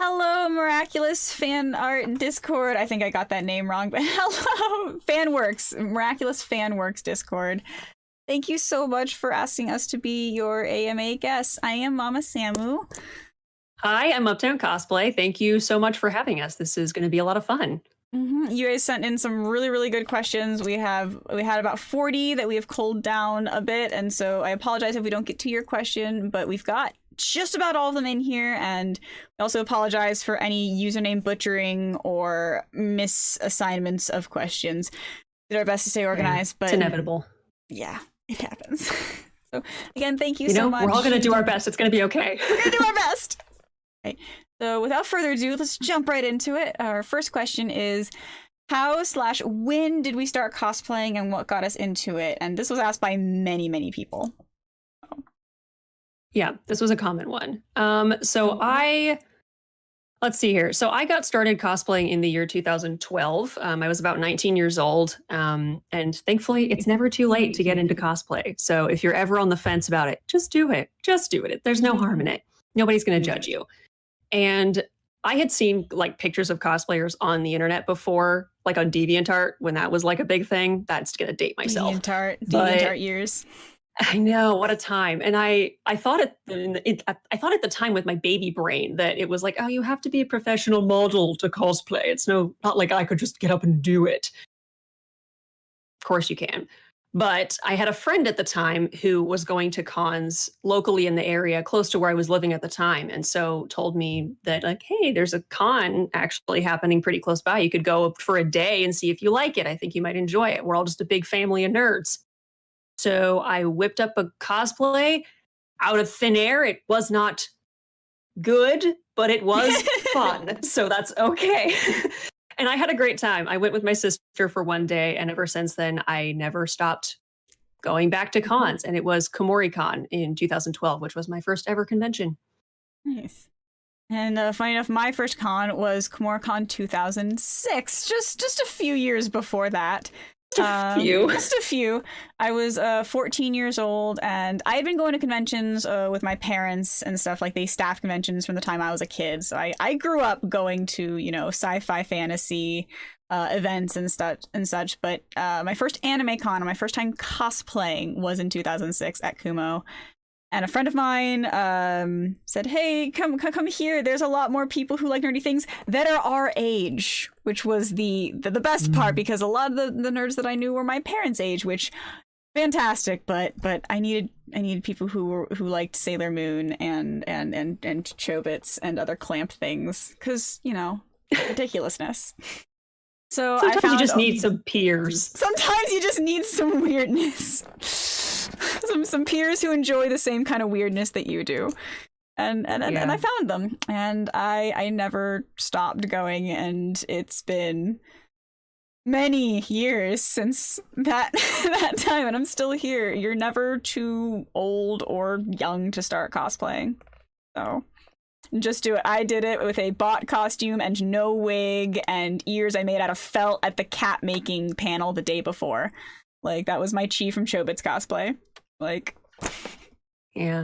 Hello, Miraculous Fan Art Discord. I think I got that name wrong, but hello, Fanworks, Miraculous Fanworks Discord. Thank you so much for asking us to be your AMA guests. I am Momma Sammu. Hi, I'm Uptown Cosplay. Thank you so much for having us. This is going to be a lot of fun. You guys sent in some really good questions. We had about 40 that we have culled down a bit, and so I apologize if we don't get to your question, but we've got just about all of them in here, and we also apologize for any username butchering or misassignments of questions. We did our best to stay organized, but it's inevitable. Yeah, it happens. So again, thank you so much. We're all going to do our best. It's going to be okay. We're going to do our best. Okay. So without further ado, let's jump right into it. Our first question is, how/when did we start cosplaying and what got us into it? And this was asked by many people. Yeah, this was a common one. Let's see here. So I got started cosplaying in the year 2012. I was about 19 years old. And thankfully, it's never too late to get into cosplay. So if you're ever on the fence about it, just do it. Just do it. There's no harm in it. Nobody's going to judge you. And I had seen like pictures of cosplayers on the internet before, like on DeviantArt, when that was like a big thing. That's going to date myself. DeviantArt years. I know, what a time. And I thought at the time with my baby brain that it was like, oh, you have to be a professional model to cosplay. It's not like I could just get up and do it. Of course you can. But I had a friend at the time who was going to cons locally in the area close to where I was living at the time. And so told me that like, hey, there's a con actually happening pretty close by. You could go for a day and see if you like it. I think you might enjoy it. We're all just a big family of nerds. So I whipped up a cosplay out of thin air. It was not good, but it was fun. So that's okay. And I had a great time. I went with my sister for one day, and ever since then, I never stopped going back to cons. And it was KomoriCon in 2012, which was my first ever convention. Nice. And funny enough, my first con was KomoriCon 2006, just a few years before that. Just a few. I was 14 years old, and I had been going to conventions with my parents and stuff. Like, they staffed conventions from the time I was a kid. So I grew up going to, sci-fi fantasy events and such. But my first anime con, my first time cosplaying, was in 2006 at Kumo. And a friend of mine said, hey, come here. There's a lot more people who like nerdy things that are our age, which was the best part, because a lot of the nerds that I knew were my parents' age, which fantastic. But I needed people who liked Sailor Moon and Chobits and other clamp things, because, ridiculousness. So sometimes you just need some peers. Sometimes you just need some weirdness. Some peers who enjoy the same kind of weirdness that you do. And I found them. And I never stopped going, and it's been many years since that time, and I'm still here. You're never too old or young to start cosplaying. So just do it. I did it with a bot costume and no wig and ears I made out of felt at the cat making panel the day before. Like, that was my Chi from Chobits cosplay. Like, yeah,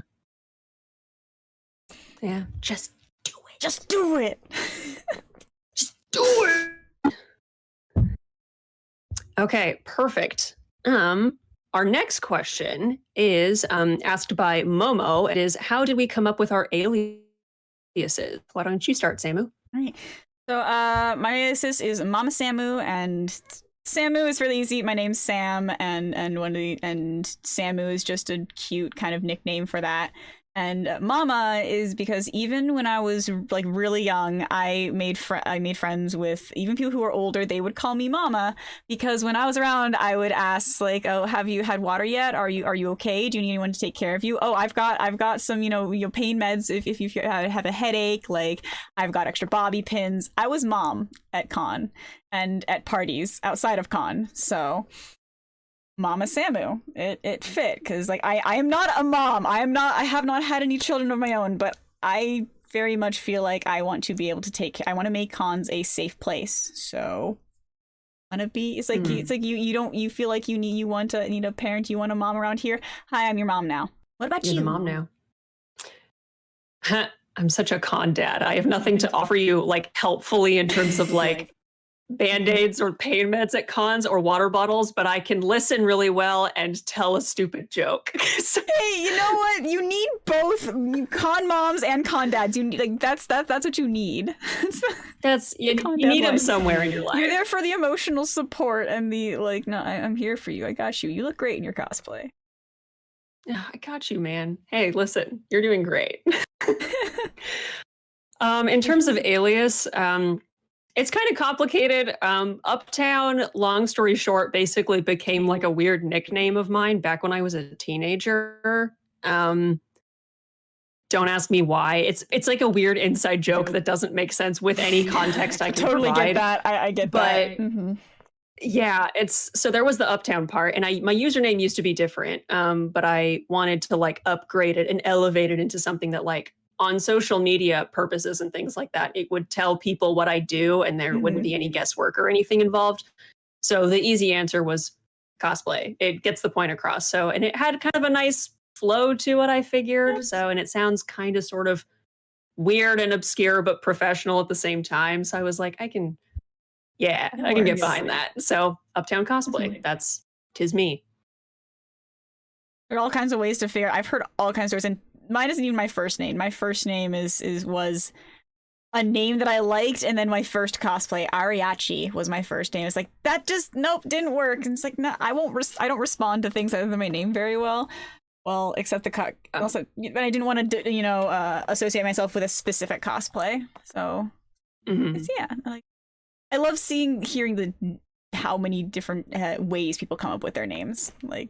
just do it. Just do it. Just do it. Okay, perfect. Our next question is asked by Momo. It is, how did we come up with our aliases? Why don't you start, Sammu? All right. So my alias is Momma Sammu, and Sammu is really easy. My name's Sam, and Sammu is just a cute kind of nickname for that. And Mama is because even when I was like really young, I made friends with even people who were older. They would call me Mama, because when I was around, I would ask like, "Oh, have you had water yet? Are you okay? Do you need anyone to take care of you? Oh, I've got some pain meds if you have a headache. Like, I've got extra bobby pins." I was mom at con and at parties outside of con, so Momma Sammu. It fit, because like I am not a mom. I have not had any children of my own, but I very much feel like I want to be able to I want to make cons a safe place. So want to be it's like you feel like you need a parent, you want a mom around here. Hi, I'm your mom now. What about You're you? the mom now. I'm such a con dad. I have nothing to offer you like helpfully in terms of like Band-Aids or pain meds at cons or water bottles, but I can listen really well and tell a stupid joke. Hey, you know what? You need both con moms and con dads. You need, like, that's what you need. You need them somewhere in your life. You're there for the emotional support and the like, no, I'm here for you. I got you. You look great in your cosplay. I got you, man. Hey, listen, you're doing great. In terms of alias, it's kind of complicated. Uptown, long story short, basically became like a weird nickname of mine back when I was a teenager. Don't ask me why. It's like a weird inside joke that doesn't make sense with any context I can totally provide. Get that. I get that. But yeah, so there was the Uptown part, and my username used to be different, but I wanted to like upgrade it and elevate it into something that like on social media purposes and things like that, it would tell people what I do and there wouldn't be any guesswork or anything involved. So the easy answer was cosplay. It gets the point across. So, and it had kind of a nice flow to it, I figured. So, and it sounds kind of sort of weird and obscure, but professional at the same time. So I was like, I can get behind that. So Uptown Cosplay, tis me. There are all kinds of ways to figure. I've heard all kinds of stories, and mine isn't even my first name. My first name was a name that I liked, and then my first cosplay, Ariachi, was my first name. It's like that just didn't work. And it's like no, I don't respond to things other than my name very well. Well, except also, but I didn't want to associate myself with a specific cosplay. So I love hearing how many different ways people come up with their names. Like.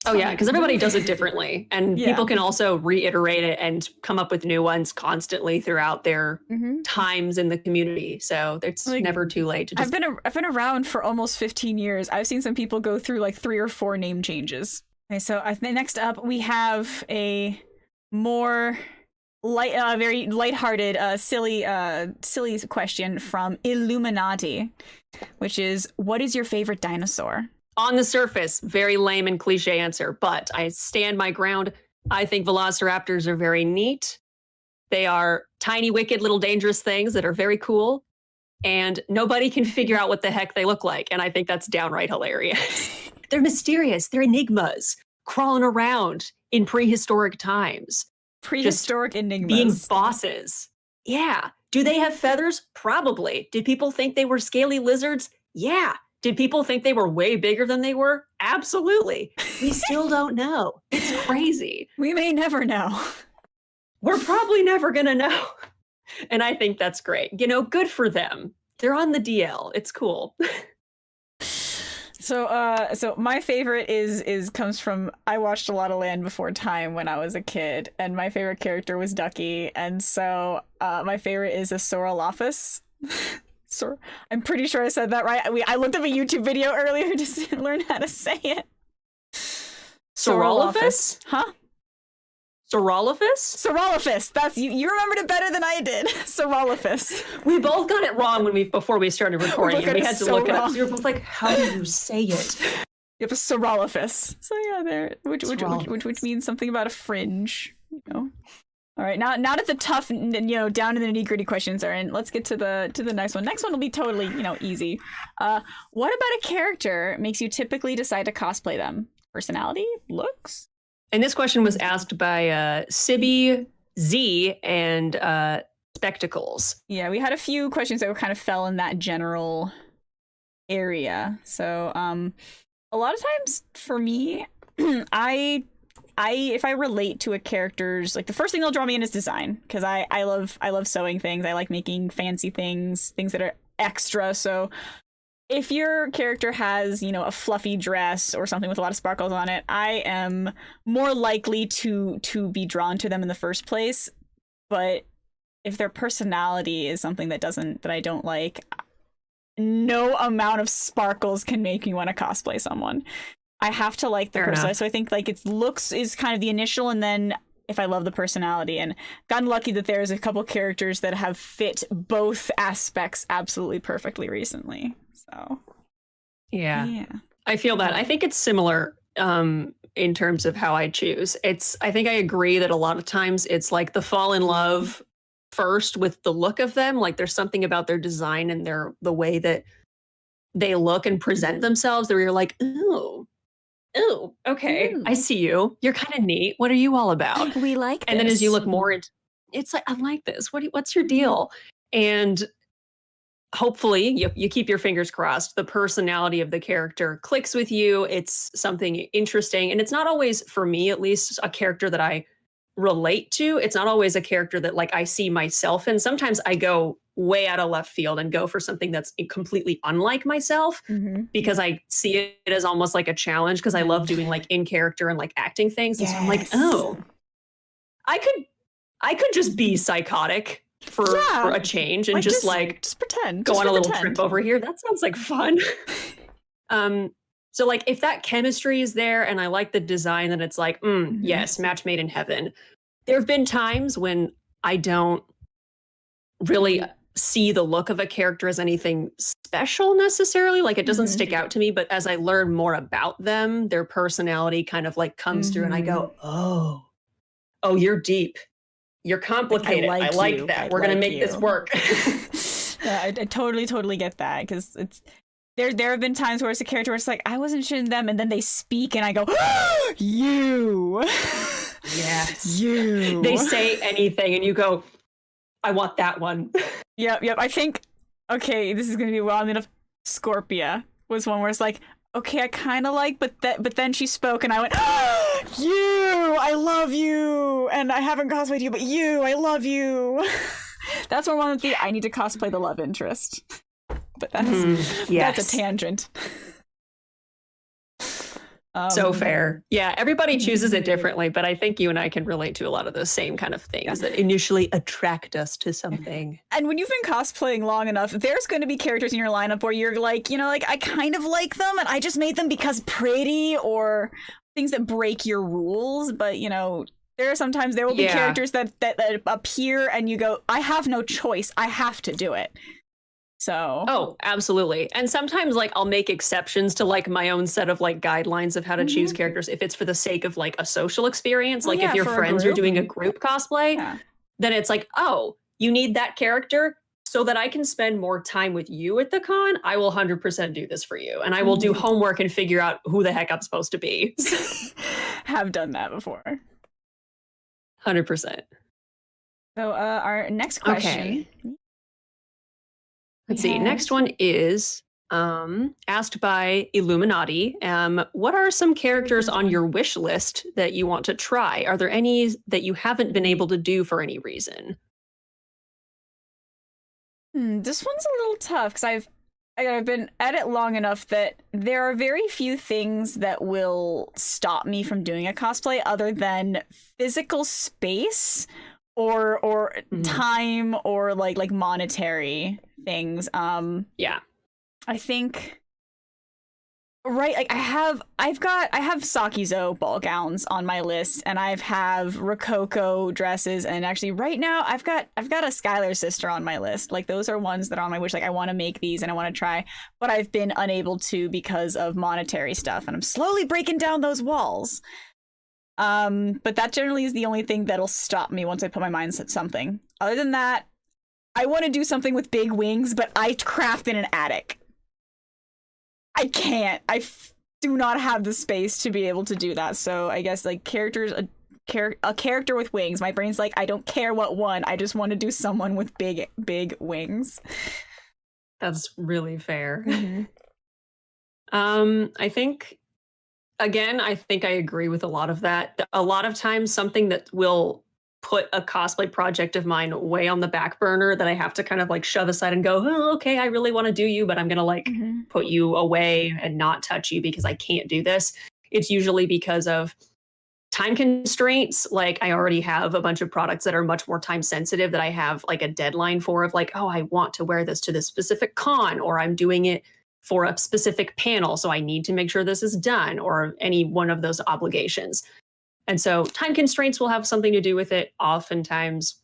Oh yeah, because everybody does it differently, and people can also reiterate it and come up with new ones constantly throughout their times in the community. So it's like, never too late to just. I've been around for almost 15 years. I've seen some people go through like 3 or 4 name changes. Okay, so next up we have a more very lighthearted, silly question from Illuminati, which is, what is your favorite dinosaur? On the surface, very lame and cliche answer, but I stand my ground. I think velociraptors are very neat. They are tiny, wicked, little dangerous things that are very cool, and nobody can figure out what the heck they look like, and I think that's downright hilarious. They're mysterious. They're enigmas, crawling around in prehistoric times. Prehistoric enigmas. Being bosses. Yeah. Do they have feathers? Probably. Did people think they were scaly lizards? Yeah. Did people think they were way bigger than they were? Absolutely. We still don't know. It's crazy. We may never know. We're probably never going to know. And I think that's great. Good for them. They're on the DL. It's cool. So my favorite comes from, I watched a lot of Land Before Time when I was a kid, and my favorite character was Ducky, and so my favorite is a Saurolophus. I'm pretty sure I said that right. I looked up a YouTube video earlier to learn how to say it. Saurolophus? Huh? Saurolophus? Saurolophus. That's you remembered it better than I did. Saurolophus. We both got it wrong before we started recording, and we had to look it up. So we were both like, how do you say it? Yep, a Saurolophus. So yeah, there, which means something about a fringe, All right, now that the tough, down to the nitty-gritty questions are in, let's get to the next one. Next one will be totally, easy. What about a character makes you typically decide to cosplay them? Personality? Looks? And this question was asked by Sibby Z and Spectacles. Yeah, we had a few questions that kind of fell in that general area. So a lot of times for me, if I relate to a character's, like, the first thing they'll draw me in is design, because I love sewing things. I like making fancy things that are extra. So if your character has, a fluffy dress or something with a lot of sparkles on it, I am more likely to be drawn to them in the first place. But if their personality is something that I don't like, no amount of sparkles can make me want to cosplay someone. I have to like the person. So I think like its looks is kind of the initial, and then if I love the personality. And gotten lucky that there's a couple characters that have fit both aspects absolutely perfectly recently. So yeah. I feel that. I think it's similar. in terms of how I choose. I think I agree that a lot of times it's like the fall in love first with the look of them. Like there's something about their design and the way that they look and present themselves that you're like, ooh, okay, I see you. You're kind of neat. What are you all about? We like and this. then as you look more into it's like, I like this. What's your deal? And hopefully you keep your fingers crossed. The personality of the character clicks with you. It's something interesting. And it's not always, for me at least, a character that I relate to. It's not always a character that like I see myself in. Sometimes I go way out of left field and go for something that's completely unlike myself because I see it as almost like a challenge because I love doing like in character and like acting things. And so I'm like, oh, I could just be psychotic for a change and just pretend. Go on a little trip over here. That sounds like fun. So like if that chemistry is there and I like the design, then it's like, yes, match made in heaven. There have been times when I don't really see the look of a character as anything special necessarily. Like it doesn't stick out to me, but as I learn more about them, their personality kind of like comes through and I go, oh, you're deep. You're complicated. I like that. We're going to make this work. Yeah, I totally get that because it's there have been times where it's a character where it's like I wasn't sure in them and then they speak and I go you yes you they say anything and you go I want that one. Yep I think okay this is gonna be wild enough. Scorpia was one where it's like okay I kind of like but then she spoke and I went you I love you and I haven't cosplayed you but you I love you. That's one of the I need to cosplay the love interest. But that's a tangent. So fair. Yeah, everybody chooses it differently, but I think you and I can relate to a lot of those same kind of things that initially attract us to something. And when you've been cosplaying long enough, there's going to be characters in your lineup where you're like, like I kind of like them and I just made them because pretty or things that break your rules. But, there are sometimes there will be characters that appear and you go, I have no choice. I have to do it. So oh, absolutely. And sometimes like I'll make exceptions to like my own set of like guidelines of how to choose characters if it's for the sake of like a social experience. Like if your friends are doing a group cosplay, then it's like, oh, you need that character so that I can spend more time with you at the con. I will 100% do this for you. And I will do homework and figure out who the heck I'm supposed to be. Have done that before. 100%. So our next question. Okay. Let's see. Next one is asked by Illuminati. What are some characters on your wish list that you want to try? Are there any that you haven't been able to do for any reason? This one's a little tough because I've been at it long enough that there are very few things that will stop me from doing a cosplay other than physical space or time or like monetary things. I think like I have Sakizo ball gowns on my list and I have Rococo dresses and actually right now I've got a Skylar sister on my list. Like those are ones that are on my wish. Like I want to make these and I want to try, but I've been unable to because of monetary stuff and I'm slowly breaking down those walls. But that generally is the only thing that'll stop me once I put my mind to something. Other than that, I want to do something with big wings, but I craft in an attic. I can't. Do not have the space to be able to do that. So I guess like characters, a character with wings. My brain's like, I don't care what one. I just want to do someone with big wings. That's really fair. I think I agree with a lot of that. A lot of times something that will put a cosplay project of mine way on the back burner that I have to kind of like shove aside and go, oh, okay, I really want to do you, but I'm going to like put you away and not touch you because I can't do this. It's usually because of time constraints. Like I already have a bunch of products that are much more time sensitive that I have like a deadline for of like, oh, I want to wear this to this specific con, or I'm doing it for a specific panel. So I need to make sure this is done, or any one of those obligations. And so time constraints will have something to do with it. Oftentimes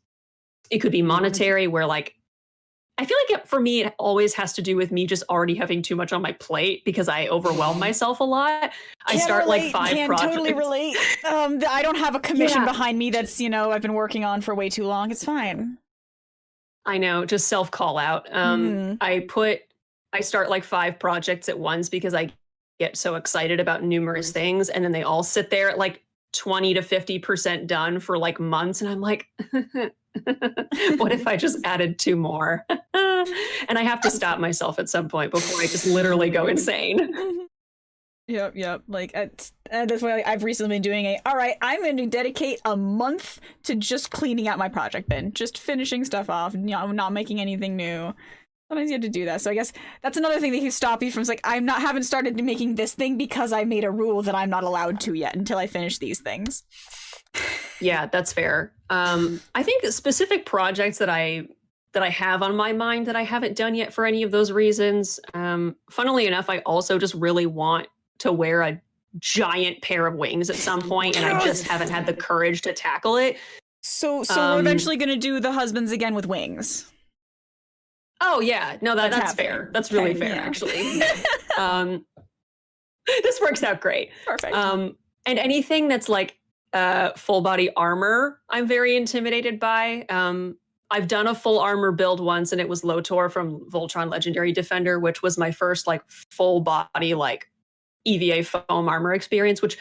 it could be monetary where like I feel like for me, it always has to do with me just already having too much on my plate because I overwhelm myself a lot. I start like 5 projects. Totally relate. I don't have a commission behind me that's, I've been working on for way too long. It's fine. I know, just self call out. I start like 5 projects at once because I get so excited about numerous things, and then they all sit there at like 20 to 50% done for like months, and I'm like, what if I just added 2 more? And I have to stop myself at some point before I just literally go insane. Yep. Like that's why I've recently been doing all right, I'm going to dedicate a month to just cleaning out my project bin, just finishing stuff off, not making anything new. Sometimes you have to do that. So I guess that's another thing that can stop you from like, haven't started making this thing because I made a rule that I'm not allowed to yet until I finish these things. Yeah, that's fair. I think specific projects that I have on my mind that I haven't done yet for any of those reasons. Funnily enough, I also just really want to wear a giant pair of wings at some point, and I just haven't had the courage to tackle it. So we're eventually going to do the husbands again with wings. Oh yeah, no, that's fair. That's really fair, actually. This works out great. Perfect. And anything that's like full body armor, I'm very intimidated by. I've done a full armor build once, and it was Lotor from Voltron Legendary Defender, which was my first like full body like EVA foam armor experience, which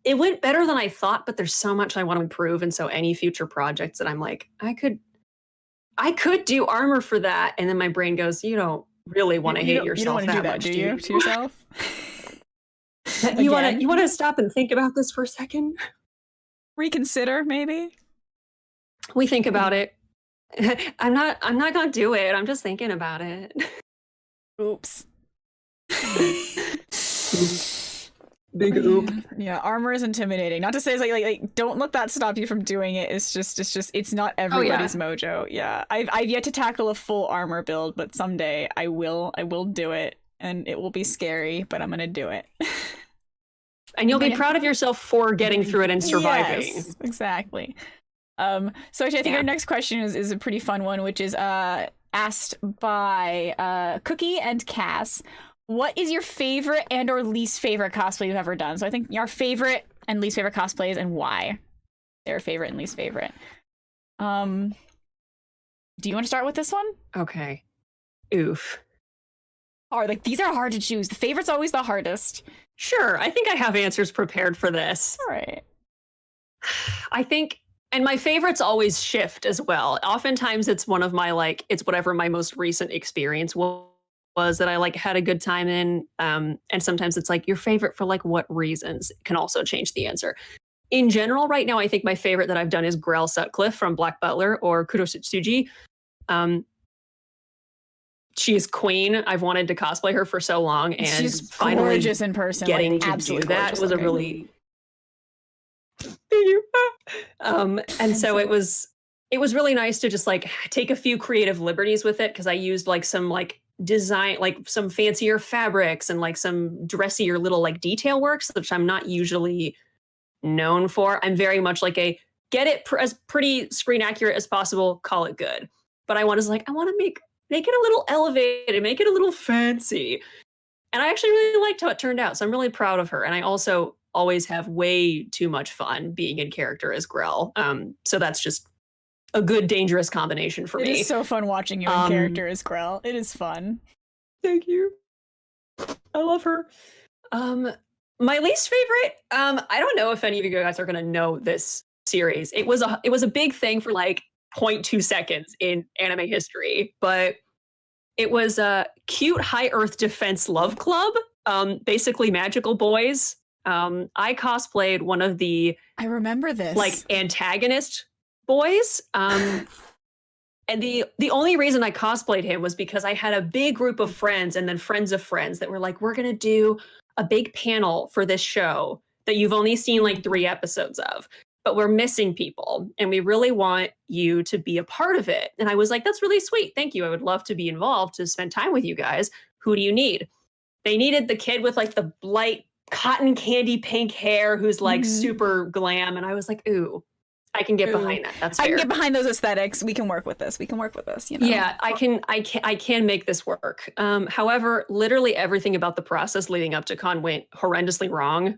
it went better than I thought, but there's so much I want to improve. And so any future projects that I'm like, I could do armor for that. And then my brain goes, you don't really want to hate yourself you don't that do much, do you? To yourself? You want to stop and think about this for a second? Reconsider, maybe? We think about it. I'm not gonna do it. I'm just thinking about it. Oops. Big oop. Yeah, armor is intimidating. Not to say it's like don't let that stop you from doing it. It's just it's not everybody's mojo. Yeah. I've yet to tackle a full armor build, but someday I will do it, and it will be scary, but I'm gonna do it. And you'll be proud of yourself for getting through it and surviving. Yes, exactly. So actually, I think our next question is a pretty fun one, which is asked by Cookie and Cass. What is your favorite and or least favorite cosplay you've ever done? So I think your favorite and least favorite cosplays and why they're favorite and least favorite. Do you want to start with this one? Okay. Oof. Hard. Like these are hard to choose. The favorite's always the hardest. Sure. I think I have answers prepared for this. All right. I think, and my favorites always shift as well. Oftentimes it's one of my it's whatever my most recent experience was that I like had a good time in. And sometimes it's like your favorite for like what reasons can also change the answer. In general, right now, I think my favorite that I've done is Grell Sutcliffe from Black Butler or Kurosutsuji. She is queen. I've wanted to cosplay her for so long, and she's finally gorgeous in person. Getting to do that was a really and so it was really nice to just like take a few creative liberties with it, because I used like some like design, like some fancier fabrics and like some dressier little like detail works, which I'm not usually known for. I'm very much like a get it as pretty screen accurate as possible, call it good. But I want to make it a little elevated, make it a little fancy. And I actually really liked how it turned out. So I'm really proud of her. And I also always have way too much fun being in character as Grell. So that's just a good, dangerous combination for me. It is so fun watching you in character as Grell. It is fun. Thank you. I love her. My least favorite, I don't know if any of you guys are going to know this series. It was a big thing for like 0.2 seconds in anime history, but it was a cute High Earth Defense Love Club, basically magical boys. I cosplayed one of the I remember this like antagonist boys. And the only reason I cosplayed him was because I had a big group of friends and then friends of friends that were like, we're gonna do a big panel for this show that you've only seen like 3 episodes of, but we're missing people and we really want you to be a part of it. And I was like, that's really sweet. Thank you. I would love to be involved to spend time with you guys. Who do you need? They needed the kid with like the light cotton candy pink hair who's like super glam. And I was like, ooh, I can get behind that. That's fair. I can get behind those aesthetics. We can work with this. We can work with this. You know. Yeah, I can make this work. However, literally everything about the process leading up to con went horrendously wrong.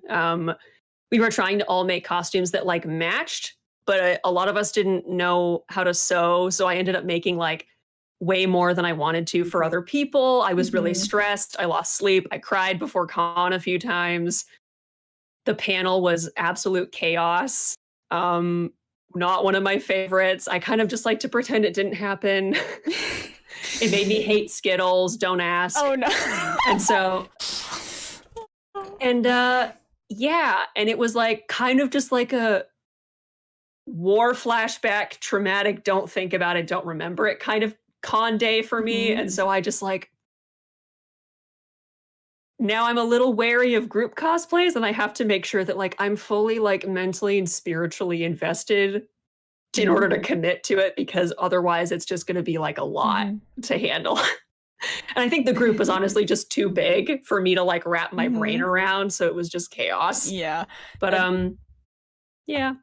We were trying to all make costumes that like matched, but a lot of us didn't know how to sew. So I ended up making like way more than I wanted to for other people. I was really stressed. I lost sleep. I cried before con a few times. The panel was absolute chaos. Not one of my favorites. I kind of just like to pretend it didn't happen. It made me hate Skittles. Don't ask. Oh no. And so, and yeah, and it was like kind of just like a war flashback, traumatic, don't think about it, don't remember it kind of con day for me. And so I just like, now I'm a little wary of group cosplays, and I have to make sure that like I'm fully like mentally and spiritually invested in order to commit to it, because otherwise it's just going to be like a lot to handle. And I think the group was honestly just too big for me to like wrap my brain around, so it was just chaos. Yeah. But yeah.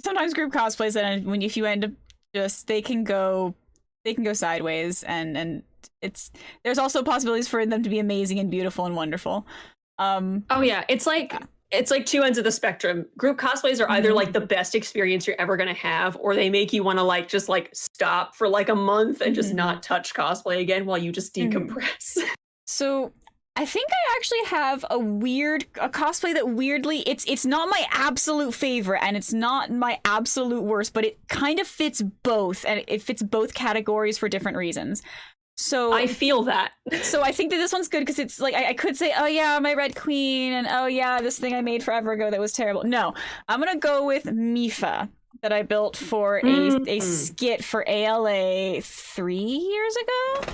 Sometimes group cosplays, and when if you end up just they can go sideways, and there's also possibilities for them to be amazing and beautiful and wonderful. Oh yeah, it's like two ends of the spectrum. Group cosplays are either like the best experience you're ever gonna have, or they make you want to like just like stop for like a month and just not touch cosplay again while you just decompress. So I think I actually have a cosplay that weirdly it's not my absolute favorite and it's not my absolute worst, but it kind of fits both, and it fits both categories for different reasons. So I feel that. So I think that this one's good because it's like I could say, oh yeah, my Red Queen, and oh yeah, this thing I made forever ago that was terrible. No, I'm gonna go with Mifa that I built for a skit for ALA 3 years ago.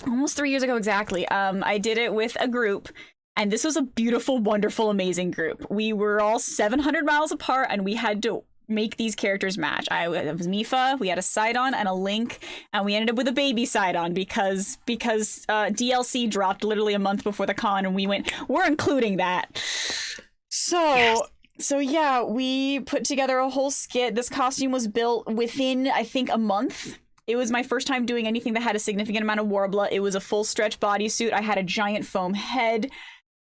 Almost 3 years ago exactly. I did it with a group, and this was a beautiful, wonderful, amazing group. We were all 700 miles apart, and we had to make these characters match. It was Mifa, we had a Sidon and a Link, and we ended up with a baby Sidon because DLC dropped literally a month before the con, and we went, we're including that. So yeah, we put together a whole skit. This costume was built within, I think, a month. It was my first time doing anything that had a significant amount of warbler. It was a full stretch bodysuit. I had a giant foam head.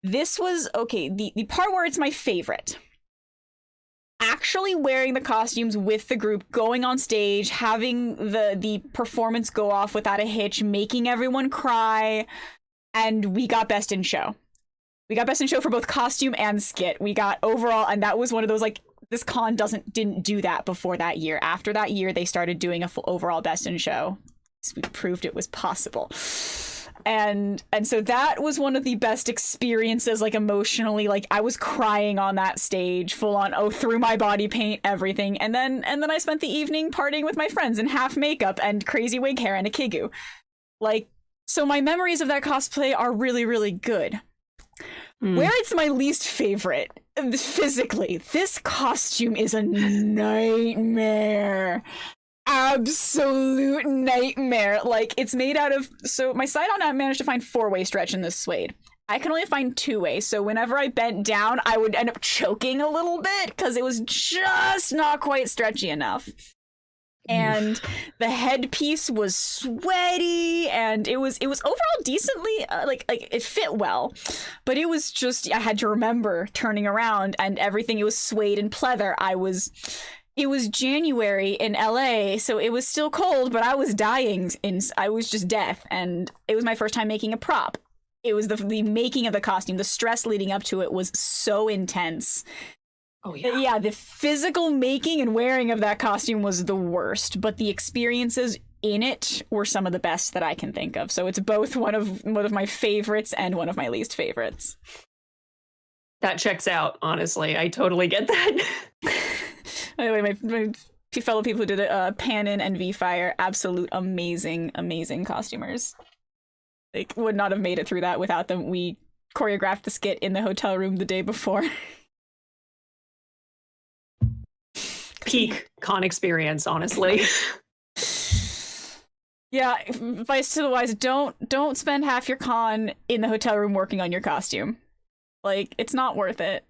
This was, okay, the part where it's my favorite. Actually wearing the costumes with the group, going on stage, having the performance go off without a hitch, making everyone cry, and we got Best in Show. We got Best in Show for both costume and skit. We got overall, and that was one of those, like, this con didn't do that before that year. After that year, they started doing a full overall Best in Show. So we proved it was possible. And so that was one of the best experiences, like emotionally, like I was crying on that stage, full on, through my body paint, everything. And then I spent the evening partying with my friends in half makeup and crazy wig hair and a kigu. Like, so my memories of that cosplay are really, really good. Where it's my least favorite, physically, this costume is a nightmare. Absolute nightmare. Like, it's made out of, so my Sidon, I managed to find 4-way stretch in this suede. I can only find 2-way, so whenever I bent down, I would end up choking a little bit because it was just not quite stretchy enough. And the headpiece was sweaty, and it was overall decently like it fit well, but it was just, I had to remember turning around and everything. It was suede and pleather. It was January in LA, so it was still cold, but I was dying. I was just death, and it was my first time making a prop. It was the making of the costume. The stress leading up to it was so intense. Oh yeah. Yeah, the physical making and wearing of that costume was the worst, but the experiences in it were some of the best that I can think of. So it's both one of my favorites and one of my least favorites. That checks out, honestly. I totally get that. Anyway, my fellow people who did it, Panin and V-Fire, absolute amazing, amazing costumers. They would not have made it through that without them. We choreographed the skit in the hotel room the day before. Peak con experience, honestly. Yeah, advice to the wise, don't spend half your con in the hotel room working on your costume. Like, it's not worth it.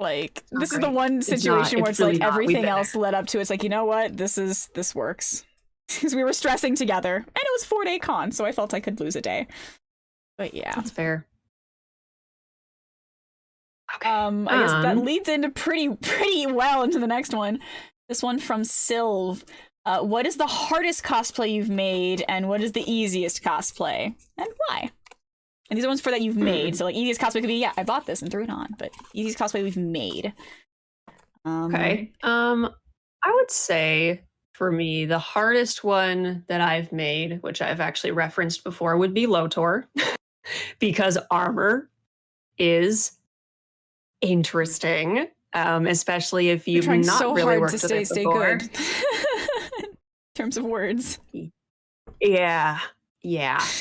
Like, this is the one situation where it's really like not. everything else led up to it. It's like, you know what? This works. Because we were stressing together. And it was 4-day con, so I felt I could lose a day. But yeah. That's fair. Okay. I guess that leads into pretty well into the next one. This one from Sylv. What is the hardest cosplay you've made, and what is the easiest cosplay, and why? And these are ones for that you've made. So like easiest cosplay could be, yeah, I bought this and threw it on, but easiest cosplay we've made. Okay. I would say for me, the hardest one that I've made, which I've actually referenced before, would be Lotor, because armor is interesting, especially if you've not so really hard worked to with it before. good. In terms of words. Yeah.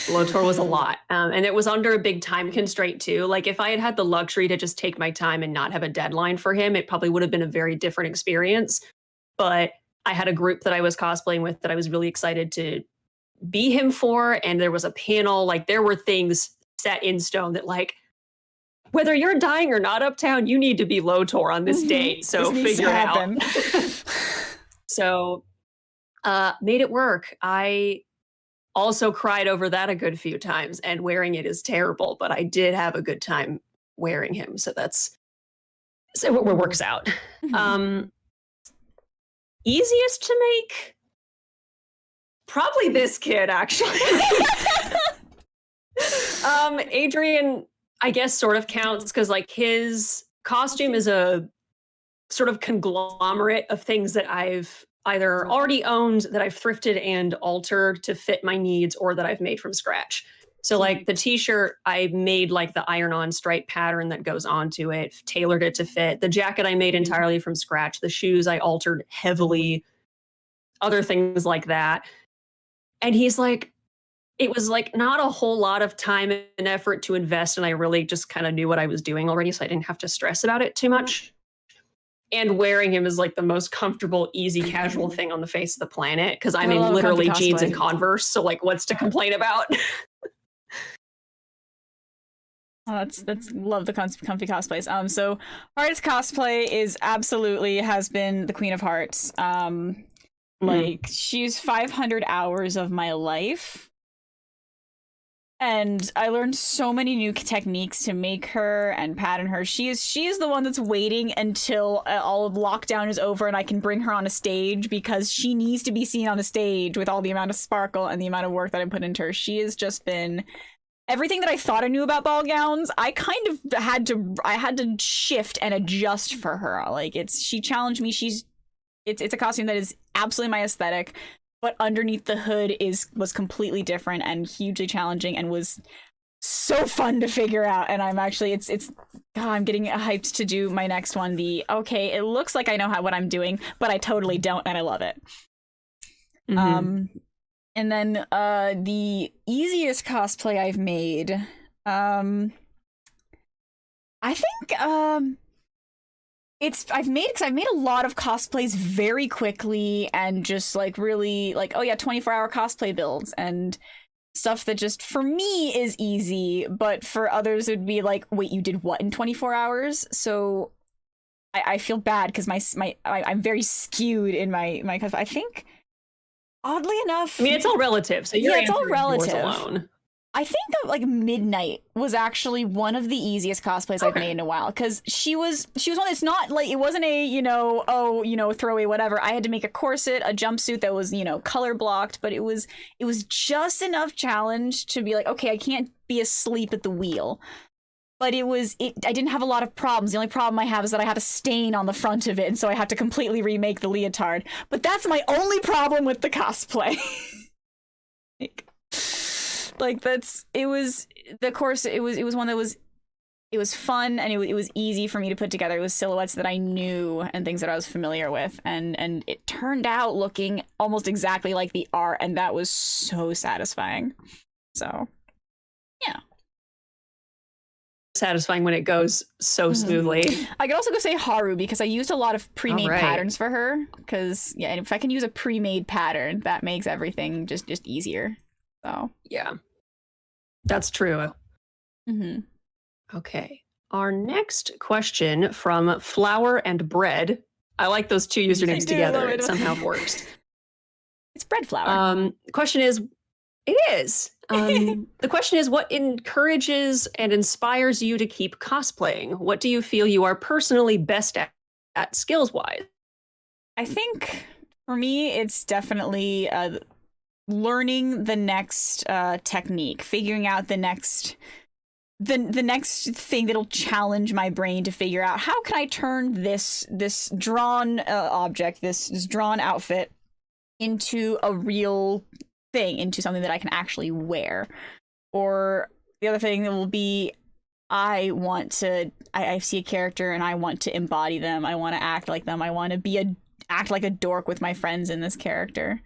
Lotor was a lot. And it was under a big time constraint too. Like if I had the luxury to just take my time and not have a deadline for him, it probably would have been a very different experience. But I had a group that I was cosplaying with that I was really excited to be him for. And there was a panel, like there were things set in stone that like, whether you're dying or not, Uptown, you need to be Lotor on this date. So figure it out. So made it work. I also cried over that a good few times, and wearing it is terrible, but I did have a good time wearing him. So it works out. Easiest to make? Probably this kid, actually. Adrian, I guess, sort of counts because like his costume is a sort of conglomerate of things that I've either already owned, that I've thrifted and altered to fit my needs, or that I've made from scratch. So like the t-shirt, I made like the iron-on stripe pattern that goes onto it, tailored it to fit. The jacket I made entirely from scratch. The shoes I altered heavily, other things like that. And he's like, it was like not a whole lot of time and effort to invest, and I really just kind of knew what I was doing already, so I didn't have to stress about it too much. And wearing him is like the most comfortable, easy, casual thing on the face of the planet, because I'm in literally jeans and Converse, so like what's to complain about? Oh, that's love the comfy cosplays. So hardest cosplay is absolutely has been the Queen of Hearts. Like she's 500 hours of my life. And I learned so many new techniques to make her and pattern her. She is the one that's waiting until all of lockdown is over and I can bring her on a stage, because she needs to be seen on a stage with all the amount of sparkle and the amount of work that I put into her. She has just been everything that I thought I knew about ball gowns. I kind of had to shift and adjust for her. Like she challenged me. It's a costume that is absolutely my aesthetic, but underneath the hood was completely different and hugely challenging and was so fun to figure out. And I'm actually I'm getting hyped to do my next one. It looks like I know what I'm doing, but I totally don't, and I love it. And then the easiest cosplay I've made, I think I've made a lot of cosplays very quickly and just like really like, 24-hour cosplay builds and stuff that just for me is easy, but for others it would be like, wait, you did what in 24 hours? So I feel bad because I'm very skewed in my cosplay. I think oddly enough, I mean, it's all relative. So it's all relative. Alone. I think that like Midnight was actually one of the easiest cosplays I've made in a while, because she was one that's not like, it wasn't a throwaway whatever. I had to make a corset, a jumpsuit that was color blocked, but it was just enough challenge to be like, okay, I can't be asleep at the wheel. But I didn't have a lot of problems. The only problem I have is that I have a stain on the front of it, and so I have to completely remake the leotard. But that's my only problem with the cosplay. It was one that was fun, and it was easy for me to put together. It was silhouettes that I knew and things that I was familiar with, and it turned out looking almost exactly like the art, and that was so satisfying. So, yeah. Satisfying when it goes so smoothly. I could also go say Haru, because I used a lot of pre-made patterns for her, because and if I can use a pre-made pattern, that makes everything just easier. So yeah, that's true. Mm-hmm. Okay. Our next question from Flour and Bread. I like those two usernames together. It somehow works. It's bread flour. The question is, it is. The question is, what encourages and inspires you to keep cosplaying? What do you feel you are personally best at skills-wise? I think for me, it's definitely learning the next technique, figuring out the next thing that'll challenge my brain to figure out how can I turn this drawn object, this drawn outfit into a real thing, into something that I can actually wear. Or the other thing that will be, I see a character and I want to embody them. I want to act like them. I want to act like a dork with my friends in this character.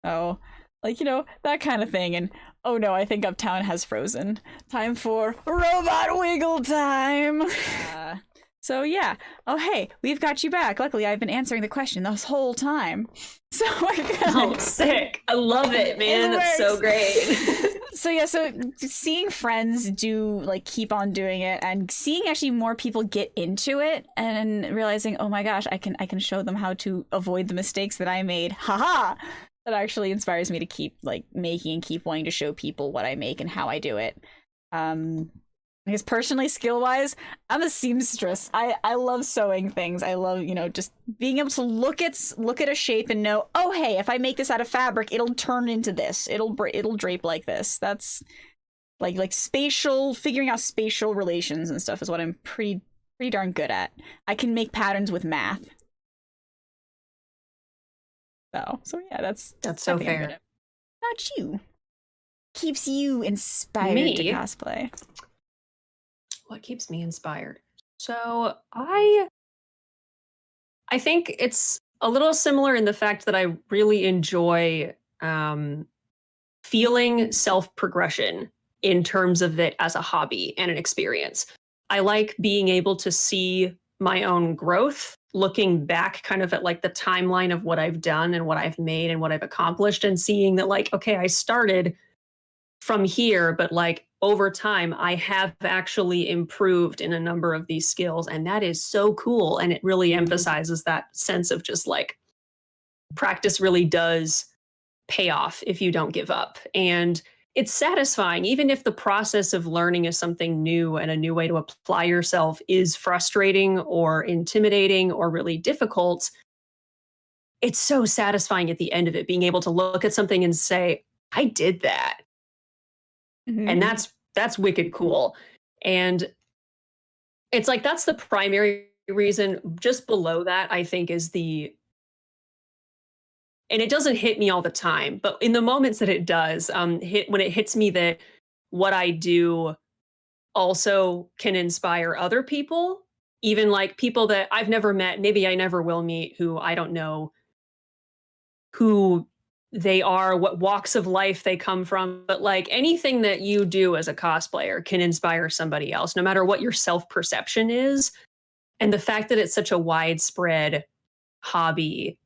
So, like, you know, that kind of thing. And oh no, I think Uptown has frozen. Time for robot wiggle time. So yeah. Oh hey, we've got you back. Luckily, I've been answering the question this whole time. So sick. I love it, man. That's so great. So yeah, so seeing friends keep on doing it, and seeing actually more people get into it, and realizing, oh my gosh, I can show them how to avoid the mistakes that I made. Haha. That actually inspires me to keep making and keep wanting to show people what I make and how I do it. Because personally, skill-wise, I'm a seamstress. I love sewing things. I love, just being able to look at a shape and know, oh hey, if I make this out of fabric, it'll turn into this. It'll drape like this. That's like figuring out spatial relations and stuff is what I'm pretty darn good at. I can make patterns with math. So yeah, that's so fair. How about you? Keeps you inspired to cosplay? What keeps me inspired? So I think it's a little similar in the fact that I really enjoy feeling self-progression in terms of it as a hobby and an experience. I like being able to see my own growth, looking back kind of at the timeline of what I've done and what I've made and what I've accomplished, and seeing that okay, I started from here, but over time, I have actually improved in a number of these skills. And that is so cool. And it really emphasizes that sense of just practice really does pay off if you don't give up. And it's satisfying, even if the process of learning is something new and a new way to apply yourself is frustrating or intimidating or really difficult. It's so satisfying at the end of it, being able to look at something and say, I did that. Mm-hmm. And that's wicked cool. And it's that's the primary reason. Just below that, I think, is and it doesn't hit me all the time, but in the moments that it does, when it hits me that what I do also can inspire other people, even people that I've never met, maybe I never will meet, who I don't know who they are, what walks of life they come from, but anything that you do as a cosplayer can inspire somebody else, no matter what your self-perception is. And the fact that it's such a widespread hobby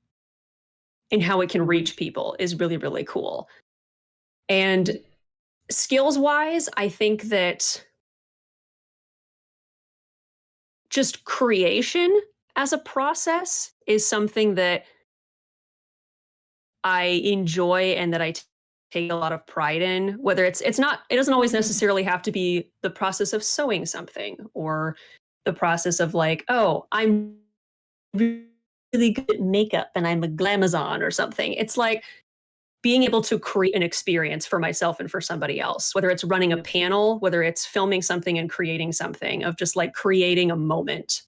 and how it can reach people is really, really cool. And skills-wise, I think that just creation as a process is something that I enjoy and that I take a lot of pride in. Whether it doesn't always necessarily have to be the process of sewing something, or the process of oh, I'm really good at makeup and I'm a glamazon or something. It's being able to create an experience for myself and for somebody else, whether it's running a panel, whether it's filming something and creating something, of just creating a moment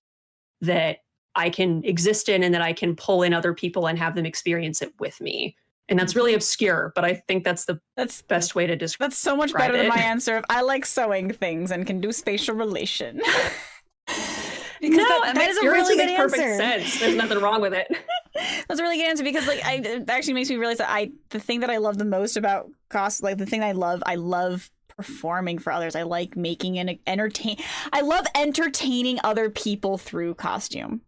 that I can exist in and that I can pull in other people and have them experience it with me. And that's really obscure, but I think that's the best way to describe it. That's so much better than my answer of I like sewing things and can do spatial relation. Because that is a really good answer. Perfect sense. There's nothing wrong with it. That's a really good answer, because it actually makes me realize that the thing that I love the most about cosplay, the thing I love performing for others. I like making I love entertaining other people through costume.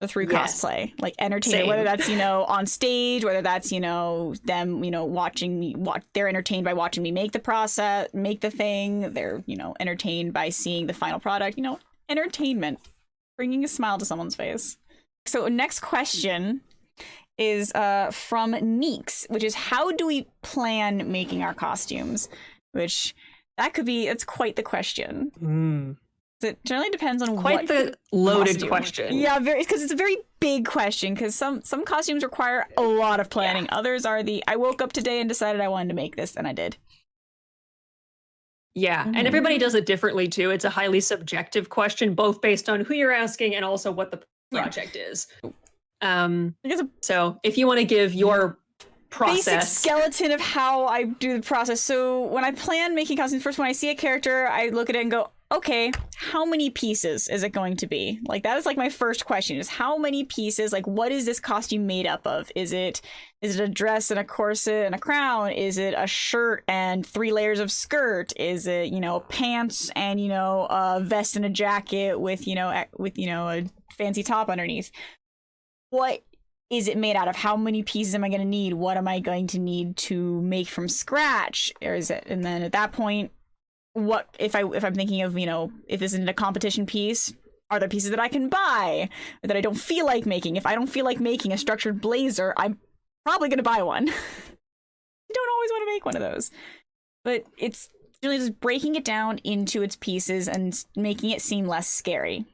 through Yes. cosplay, like entertainment, Same. whether that's, you know, on stage, whether that's, you know, them, you know, watching me they're entertained by watching me make the thing. They're, you know, entertained by seeing the final product, you know, entertainment, bringing a smile to someone's face. So next question is from Neeks, which is, how do we plan making our costumes? Which it's quite the question. It generally depends on quite the loaded costume. question. Yeah, because it's a very big question, because some costumes require a lot of planning. Yeah. Others are I woke up today and decided I wanted to make this, and I did. Yeah, and everybody does it differently too. It's a highly subjective question, both based on who you're asking and also what the project is. So if you want to give your process, basic skeleton of how I do the process. So when I plan making costumes, first when I see a character, I look at it and go, okay, how many pieces is it going to be? Like, that is like my first question, is how many pieces, like, what is this costume made up of? Is it a dress and a corset and a crown? Is it a shirt and 3 layers of skirt? Is it, you know, pants and, you know, a vest and a jacket with, you know, a fancy top underneath? What is it made out of? How many pieces am I going to need? What am I going to need to make from scratch? Or is it, and then at that point, what if I'm thinking of, you know, if this isn't a competition piece, are there pieces that I can buy that I don't feel like making? If I don't feel like making a structured blazer, I'm probably going to buy one. I don't always want to make one of those, but it's really just breaking it down into its pieces and making it seem less scary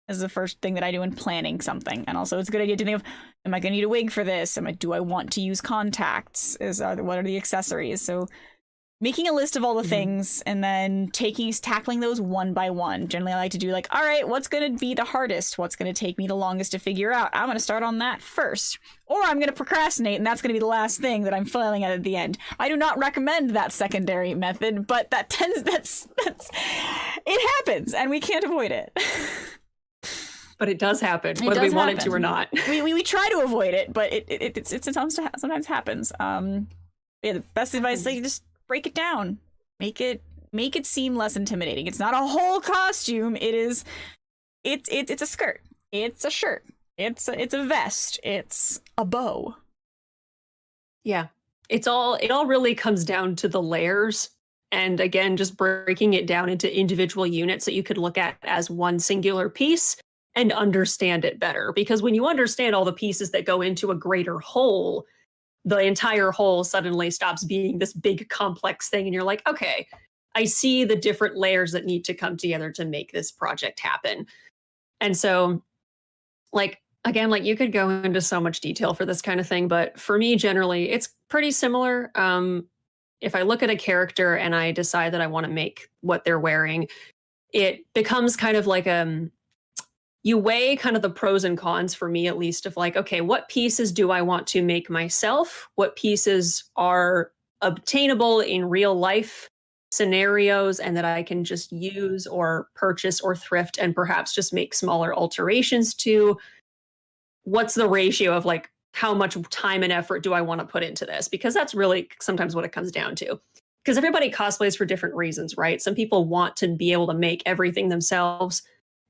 is the first thing that I do in planning something. And also, it's a good idea to think of, am I going to need a wig for this? Do I want to use contacts? What are the accessories? So making a list of all the things and then tackling those one by one. Generally, I like to do like, all right, what's going to be the hardest? What's going to take me the longest to figure out? I'm going to start on that first. Or I'm going to procrastinate, and that's going to be the last thing that I'm failing at the end. I do not recommend that secondary method, but that's it happens, and we can't avoid it. But it does happen, whether we want it to or not. We try to avoid it, but it sometimes happens. Yeah, the best advice is like, just break it down, make it seem less intimidating. It's not a whole costume. It's a skirt, it's a shirt, it's a vest, it's a bow. Yeah, it all really comes down to the layers, and again, just breaking it down into individual units that you could look at as one singular piece and understand it better. Because when you understand all the pieces that go into a greater whole, the entire whole suddenly stops being this big complex thing, and you're like, okay, I see the different layers that need to come together to make this project happen. And so, like, again, like, you could go into so much detail for this kind of thing, but for me, generally, it's pretty similar. If I look at a character and I decide that I want to make what they're wearing, it becomes kind of like you weigh kind of the pros and cons, for me at least, of like, okay, what pieces do I want to make myself? What pieces are obtainable in real life scenarios and that I can just use or purchase or thrift and perhaps just make smaller alterations to? What's the ratio of like, how much time and effort do I want to put into this? Because that's really sometimes what it comes down to. Because everybody cosplays for different reasons, right? Some people want to be able to make everything themselves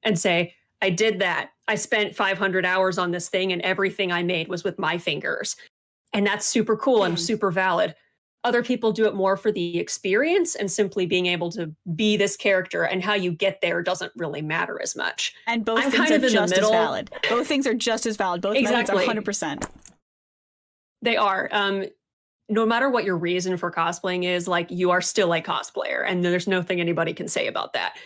and say, I did that. I spent 500 hours on this thing and everything I made was with my fingers. And that's super cool and super valid. Other people do it more for the experience and simply being able to be this character, and how you get there doesn't really matter as much. And both things are just as valid. Both things are just as valid. Both methods are 100%. They are. No matter what your reason for cosplaying is, like, you are still a cosplayer, and there's nothing anybody can say about that.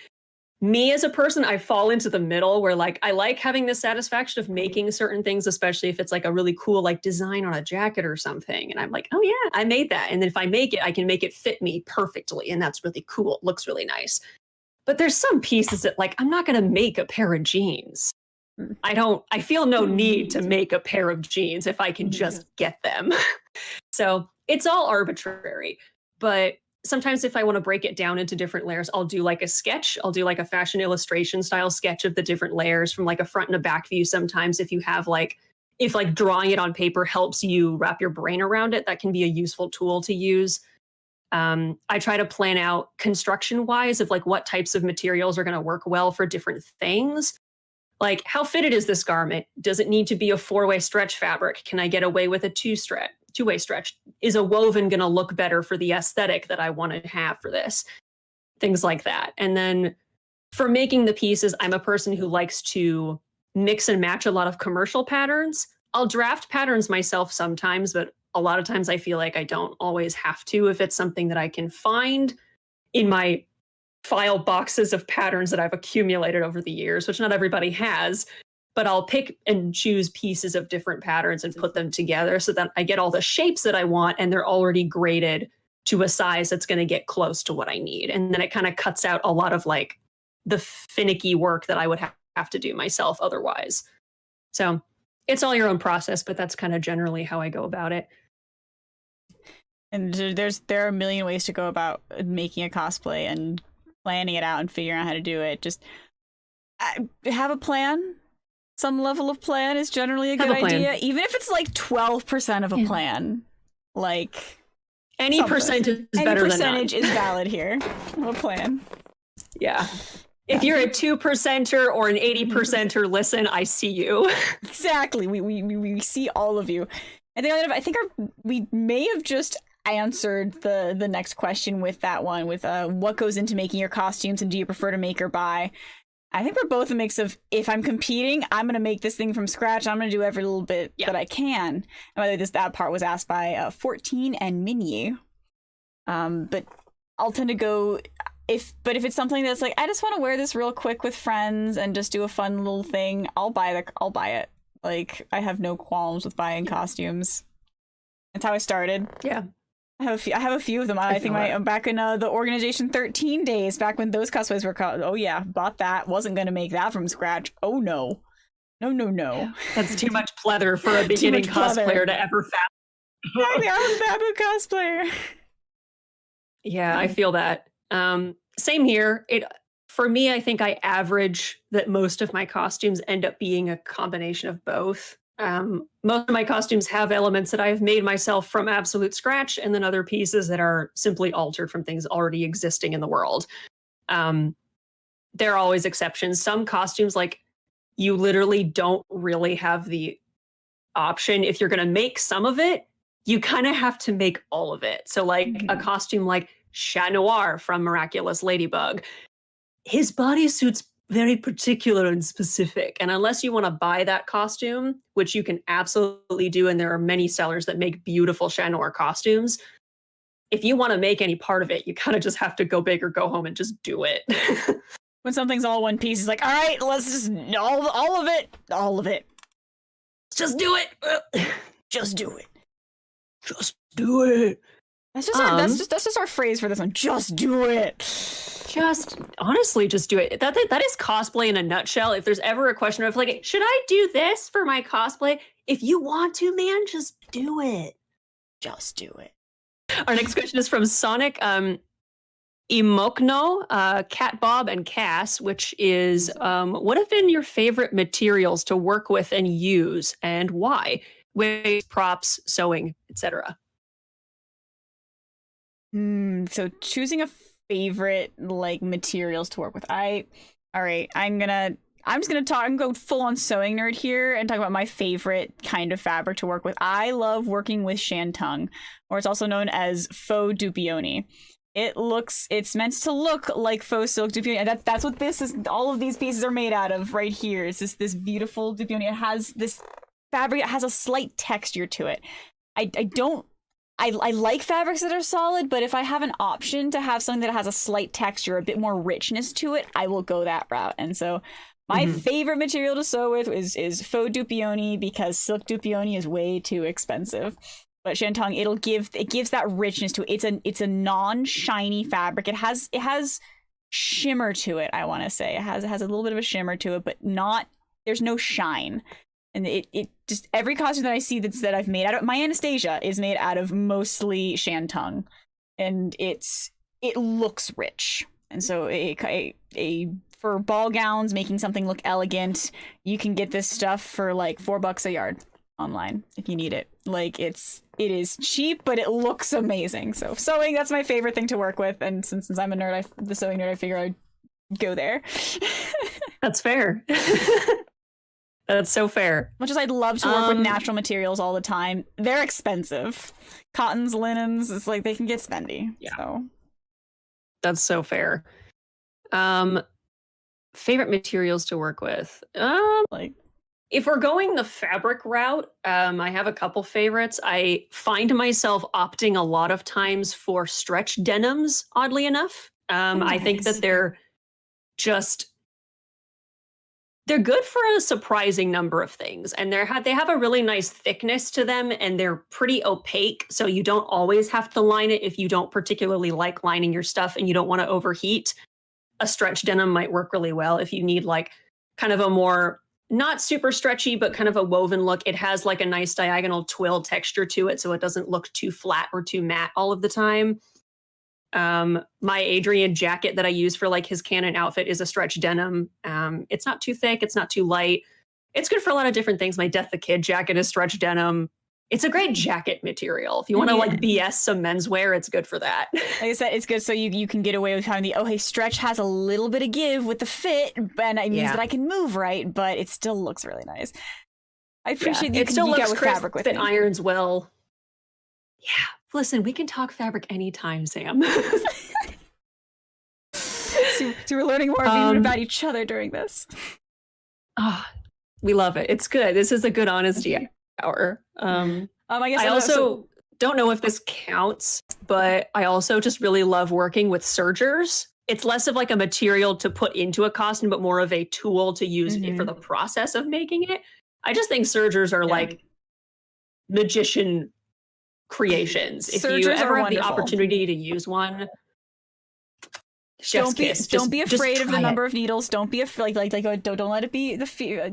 Me as a person, I fall into the middle where, like, I like having the satisfaction of making certain things, especially if it's like a really cool like design on a jacket or something. And I'm like, oh yeah, I made that. And then if I make it, I can make it fit me perfectly. And that's really cool. It looks really nice. But there's some pieces that, like, I'm not going to make a pair of jeans. I feel no need to make a pair of jeans if I can just get them. So it's all arbitrary. But sometimes if I want to break it down into different layers, I'll do like a sketch. I'll do like a fashion illustration style sketch of the different layers from like a front and a back view. Sometimes if you have like, if like drawing it on paper helps you wrap your brain around it, that can be a useful tool to use. I try to plan out construction wise of like what types of materials are going to work well for different things. Like, how fitted is this garment? Does it need to be a 4-way stretch fabric? Can I get away with a two-way stretch? Is a woven going to look better for the aesthetic that I want to have for this? Things like that. And then for making the pieces, I'm a person who likes to mix and match a lot of commercial patterns. I'll draft patterns myself sometimes, but a lot of times I feel like I don't always have to if it's something that I can find in my file boxes of patterns that I've accumulated over the years, which not everybody has, but I'll pick and choose pieces of different patterns and put them together so that I get all the shapes that I want and they're already graded to a size that's going to get close to what I need. And then it kind of cuts out a lot of like the finicky work that I would have to do myself otherwise. So it's all your own process, but that's kind of generally how I go about it. And there are a million ways to go about making a cosplay and planning it out and figuring out how to do it. Just have a plan. Some level of plan is generally a good idea, even if it's like 12% of a plan. Like any percentage is better than none. Any percentage is valid here. A plan. Yeah. If you're a 2%er or an 80%er, listen, I see you. Exactly. We see all of you. And I think we may have just answered the next question with that one, with what goes into making your costumes and do you prefer to make or buy? I think we're both a mix of, if I'm competing, I'm going to make this thing from scratch. I'm going to do every little bit that I can. And by the way, that part was asked by 14 and Minnie. But I'll tend to go, if it's something that's like, I just want to wear this real quick with friends and just do a fun little thing, I'll buy it. Like, I have no qualms with buying costumes. That's how I started. Yeah. I have a few of them. I think back in the Organization 13 days, back when those cosplays were called. Oh yeah, bought that. Wasn't gonna make that from scratch. Oh no. That's too much pleather for a beginning cosplayer to ever fathom. I'm a Babu cosplayer. Yeah, I feel that. Same here. For me, I think I average that most of my costumes end up being a combination of both. Most of my costumes have elements that I've made myself from absolute scratch, and then other pieces that are simply altered from things already existing in the world. There are always exceptions. Some costumes, like, you literally don't really have the option. If you're going to make some of it, you kind of have to make all of it. So like a costume like Chat Noir from Miraculous Ladybug, his bodysuit's very particular and specific. And unless you want to buy that costume, which you can absolutely do, and there are many sellers that make beautiful Chat Noir costumes, if you want to make any part of it, you kind of just have to go big or go home and just do it. When something's all one piece, it's like, all right, let's just all of it. Just do it. Just do it. Just do it. That's just our phrase for this one. Just do it. Just honestly, just do it. That is cosplay in a nutshell. If there's ever a question of like, should I do this for my cosplay? If you want to, man, just do it. Just do it. Our next question is from Sonic Imokno, Cat Bob and Cass, which is what have been your favorite materials to work with and use, and why? Wigs, props, sewing, etc. So choosing a favorite like materials to work with. I'm just gonna go full on sewing nerd here and talk about my favorite kind of fabric to work with. I love working with shantung, or it's also known as faux dupioni. It's meant to look like faux silk dupioni, and that's what this is. All of these pieces are made out of right here. It's just this beautiful dupioni. It has this fabric. It has a slight texture to it. I like fabrics that are solid, but if I have an option to have something that has a slight texture, a bit more richness to it, I will go that route. And so my favorite material to sew with is faux dupioni, because silk dupioni is way too expensive. But shantung, it gives that richness to it. It's a non-shiny fabric. It has shimmer to it, I want to say. It has a little bit of a shimmer to it, but there's no shine. And it just, every costume that I see that I've made out of, my Anastasia is made out of mostly shantung, and it looks rich. And so for ball gowns, making something look elegant, you can get this stuff for like $4 a yard online if you need it. Like it is cheap, but it looks amazing. So sewing, that's my favorite thing to work with. And since I'm a nerd, the sewing nerd, I figure I'd go there. That's fair. That's so fair. Much as I'd love to work with natural materials all the time, they're expensive. Cottons, linens, it's like they can get spendy. Yeah. So. That's so fair. Favorite materials to work with? Like, if we're going the fabric route, I have a couple favorites. I find myself opting a lot of times for stretch denims, oddly enough. I think that they're good for a surprising number of things, and they have a really nice thickness to them, and they're pretty opaque, so you don't always have to line it if you don't particularly like lining your stuff and you don't want to overheat. A stretch denim might work really well if you need like kind of a more not super stretchy, but kind of a woven look. It has like a nice diagonal twill texture to it, so it doesn't look too flat or too matte all of the time. My Adrian jacket that I use for like his canon outfit is a stretch denim. It's not too thick, it's not too light. It's good for a lot of different things. My Death the Kid jacket is stretch denim. It's a great jacket material. If you want to like BS some menswear, it's good for that. Like I said, it's good so you can get away with having hey, stretch has a little bit of give with the fit, and it means that I can move right, but it still looks really nice. I appreciate it still looks with crisp, fabric with it me. irons well. Yeah, listen, we can talk fabric anytime, Sam. So we're learning more even about each other during this. We love it. It's good. This is a good honesty hour. I guess I also don't know if this counts, but I also just really love working with sergers. It's less of like a material to put into a costume, but more of a tool to use for the process of making it. I just think sergers are like magician creations. If you ever have the opportunity to use one, don't be afraid of the number of needles. Don't be afraid. Like don't let it be the fear.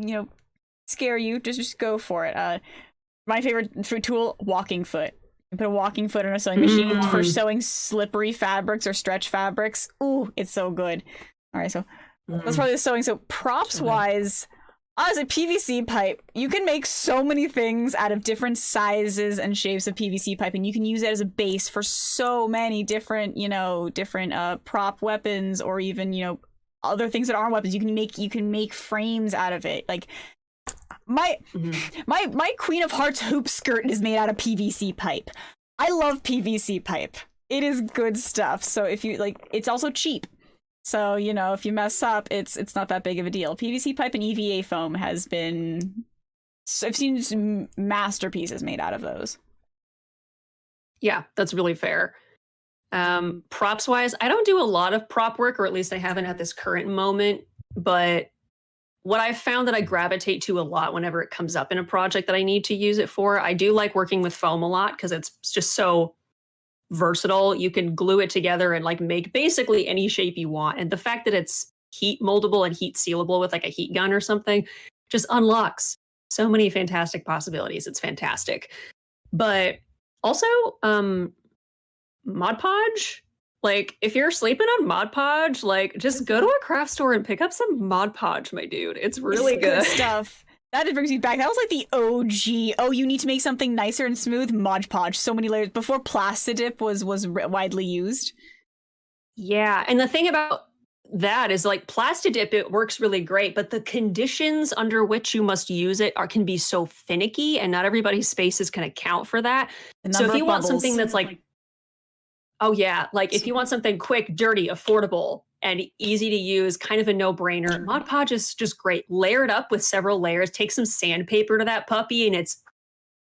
Scare you. Just go for it. My favorite tool, walking foot. You put a walking foot on a sewing machine for sewing slippery fabrics or stretch fabrics. Ooh, it's so good. All right, so that's probably the sewing. So props wise, as a PVC pipe, you can make so many things out of different sizes and shapes of PVC pipe, and you can use it as a base for so many different, prop weapons, or even, other things that aren't weapons. You can make frames out of it. Like my Queen of Hearts hoop skirt is made out of PVC pipe. I love PVC pipe. It is good stuff. So if you it's also cheap. So, if you mess up, it's not that big of a deal. PVC pipe and EVA foam I've seen some masterpieces made out of those. Yeah, that's really fair. Props wise, I don't do a lot of prop work, or at least I haven't at this current moment, but what I've found that I gravitate to a lot whenever it comes up in a project that I need to use it for, I do like working with foam a lot because it's just so versatile. You can glue it together and make basically any shape you want. And the fact that it's heat moldable and heat sealable with a heat gun or something just unlocks so many fantastic possibilities. It's fantastic. But also, Mod Podge. If you're sleeping on Mod Podge, just go to a craft store and pick up some Mod Podge, my dude. It's really good stuff. That brings me back. That was the OG. Oh, you need to make something nicer and smooth. Mod Podge. So many layers. Before Plastidip was widely used. Yeah, and the thing about that is Plastidip, it works really great, but the conditions under which you must use it can be so finicky, and not everybody's spaces can account for that. So if you want something that's oh yeah, if you want something quick, dirty, affordable, and easy to use, kind of a no-brainer, Mod Podge is just great. Layer it up with several layers, take some sandpaper to that puppy, and it's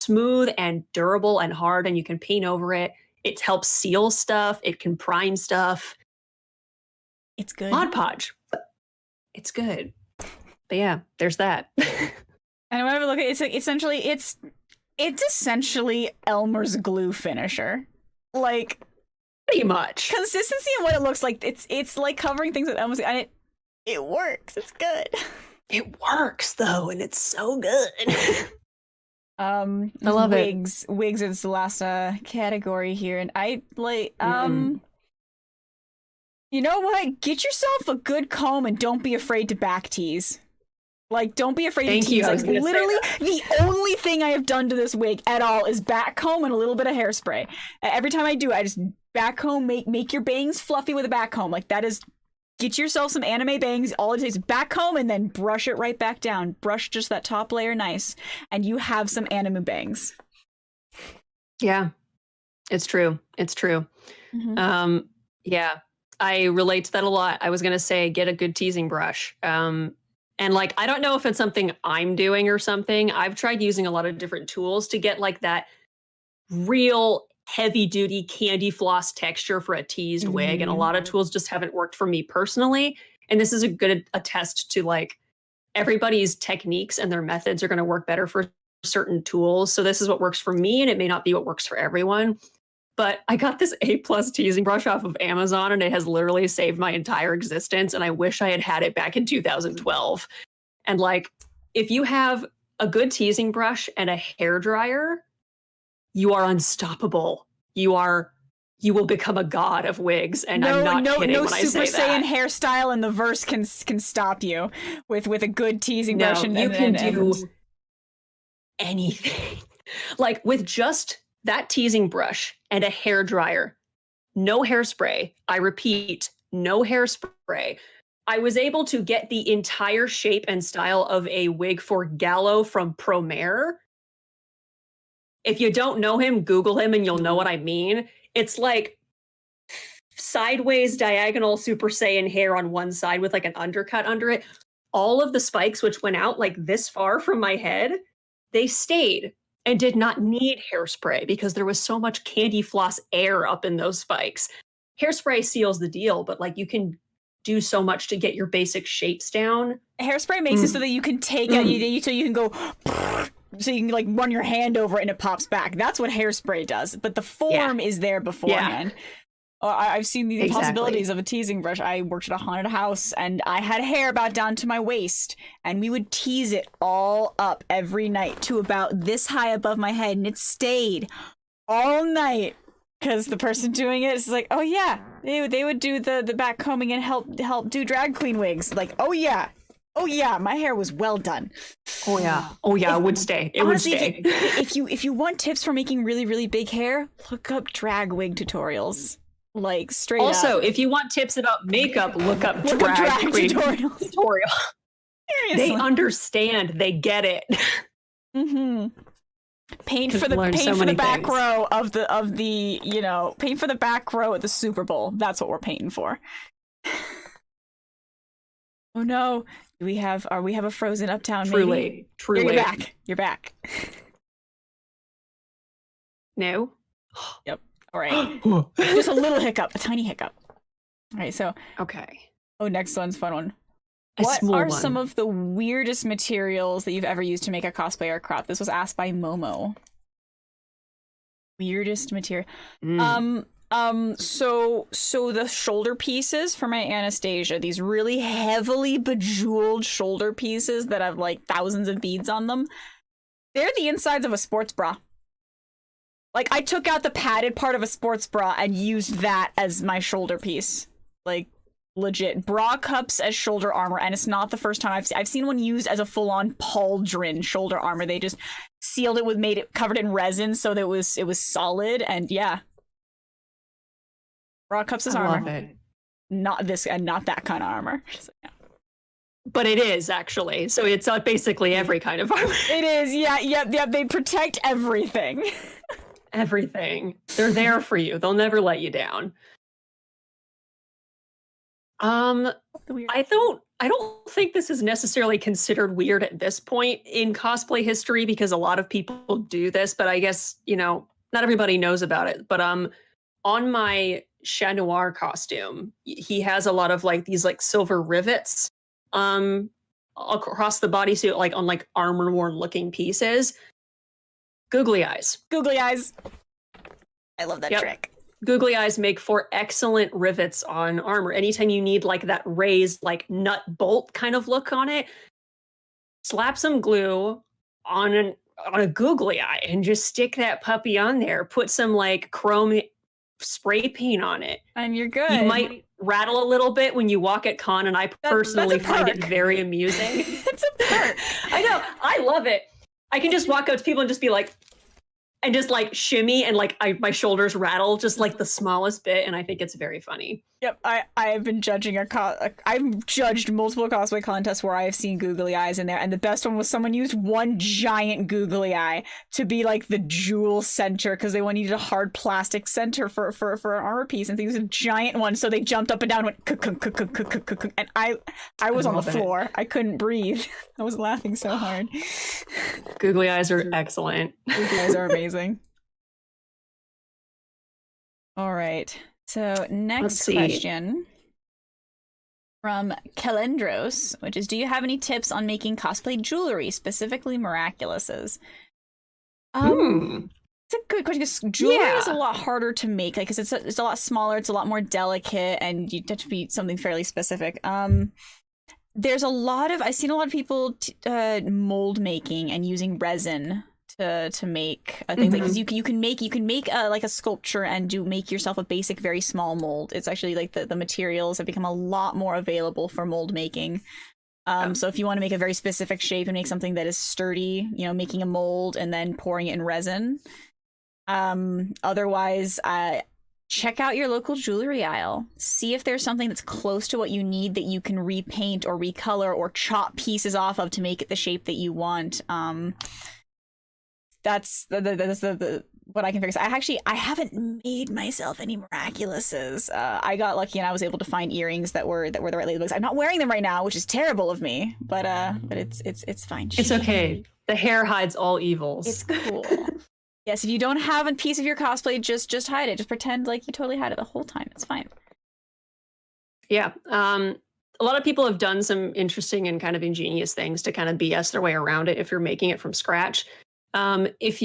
smooth and durable and hard, and you can paint over it. It helps seal stuff. It can prime stuff. It's good. Mod Podge. It's good. But yeah, there's that. And whenever I look at it, it's essentially Elmer's glue finisher. Pretty much. Consistency in what it looks like. It's like covering things with Elmer's, and it works. It's good. It works though, and it's so good. I love wigs. It. Wigs is the last category here, and I you know what? Get yourself a good comb and don't be afraid to back tease. Don't be afraid to tease. Literally, the only thing I have done to this wig at all is back comb and a little bit of hairspray. Every time I do, I just back comb, make your bangs fluffy with a back comb. That is get yourself some anime bangs. All it takes is back home and then brush it right back down. Brush just that top layer nice, and you have some anime bangs. Yeah, it's true. It's true. Yeah, I relate to that a lot. I was going to say, get a good teasing brush. And like, I don't know if it's something I'm doing or something. I've tried using a lot of different tools to get like that real heavy duty candy floss texture for a teased wig. And a lot of tools just haven't worked for me personally. And this is a good attest to like everybody's techniques and their methods are going to work better for certain tools. So this is what works for me, and it may not be what works for everyone. But I got this A+ teasing brush off of Amazon, and it has literally saved my entire existence. And I wish I had had it back in 2012. And like, if you have a good teasing brush and a hairdryer, you are unstoppable. You will become a god of wigs. And I'm not kidding when I say that. No Super Saiyan hairstyle in the verse can stop you with a good teasing brush. And you can do anything. Like with just that teasing brush and a hairdryer, no hairspray. I repeat, no hairspray. I was able to get the entire shape and style of a wig for Gallo from Promare. If you don't know him, Google him and you'll know what I mean. It's like sideways diagonal Super Saiyan hair on one side with like an undercut under it. All of the spikes, which went out like this far from my head, they stayed and did not need hairspray because there was so much candy floss air up in those spikes. Hairspray seals the deal, but like you can do so much to get your basic shapes down. Hairspray makes it so that you can take it, so you can go, so you can like run your hand over it and it pops back. That's what hairspray does, but the form is there beforehand. Yeah. I've seen the possibilities of a teasing brush. I worked at a haunted house and I had hair about down to my waist, and we would tease it all up every night to about this high above my head, and it stayed all night because the person doing it is like, oh yeah, they would do the back combing and help do drag queen wigs. Like, oh yeah, my hair was well done. Oh yeah, it would stay. It honestly, would stay. If you want tips for making really, really big hair, look up drag wig tutorials. Like straight also, up. If you want tips about makeup, look up drag queen tutorial. They understand. They get it. Paint for the back row of the paint for the back row at the Super Bowl. That's what we're painting for. Oh no. We have a frozen Uptown. Truly. You're back. No. Yep. All right. Just a little hiccup, a tiny hiccup. All right. So. Okay. Oh, next one's a fun one. What are some of the weirdest materials that you've ever used to make a cosplay or crop? This was asked by Momo. Weirdest material. So the shoulder pieces for my Anastasia, these really heavily bejeweled shoulder pieces that have like thousands of beads on them, they're the insides of a sports bra. Like, I took out the padded part of a sports bra and used that as my shoulder piece. Like, legit. Bra cups as shoulder armor, and it's not the first time I've seen one used as a full-on pauldron shoulder armor. They just sealed it made it covered in resin so that it was solid, and yeah. Bra cups as armor. Love it. Not this and not that kind of armor. So, yeah. But it is, actually. So it's basically every kind of armor. It is, yeah. They protect everything. Everything. They're there for you. They'll never let you down. I don't think this is necessarily considered weird at this point in cosplay history because a lot of people do this, but I guess, not everybody knows about it. But on my Chat Noir costume, he has a lot of like these like silver rivets across the bodysuit, like on like armor worn looking pieces. Googly eyes. I love that trick. Googly eyes make for excellent rivets on armor. Anytime you need like that raised like nut bolt kind of look on it, slap some glue on a googly eye and just stick that puppy on there. Put some like chrome spray paint on it. And you're good. You might rattle a little bit when you walk at con, and I personally find it very amusing. It's a perk. I know. I love it. I can just walk up to people and just be like, and just like shimmy and like my shoulders rattle just like the smallest bit, and I think it's very funny. Yep, I have been judging I've judged multiple cosplay contests where I have seen googly eyes in there, and the best one was someone used one giant googly eye to be like the jewel center because they needed a hard plastic center for an armor piece, and they used a giant one, so they jumped up and down and went and I was on the floor. I couldn't breathe. I was laughing so hard. Googly eyes are excellent. Googly eyes are amazing. All right. So next question from Kalendros, which is, do you have any tips on making cosplay jewelry, specifically Miraculouses? It's a good question because jewelry is a lot harder to make, like, because it's a lot smaller, it's a lot more delicate, and you have to be something fairly specific. There's a lot of I've seen a lot of people mold making and using resin to make things like, because you can make like a sculpture and make yourself a basic very small mold. It's actually like the materials have become a lot more available for mold making. So if you want to make a very specific shape and make something that is sturdy, you know, making a mold and then pouring it in resin. Otherwise, check out your local jewelry aisle. See if there's something that's close to what you need that you can repaint or recolor or chop pieces off of to make it the shape that you want. That's the what I can figure. I haven't made myself any Miraculouses. I got lucky and I was able to find earrings that were the right labels. I'm not wearing them right now, which is terrible of me. But it's fine. It's okay. The hair hides all evils. It's cool. Yes, if you don't have a piece of your cosplay, just hide it. Just pretend like you totally had it the whole time. It's fine. Yeah. A lot of people have done some interesting and kind of ingenious things to kind of BS their way around it if you're making it from scratch. If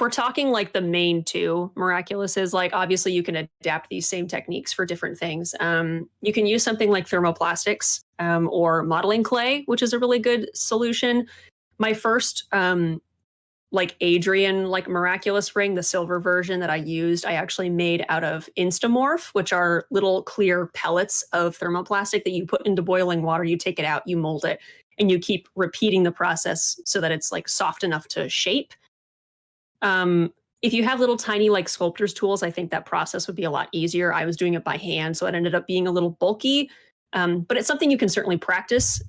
we're talking like the main two, Miraculouses, like obviously you can adapt these same techniques for different things. You can use something like thermoplastics or modeling clay, which is a really good solution. My first like Adrian like Miraculous ring, the silver version that I used, I actually made out of Instamorph, which are little clear pellets of thermoplastic that you put into boiling water. You take it out, you mold it, and you keep repeating the process so that it's like soft enough to shape. If you have little tiny like sculptor's tools, I think that process would be a lot easier. I was doing it by hand, so it ended up being a little bulky, but it's something you can certainly practice.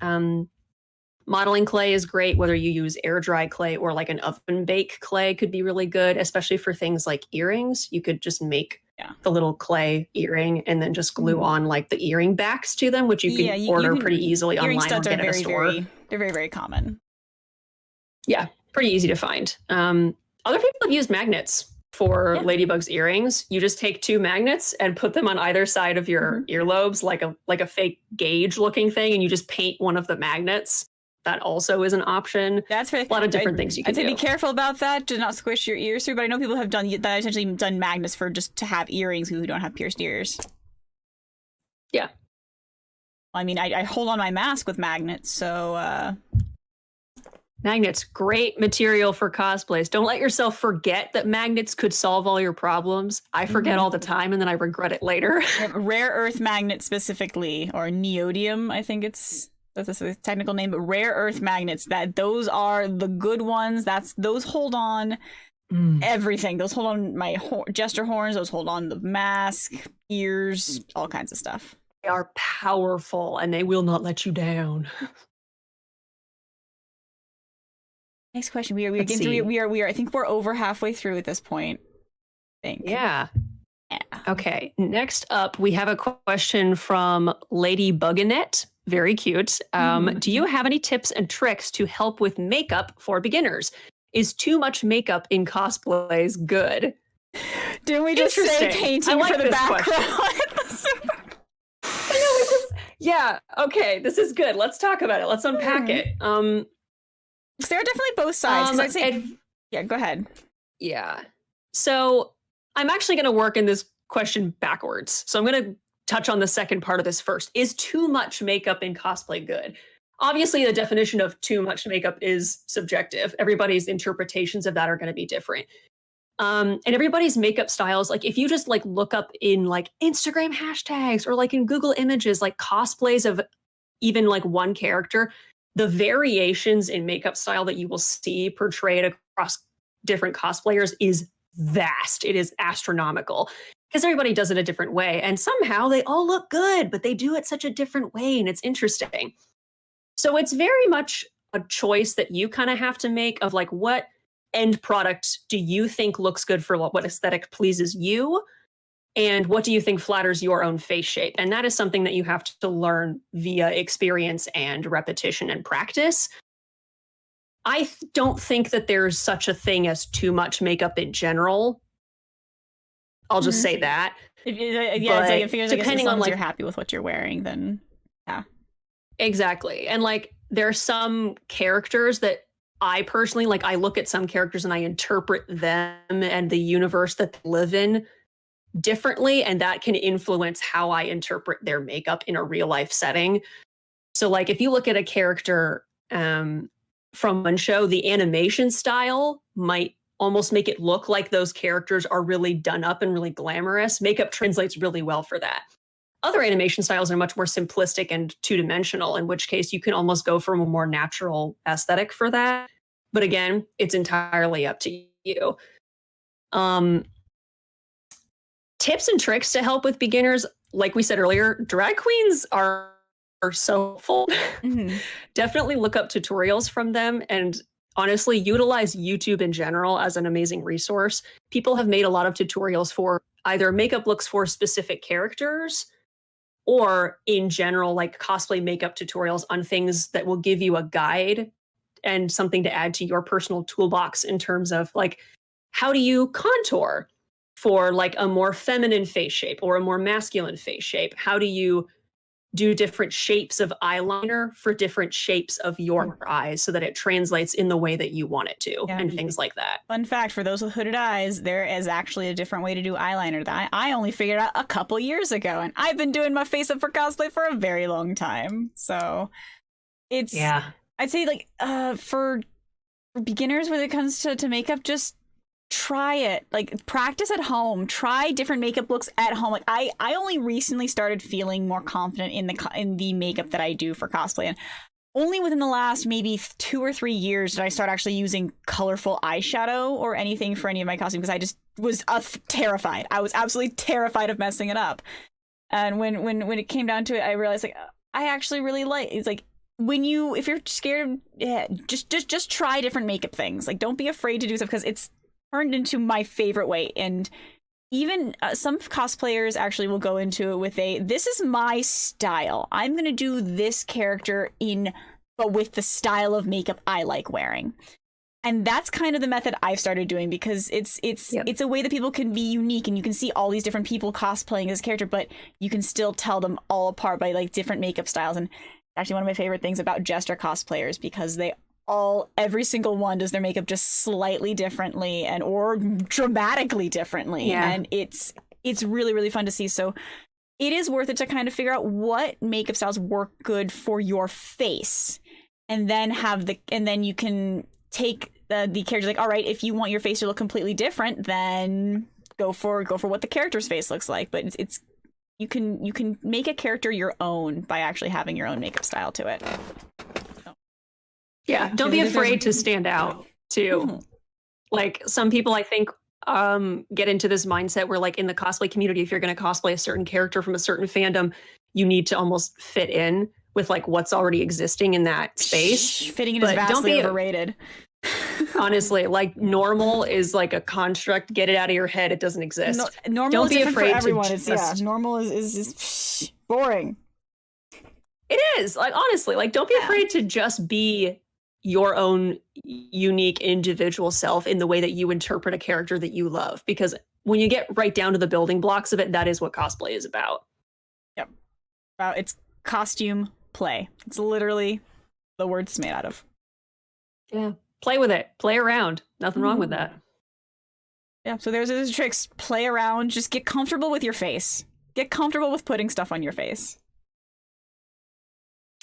Modeling clay is great, whether you use air dry clay or like an oven bake clay could be really good, especially for things like earrings. You could just make the little clay earring and then just glue on like the earring backs to them, which you can order pretty easily online or get at a store. They're very, very common. Yeah, pretty easy to find. Other people have used magnets for Ladybug's earrings. You just take two magnets and put them on either side of your earlobes, like a fake gauge looking thing, and you just paint one of the magnets. That also is an option. That's a lot of different things you can do. I'd say be careful about that. Do not squish your ears through. But I know people have done that. Essentially done magnets for just to have earrings who don't have pierced ears. Yeah. I mean, I hold on my mask with magnets, so. Magnets, great material for cosplays. Don't let yourself forget that magnets could solve all your problems. I forget all the time, and then I regret it later. Rare earth magnet specifically, or neodymium, I think that's the technical name, but rare earth magnets, those are the good ones. Those hold on everything. Those hold on my jester horns, those hold on the mask, ears, all kinds of stuff. They are powerful and they will not let you down. Next question. We are getting through. We are I think we're over halfway through at this point. I think. Yeah. Okay. Next up, we have a question from Lady Buganet. Very cute. Do you have any tips and tricks to help with makeup for beginners? Is too much makeup in cosplays good? Didn't we just say painting for the background? Yeah. Okay. This is good. Let's talk about it. Let's unpack it. There are definitely both sides. I'd say, yeah, go ahead. Yeah. So I'm actually going to work in this question backwards. So I'm going to touch on the second part of this first. Is too much makeup in cosplay good? Obviously, the definition of too much makeup is subjective. Everybody's interpretations of that are going to be different. And everybody's makeup styles, like if you just like look up in like Instagram hashtags or like in Google Images, like cosplays of even like one character, the variations in makeup style that you will see portrayed across different cosplayers is vast. It is astronomical because everybody does it a different way. And somehow they all look good, but they do it such a different way. And it's interesting. So it's very much a choice that you kind of have to make of like, what end product do you think looks good for what aesthetic pleases you? And what do you think flatters your own face shape? And that is something that you have to learn via experience and repetition and practice. I don't think that there's such a thing as too much makeup in general. I'll just say that. It feels like depending on like you're happy with what you're wearing, then yeah. Exactly. And like there are some characters that I personally like. I look at some characters and I interpret them and the universe that they live in differently, and that can influence how I interpret their makeup in a real life setting. So like if you look at a character from one show, the animation style might almost make it look like those characters are really done up and really glamorous. Makeup translates really well for that. Other animation styles are much more simplistic and two-dimensional, in which case you can almost go for a more natural aesthetic for that. But again, it's entirely up to you. Tips and tricks to help with beginners. Like we said earlier, drag queens are so helpful. Mm-hmm. Definitely look up tutorials from them, and honestly, utilize YouTube in general as an amazing resource. People have made a lot of tutorials for either makeup looks for specific characters or in general, like cosplay makeup tutorials on things that will give you a guide and something to add to your personal toolbox in terms of like, how do you contour for like a more feminine face shape or a more masculine face shape? How do you do different shapes of eyeliner for different shapes of your eyes so that it translates in the way that you want it to, and things like that. Fun fact, for those with hooded eyes, there is actually a different way to do eyeliner that I only figured out a couple years ago, and I've been doing my face up for cosplay for a very long time. So it's, I'd say like for beginners when it comes to makeup, just try it. Like practice at home, try different makeup looks at home. Like I only recently started feeling more confident in the makeup that I do for cosplay, and only within the last maybe 2 or 3 years did I start actually using colorful eyeshadow or anything for any of my costumes, because I just was terrified. I was absolutely terrified of messing it up. And when it came down to it, I realized like I actually really like it's like if you're scared, just try different makeup things. Like don't be afraid to do stuff, because it's turned into my favorite way. And even some cosplayers actually will go into it with this is my style. I'm going to do this character but with the style of makeup I like wearing. And that's kind of the method I've started doing, because it's a way that people can be unique, and you can see all these different people cosplaying as a character, but you can still tell them all apart by like different makeup styles. And actually one of my favorite things about jester cosplayers, because every single one does their makeup just slightly differently or dramatically differently. And it's really, really fun to see. So it is worth it to kind of figure out what makeup styles work good for your face, and then you can take the character, like, all right, if you want your face to look completely different, then go for what the character's face looks like. But it's you can make a character your own by actually having your own makeup style to it. Yeah, don't be afraid to stand out too. Like some people, I think, get into this mindset where like in the cosplay community, if you're going to cosplay a certain character from a certain fandom, you need to almost fit in with like what's already existing in that space. Fitting in is vastly overrated. Honestly, like normal is like a construct. Get it out of your head. It doesn't exist. Normal don't is be afraid for everyone. to normal is boring. It is, like, honestly, like don't be afraid to just be your own unique individual self in the way that you interpret a character that you love, because when you get right down to the building blocks of it, that is what cosplay is about. Yep. It's costume play. It's literally the word it's made out of. Yeah. Play with it. Play around. Nothing wrong with that. Yeah. So there's tricks. Play around. Just get comfortable with your face. Get comfortable with putting stuff on your face.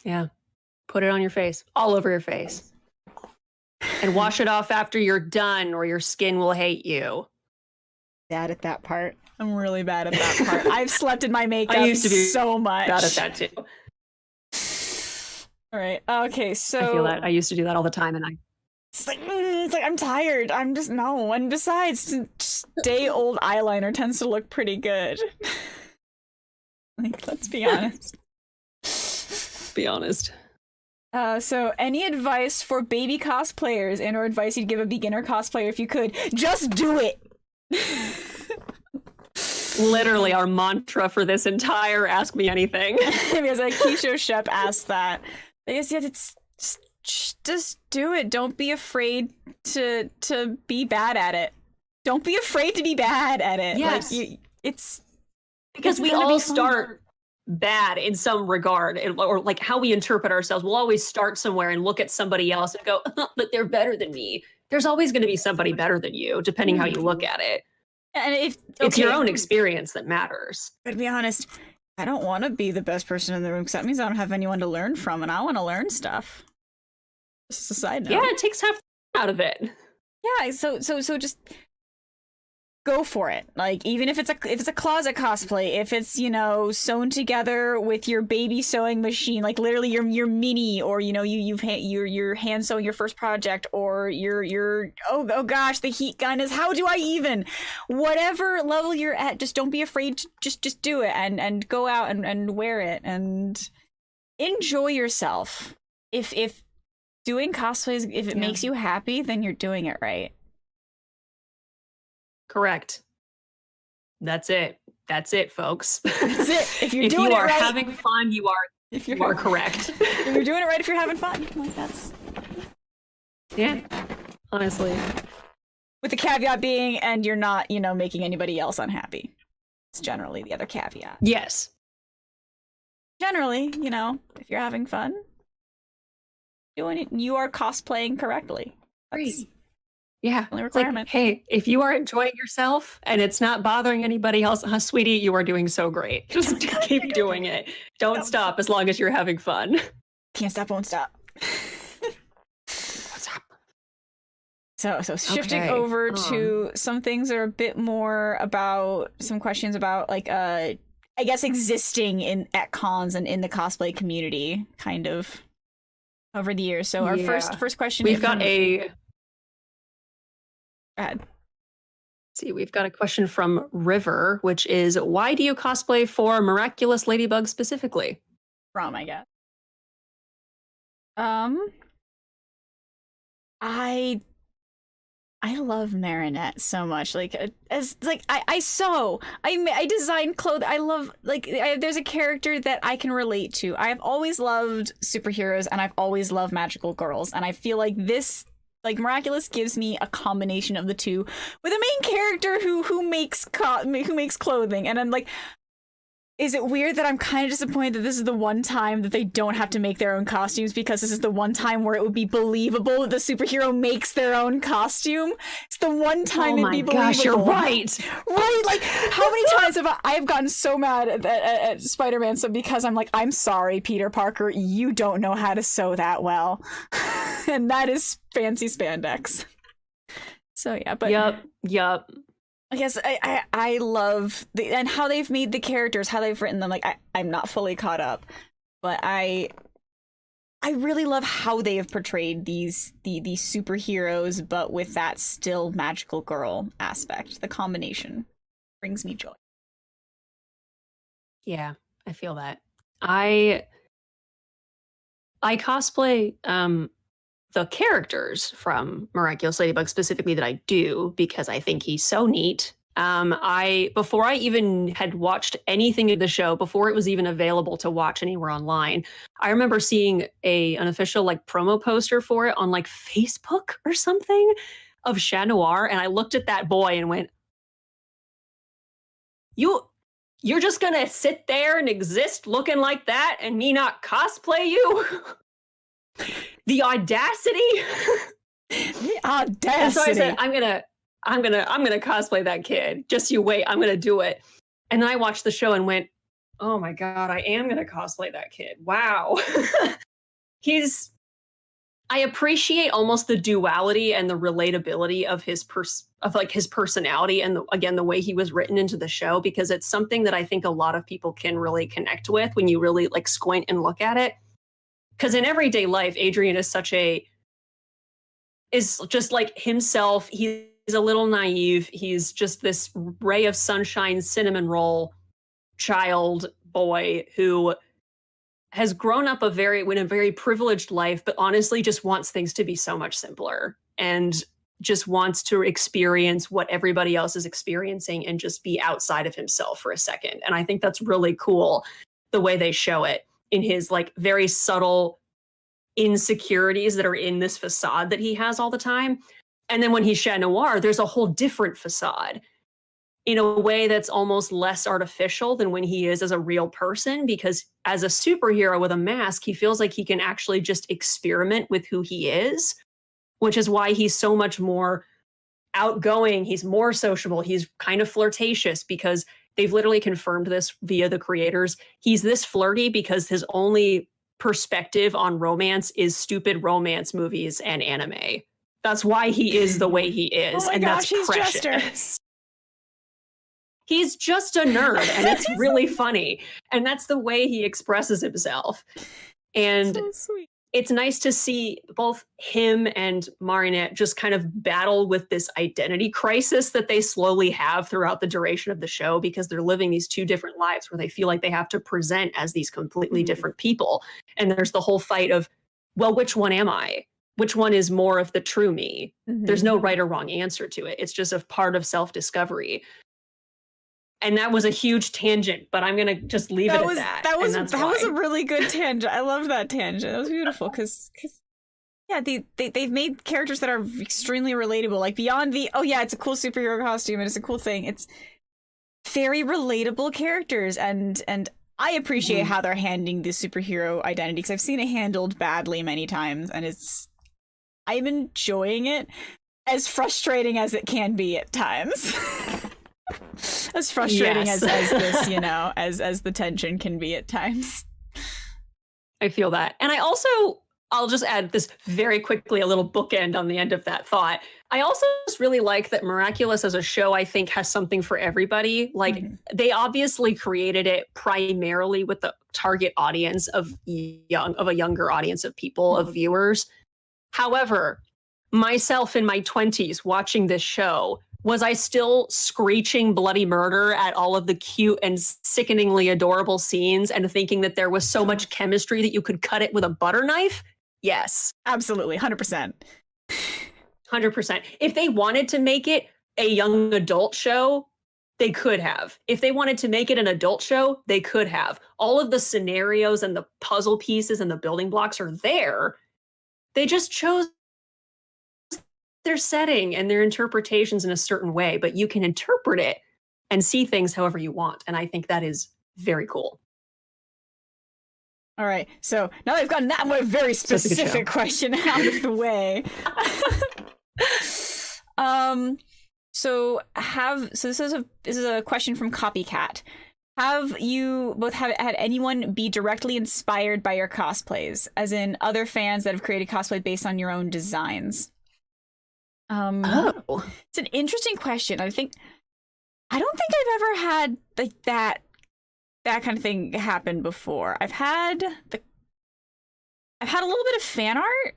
Yeah. Put it on your face. All over your face. And wash it off after you're done, or your skin will hate you. Bad at that part. I'm really bad at that part. I've slept in my makeup I used to be so much. Bad at that too. All right. Okay. So I feel that. I used to do that all the time, and it's like I'm tired. I'm just no. And besides, day old eyeliner tends to look pretty good. Like, let's be honest. Be honest. So any advice for baby cosplayers and or advice you'd give a beginner cosplayer if you could? Just do it. Literally our mantra for this entire Ask Me Anything. Because like Keisho Shep asked that. I guess yeah, it's just do it. Don't be afraid to be bad at it. Don't be afraid to be bad at it. Yes. Like it's because we all start bad in some regard, or like how we interpret ourselves. We'll always start somewhere and look at somebody else and go, but they're better than me. There's always going to be somebody better than you, depending how you look at it. And if it's your own experience that matters. But to be honest, I don't want to be the best person in the room because that means I don't have anyone to learn from, and I want to learn stuff. Just a side note. Yeah, it takes half out of it. Yeah, so just go for it. Like even if it's a closet cosplay, if it's, you know, sewn together with your baby sewing machine, like literally your mini, or you know you're hand sewing your first project, or your oh gosh, the heat gun is, how do I even, whatever level you're at, just don't be afraid to just do it and go out and wear it and enjoy yourself. If doing cosplays, if it makes you happy, then you're doing it right. Correct. That's it. That's it, folks. That's it. If you're if doing you it are right, having fun, you are correct. If you're doing it right, if you're having fun, like that's honestly. With the caveat being, and you're not, you know, making anybody else unhappy. It's generally the other caveat. Yes. Generally, you know, if you're having fun, doing it, you are cosplaying correctly. That's yeah. only requirement. Like, hey, if you are enjoying yourself and it's not bothering anybody else, sweetie, you are doing so great. Just keep doing it. Don't stop as long as you're having fun. Can't stop, won't stop. What's up? So shifting over to some things that are a bit more about some questions about like I guess existing at cons and in the cosplay community kind of over the years. So our first question, we've got a go ahead. See, we've got a question from River, which is, why do you cosplay for Miraculous Ladybug specifically? From, I guess. I love Marinette so much. Like as like I sew, I design clothes. I love there's a character that I can relate to. I've always loved superheroes and I've always loved magical girls, and I feel like this. Like Miraculous gives me a combination of the two, with a main character who makes clothing, and I'm like, is it weird that I'm kind of disappointed that this is the one time that they don't have to make their own costumes, because this is the one time where it would be believable that the superhero makes their own costume? It's the one time it'd be believable. Oh my gosh, you're right. Right? Like, how many times have I've gotten so mad at Spider-Man because I'm like, I'm sorry, Peter Parker, you don't know how to sew that well. And that is fancy spandex. So yeah, but Yup. I guess I love and how they've made the characters, how they've written them. Like I'm not fully caught up, but I really love how they have portrayed these superheroes, but with that still magical girl aspect. The combination brings me joy. Yeah, I feel that. I cosplay the characters from Miraculous Ladybug specifically that I do because I think he's so neat. Before I even had watched anything of the show, before it was even available to watch anywhere online, I remember seeing an official like promo poster for it on like Facebook or something of Chat Noir, and I looked at that boy and went, You're just gonna sit there and exist looking like that and me not cosplay you? The audacity. The audacity. And so I said, I'm gonna cosplay that kid. Just you wait, I'm gonna do it. And then I watched the show and went, oh my God, I am gonna cosplay that kid. Wow. I appreciate almost the duality and the relatability of his personality, and again, the way he was written into the show, because it's something that I think a lot of people can really connect with when you really like squint and look at it. Because in everyday life, Adrian is such a is just like himself. He's a little naive. He's just this ray of sunshine, cinnamon roll child boy who has grown up in a very privileged life, but honestly just wants things to be so much simpler and just wants to experience what everybody else is experiencing and just be outside of himself for a second. And I think that's really cool, the way they show it in his like very subtle insecurities that are in this facade that he has all the time. And then when he's Chat Noir, there's a whole different facade in a way that's almost less artificial than when he is as a real person, because as a superhero with a mask, he feels like he can actually just experiment with who he is, which is why he's so much more outgoing. He's more sociable. He's kind of flirtatious because they've literally confirmed this via the creators. He's this flirty because his only perspective on romance is stupid romance movies and anime. That's why he is the way he is. Oh my and gosh, that's precious. Jester. He's just a nerd, and it's really funny. And that's the way he expresses himself. And So sweet. it's nice to see both him and Marinette just kind of battle with this identity crisis that they slowly have throughout the duration of the show, because they're living these two different lives where they feel like they have to present as these completely different people. And there's the whole fight of, well, which one am I? Which one is more of the true me? There's no right or wrong answer to it. It's just a part of self-discovery. And that was a huge tangent, but I'm gonna just leave it at that. That was a really good tangent. I love that tangent. That was beautiful because yeah, they've made characters that are extremely relatable. Like beyond the it's a cool superhero costume and it's a cool thing. It's very relatable characters, and I appreciate how they're handling the superhero identity, because I've seen it handled badly many times, and I'm enjoying it, as frustrating as it can be at times. As frustrating as this, as the tension can be at times. I feel that. And I'll just add this very quickly, a little bookend on the end of that thought. I also just really like that Miraculous as a show, I think, has something for everybody. Like, they obviously created it primarily with the target audience of a younger audience of people, of viewers. However, myself in my 20s watching this show, was I still screeching bloody murder at all of the cute and sickeningly adorable scenes and thinking that there was so much chemistry that you could cut it with a butter knife? Yes. Absolutely. 100%. 100%. If they wanted to make it a young adult show, they could have. If they wanted to make it an adult show, they could have. All of the scenarios and the puzzle pieces and the building blocks are there. They just chose their setting and their interpretations in a certain way, but you can interpret it and see things however you want. And I think that is very cool. All right. So now they've gotten that one very specific question out of the way. So this is a question from Copycat. Have you both had anyone be directly inspired by your cosplays, as in other fans that have created cosplay based on your own designs? It's an interesting question. I don't think I've ever had like that kind of thing happen before. I've had a little bit of fan art,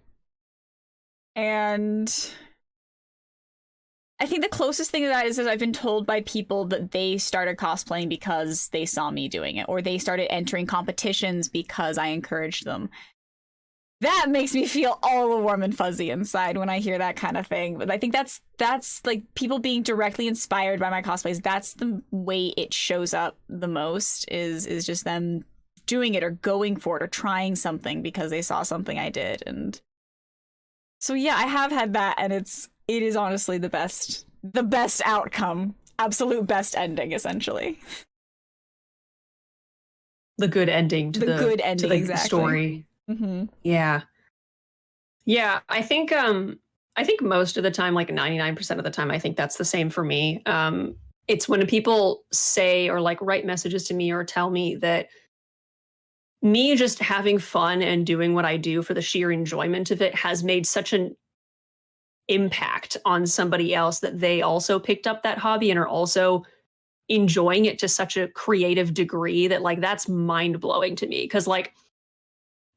and I think the closest thing to that is I've been told by people that they started cosplaying because they saw me doing it, or they started entering competitions because I encouraged them. That makes me feel all warm and fuzzy inside when I hear that kind of thing. But I think that's like people being directly inspired by my cosplays. That's the way it shows up the most, is just them doing it or going for it or trying something because they saw something I did. And so yeah, I have had that, and it is honestly the best outcome, absolute best ending, essentially. The good ending to the exactly. Story. Mm-hmm. Yeah. I think most of the time, like 99% of the time, I think that's the same for me. It's when people say or like write messages to me or tell me that me just having fun and doing what I do for the sheer enjoyment of it has made such an impact on somebody else that they also picked up that hobby and are also enjoying it to such a creative degree that like that's mind blowing to me. Because like,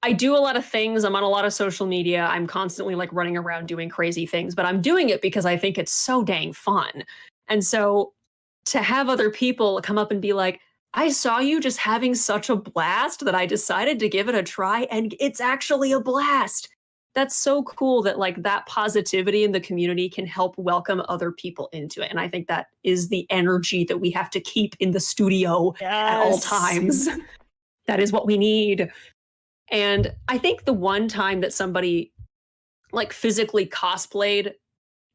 I do a lot of things. I'm on a lot of social media. I'm constantly like running around doing crazy things, but I'm doing it because I think it's so dang fun. And so to have other people come up and be like, I saw you just having such a blast that I decided to give it a try, and it's actually a blast. That's so cool that like that positivity in the community can help welcome other people into it. And I think that is the energy that we have to keep in the studio at all times. That is what we need. And I think the one time that somebody like physically cosplayed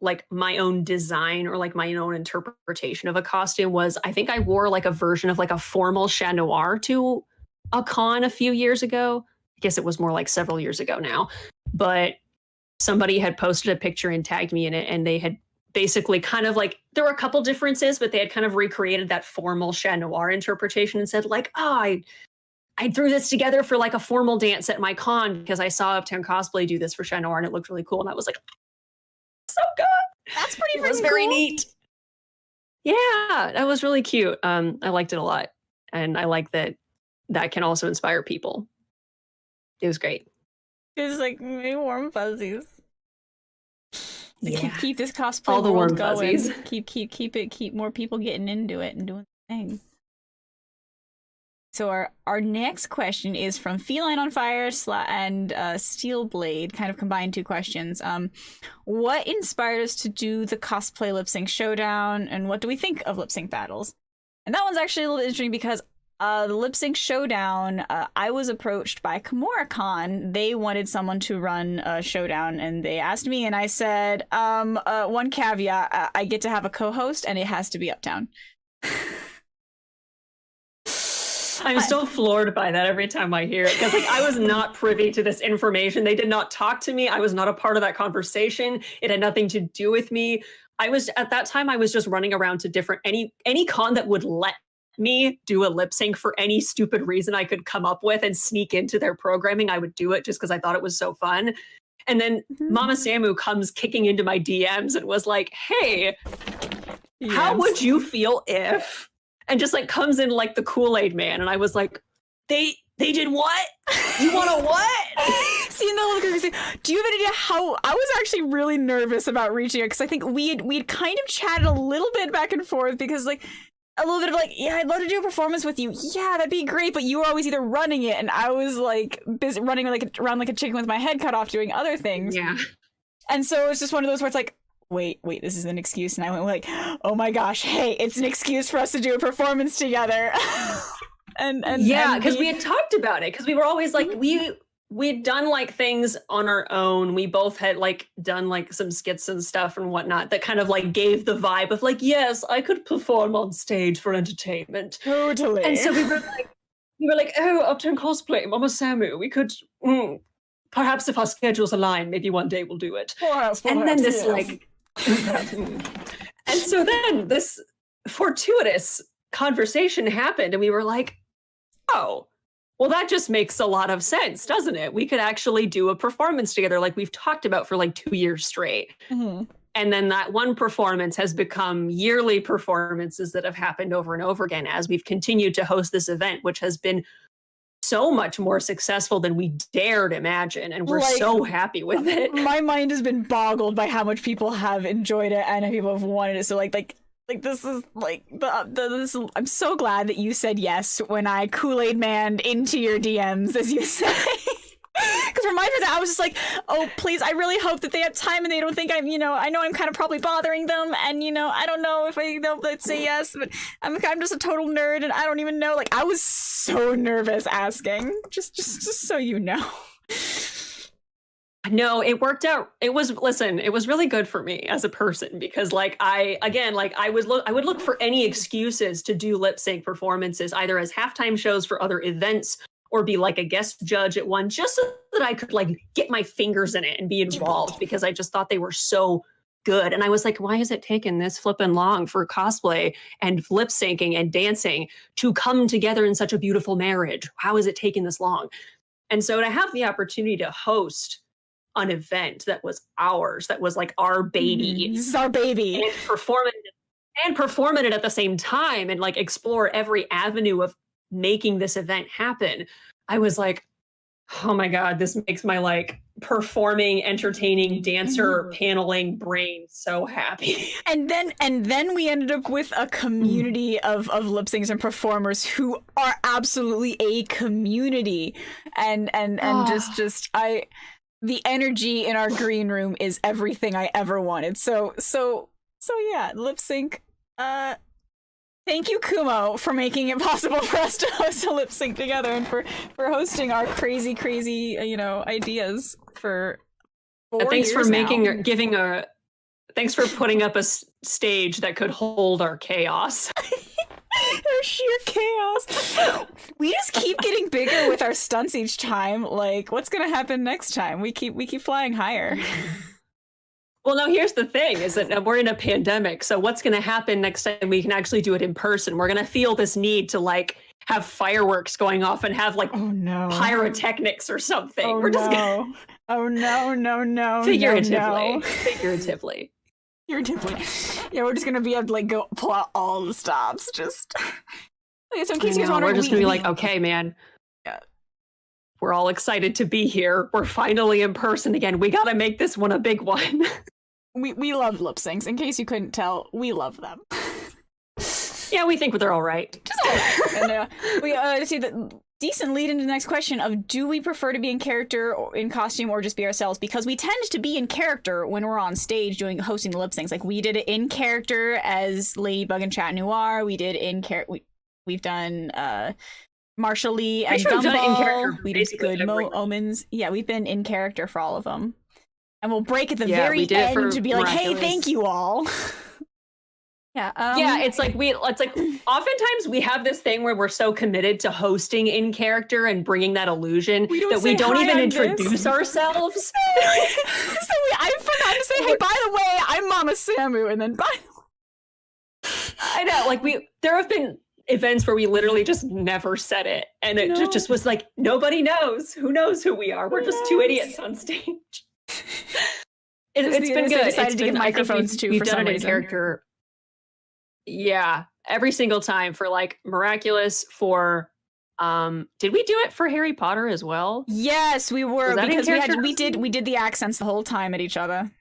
like my own design or like my own interpretation of a costume was, I think I wore like a version of like a formal chat noir to a con a few years ago. I guess it was more like several years ago now, but somebody had posted a picture and tagged me in it, and they had basically kind of like, there were a couple differences, but they had kind of recreated that formal chat noir interpretation and said like, oh, I threw this together for like a formal dance at my con because I saw Uptown Cosplay do this for Chat Noir and it looked really cool. And I was like, so good. That's pretty It was very neat. Yeah, that was really cute. I liked it a lot. And I like that that can also inspire people. It was great. It's like me warm fuzzies. Yeah. Keep this cosplay all the world warm going. fuzzies. Keep more people getting into it and doing the thing. So our next question is from Feline on Fire and Steel Blade, kind of combined two questions. What inspired us to do the cosplay lip sync showdown, and what do we think of lip sync battles? And that one's actually a little interesting because the lip sync showdown, I was approached by KimuraCon. They wanted someone to run a showdown, and they asked me, and I said, one caveat, I get to have a co-host, and it has to be Uptown. I'm still floored by that every time I hear it, because like I was not privy to this information. They did not talk to me. I was not a part of that conversation. It had nothing to do with me. I was at that time I was just running around to different any con that would let me do a lip sync for any stupid reason I could come up with and sneak into their programming. I would do it just because I thought it was so fun. And then Momma Sammu comes kicking into my DMs and was like, "Hey, how would you feel if?" And just like comes in like the Kool-Aid man. And I was like, they did what? You want a what? Seeing the little girl, do you have an idea how I was actually really nervous about reaching it? Because I think we'd kind of chatted a little bit back and forth because like a little bit of like, yeah, I'd love to do a performance with you. Yeah, that'd be great. But you were always either running it and I was like busy running like around like a chicken with my head cut off doing other things. Yeah. And so it was just one of those where it's like, wait, this is an excuse. And I went like, oh my gosh, hey, it's an excuse for us to do a performance together. and yeah, because we had talked about it, because we were always like, we'd done like things on our own. We both had like done like some skits and stuff and whatnot that kind of like gave the vibe of like, yes, I could perform on stage for entertainment. Totally. And so we were like, oh, Uptown Cosplay, Momma Sammu, we could perhaps if our schedules align, maybe one day we'll do it. Perhaps, and then this yes. like and so then this fortuitous conversation happened and we were like, oh, well, that just makes a lot of sense, doesn't it? We could actually do a performance together like we've talked about for like 2 years straight. Mm-hmm. And then that one performance has become yearly performances that have happened over and over again as we've continued to host this event, which has been so much more successful than we dared imagine, and we're like, so happy with it. My mind has been boggled by how much people have enjoyed it and how people have wanted it. So like this is like I'm so glad that you said yes when I Kool-Aid manned into your DMs, as you say. Because from my perspective, I was just like, oh, please, I really hope that they have time and they don't think I'm, I know I'm kind of probably bothering them. And, I don't know if they'd say yes, but I'm just a total nerd and I don't even know. Like, I was so nervous asking, just so you know. No, it worked out. It was really good for me as a person because like I would look for any excuses to do lip sync performances, either as halftime shows for other events or be like a guest judge at one, just so that I could like get my fingers in it and be involved, because I just thought they were so good. And I was like, why is it taking this flippin' long for cosplay and lip syncing and dancing to come together in such a beautiful marriage? How is it taking this long? And so to have the opportunity to host an event that was ours, that was like our baby. This is our baby. And perform it at the same time and like explore every avenue of making this event happen. I was like, Oh my God, this makes my like performing, entertaining, dancer, paneling brain so happy. And then we ended up with a community of lip syncs and performers who are absolutely a community. And just the energy in our green room is everything I ever wanted. So yeah, lip sync. Thank you, Kumo, for making it possible for us to host a lip sync together and for hosting our crazy, ideas for 4 years Thanks for now. Thanks for putting up a stage that could hold our chaos. Our sheer chaos. We just keep getting bigger with our stunts each time. Like, what's gonna happen next time? We keep flying higher. Well, no, here's the thing, is that we're in a pandemic. So what's going to happen next time we can actually do it in person? We're going to feel this need to like have fireworks going off and have like pyrotechnics or something. Oh, we're just no. No. Figuratively. Yeah, we're just going to be able to like go pull out all the stops. Just. Okay, so in case you guys wondering, we're just going to be like, okay, man. Yeah. We're all excited to be here. We're finally in person again. We got to make this one a big one. We love lip syncs. In case you couldn't tell, we love them. Yeah, we think they're all right. Just all right. And we see the decent lead into the next question of, do we prefer to be in character or in costume or just be ourselves? Because we tend to be in character when we're on stage hosting the lip syncs. Like, we did it in character as Ladybug and Chat Noir. We did in character. We've done Marshall Lee and Gumball. We did Good Omens. Yeah, we've been in character for all of them. And we'll break at the very end to be like, hey, thank you all. Yeah. It's like oftentimes we have this thing where we're so committed to hosting in character and bringing that illusion that we don't even introduce ourselves. I forgot to say, hey, by the way, I'm Momma Sammu, and then I know, like there have been events where we literally just never said it, and it just was like, nobody knows. Who knows who we are? We're just two idiots on stage. It's been good. Decided to give microphones to. We've done it in character. Yeah, every single time for like Miraculous. For did we do it for Harry Potter as well? Yes, we were, because we did the accents the whole time at each other.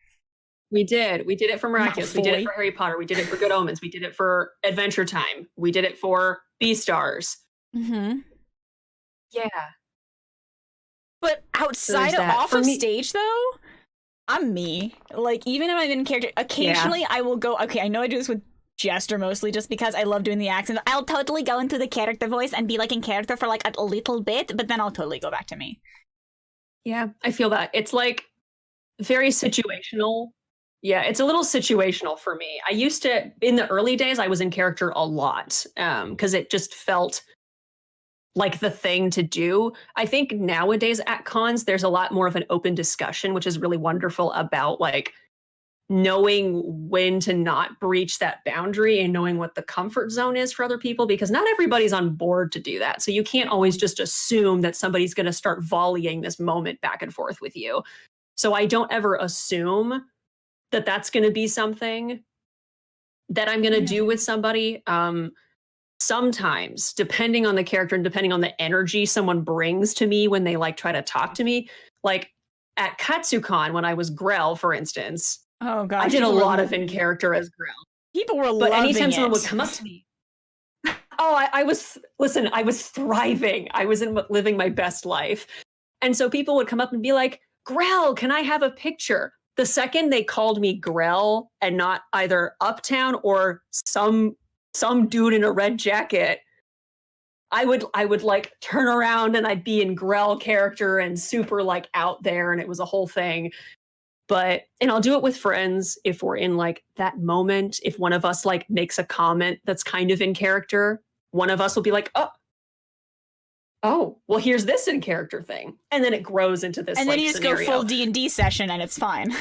We did it for Miraculous. We did it for Harry Potter. We did it for Good Omens. We did it for Adventure Time. We did it for Beastars. Mm-hmm. Yeah. But outside of stage, though, I'm me. Like, even if I'm in character, occasionally I will go, okay, I know I do this with Jester mostly just because I love doing the accent. I'll totally go into the character voice and be like in character for like a little bit, but then I'll totally go back to me. Yeah, I feel that. It's like very situational. Yeah, it's a little situational for me. I used to, in the early days, I was in character a lot because it just felt like the thing to do. I think nowadays at cons, there's a lot more of an open discussion, which is really wonderful, about like knowing when to not breach that boundary and knowing what the comfort zone is for other people, because not everybody's on board to do that. So you can't always just assume that somebody's going to start volleying this moment back and forth with you. So I don't ever assume that that's going to be something that I'm going to do with somebody. Sometimes, depending on the character and depending on the energy someone brings to me when they like try to talk to me, like at KatsuCon when I was Grell, for instance. Oh gosh, I did a lot of in character as Grell. People were but loving anytime it. someone would come up to me, I was thriving. I was living my best life. And so people would come up and be like, Grell, can I have a picture? The second they called me Grell and not either Uptown or some dude in a red jacket, I would like turn around and I'd be in Grell character and super like out there, and it was a whole thing. And I'll do it with friends if we're in like that moment. If one of us like makes a comment that's kind of in character, one of us will be like, oh, well, here's this in character thing. And then it grows into this, and then you just go full D&D session and it's fine.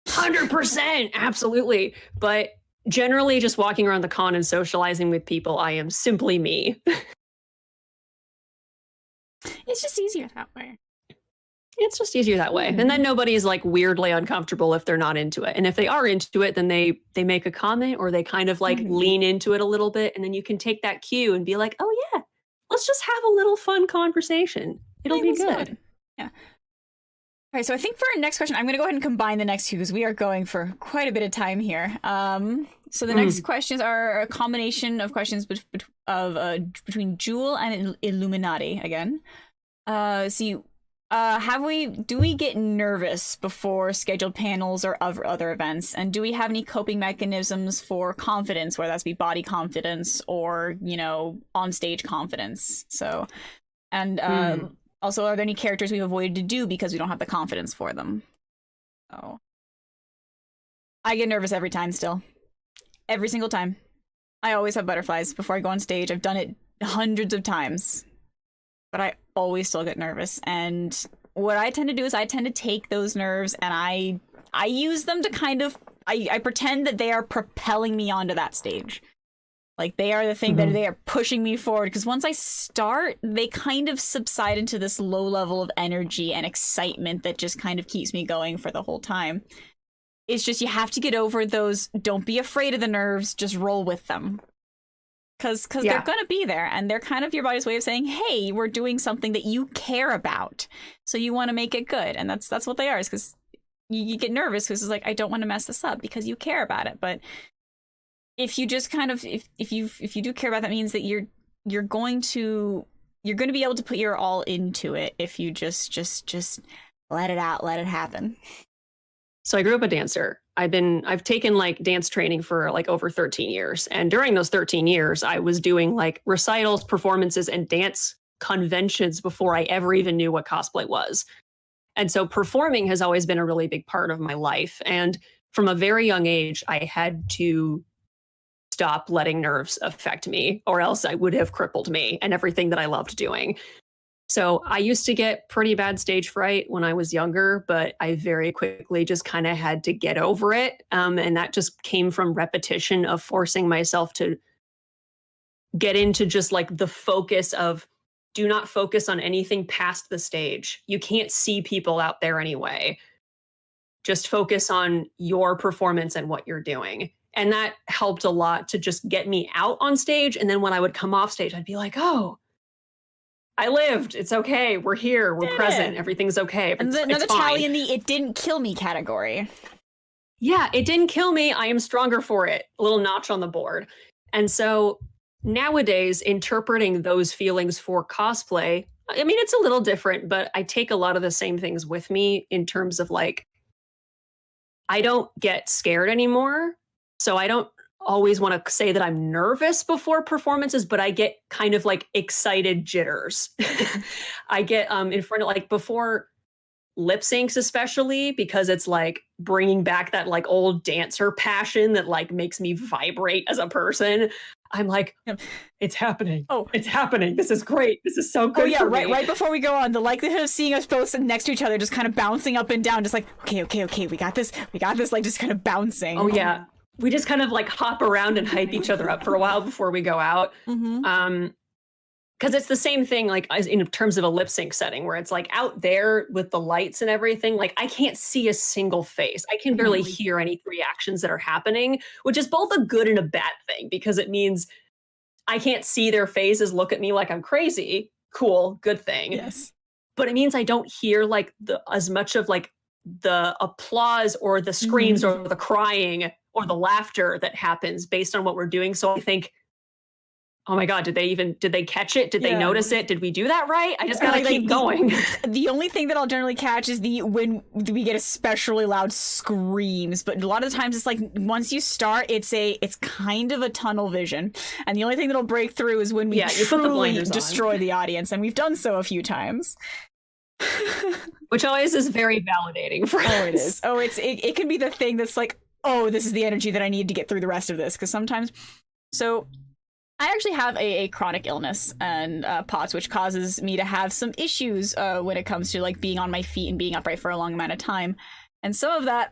100%, absolutely. But generally just walking around the con and socializing with people, I am simply me. It's just easier that way. It's just easier that way. And then nobody's like weirdly uncomfortable if they're not into it. And if they are into it, then they make a comment or they kind of like lean into it a little bit. And then you can take that cue and be like, oh yeah, let's just have a little fun conversation. It'll be good. Fun. Yeah. All right, so I think for our next question, I'm going to go ahead and combine the next two because we are going for quite a bit of time here. So the next questions are a combination of questions between Jewel and Illuminati again. Do we get nervous before scheduled panels or other events? And do we have any coping mechanisms for confidence, whether that's be body confidence or, on stage confidence? So, and also, are there any characters we've avoided to do because we don't have the confidence for them? Oh, I get nervous every time still. Every single time. I always have butterflies before I go on stage. I've done it hundreds of times. But I always still get nervous. And what I tend to do is I tend to take those nerves and I use them to kind of... I pretend that they are propelling me onto that stage. Like, they are the thing that they are pushing me forward. Because once I start, they kind of subside into this low level of energy and excitement that just kind of keeps me going for the whole time. It's just you have to get over those, don't be afraid of the nerves, just roll with them. Because they're going to be there, and they're kind of your body's way of saying, hey, we're doing something that you care about. So you want to make it good. And that's what they are, is because you get nervous because it's like, I don't want to mess this up because you care about it. But if you just kind of, if you do care about that, means that you're going to be able to put your all into it if you just let it out, let it happen. So I grew up a dancer. I've taken like dance training for like over 13 years. And during those 13 years, I was doing like recitals, performances, and dance conventions before I ever even knew what cosplay was. And so performing has always been a really big part of my life. And from a very young age, I had to stop letting nerves affect me, or else I would have crippled me and everything that I loved doing. So I used to get pretty bad stage fright when I was younger, but I very quickly just kind of had to get over it. And that just came from repetition of forcing myself to get into just like the focus of, do not focus on anything past the stage. You can't see people out there anyway. Just focus on your performance and what you're doing. And that helped a lot to just get me out on stage. And then when I would come off stage, I'd be like, oh, I lived. It's okay. We're here. We're present. Everything's okay. And another tally in the "it didn't kill me" category. Yeah, it didn't kill me. I am stronger for it. A little notch on the board. And so nowadays, interpreting those feelings for cosplay, I mean, it's a little different, but I take a lot of the same things with me in terms of like, I don't get scared anymore. So I don't always want to say that I'm nervous before performances, but I get kind of like excited jitters. I get in front of like before lip syncs, especially because it's like bringing back that like old dancer passion that like makes me vibrate as a person. I'm like, it's happening. Oh, it's happening. This is great. This is so good. Oh yeah, for me. Right before we go on, the likelihood of seeing us both next to each other, just kind of bouncing up and down, just like, okay, we got this, like just kind of bouncing. Oh yeah. We just kind of like hop around and hype each other up for a while before we go out. Because it's the same thing, like as in terms of a lip sync setting where it's like out there with the lights and everything, like I can't see a single face. I can barely hear any reactions that are happening, which is both a good and a bad thing because it means I can't see their faces look at me like I'm crazy. Cool, good thing. Yes. But it means I don't hear like as much of like the applause or the screams or the crying or the laughter that happens based on what we're doing. So I think, oh my God, did they catch it? Did they notice it? Did we do that right? I just gotta keep going. The only thing that I'll generally catch is when we get especially loud screams. But a lot of the times it's like, once you start, it's kind of a tunnel vision. And the only thing that'll break through is when we truly destroy the audience. And we've done so a few times. Which always is very validating for us. Oh, it is. Oh, it can be the thing that's like, oh, this is the energy that I need to get through the rest of this. Because sometimes, so I actually have a chronic illness and POTS, which causes me to have some issues when it comes to like being on my feet and being upright for a long amount of time. And some of that